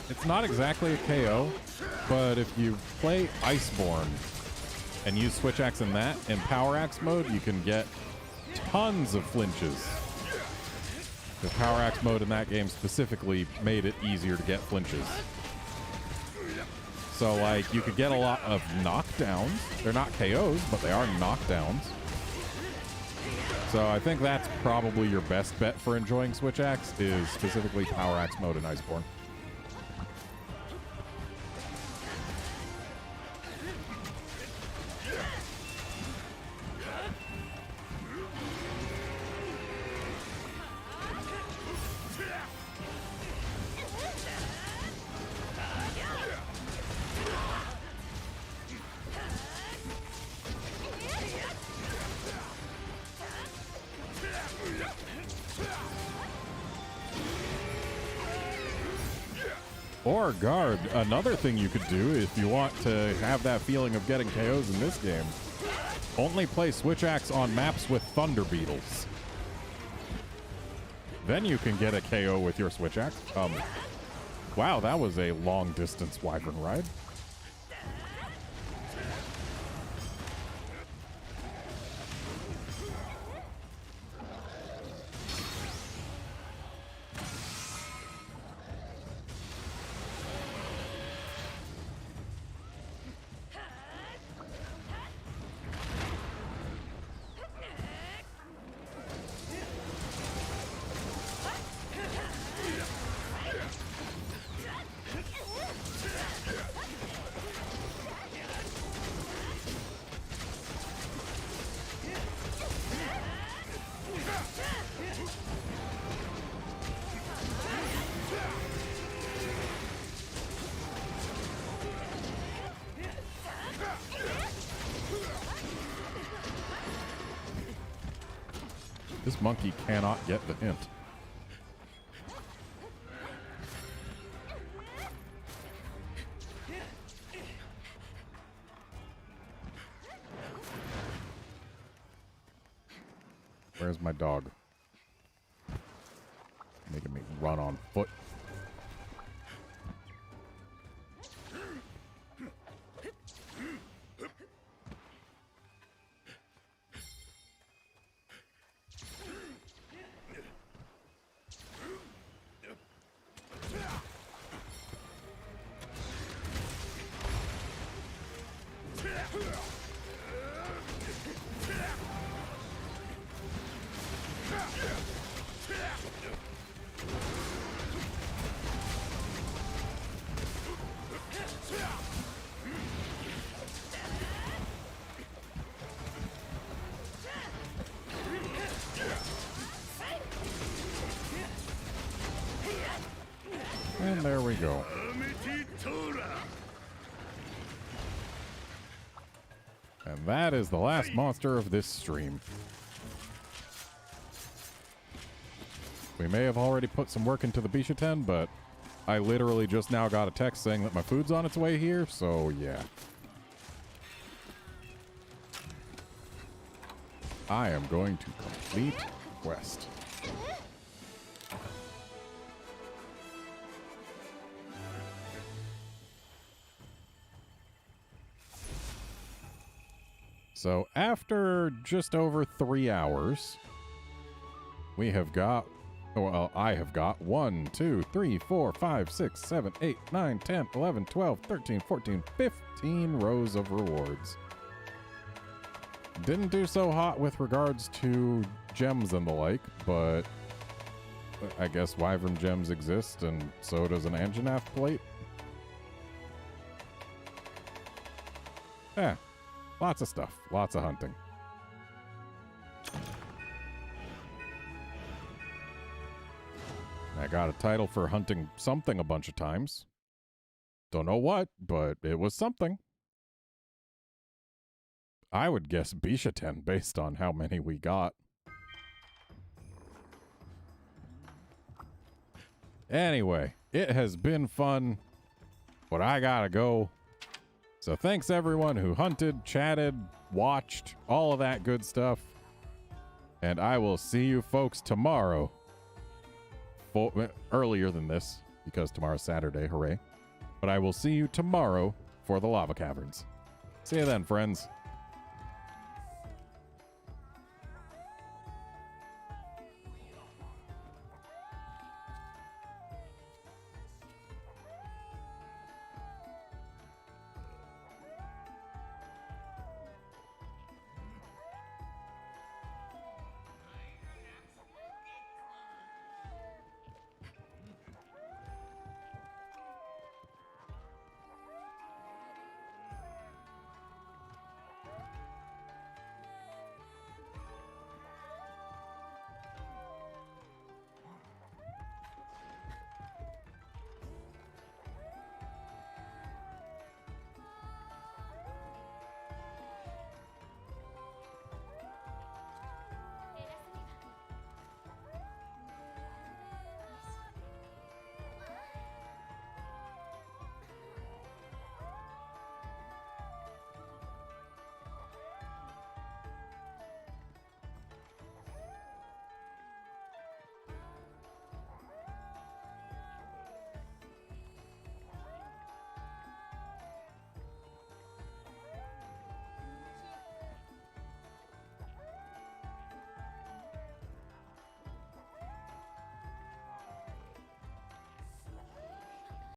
It's not exactly a KO, but if you play Iceborne and use switch axe in that, in power axe mode, you can get tons of flinches. The power axe mode in that game specifically made it easier to get flinches. So, like, you could get a lot of knockdowns. They're not KOs, but they are knockdowns. So I think that's probably your best bet for enjoying switch axe, is specifically power axe mode in Iceborne. Or guard, another thing you could do if you want to have that feeling of getting KOs in this game, only play switch axe on maps with thunder beetles. Then you can get a KO with your switch axe. Wow, that was a long-distance wyvern ride. This monkey cannot get the hint. Where's my dog? Making me run on foot. And there we go. And that is the last monster of this stream. We may have already put some work into the Bishaten, but I literally just now got a text saying that my food's on its way here, so yeah. I am going to complete quest. So after just over 3 hours, we have got, well, I have got 1, 2, 3, 4, 5, 6, 7, 8, 9, 10, 11, 12, 13, 14, 15 rows of rewards. Didn't do so hot with regards to gems and the like, but I guess wyvern gems exist, and so does an Anjanath plate. Yeah. Lots of stuff. Lots of hunting. I got a title for hunting something a bunch of times. Don't know what, but it was something. I would guess Bishaten based on how many we got. Anyway, it has been fun, but I gotta go. So thanks everyone who hunted, chatted, watched, all of that good stuff. And I will see you folks tomorrow. Earlier than this, because tomorrow's Saturday, hooray. But I will see you tomorrow for the Lava Caverns. See you then, friends.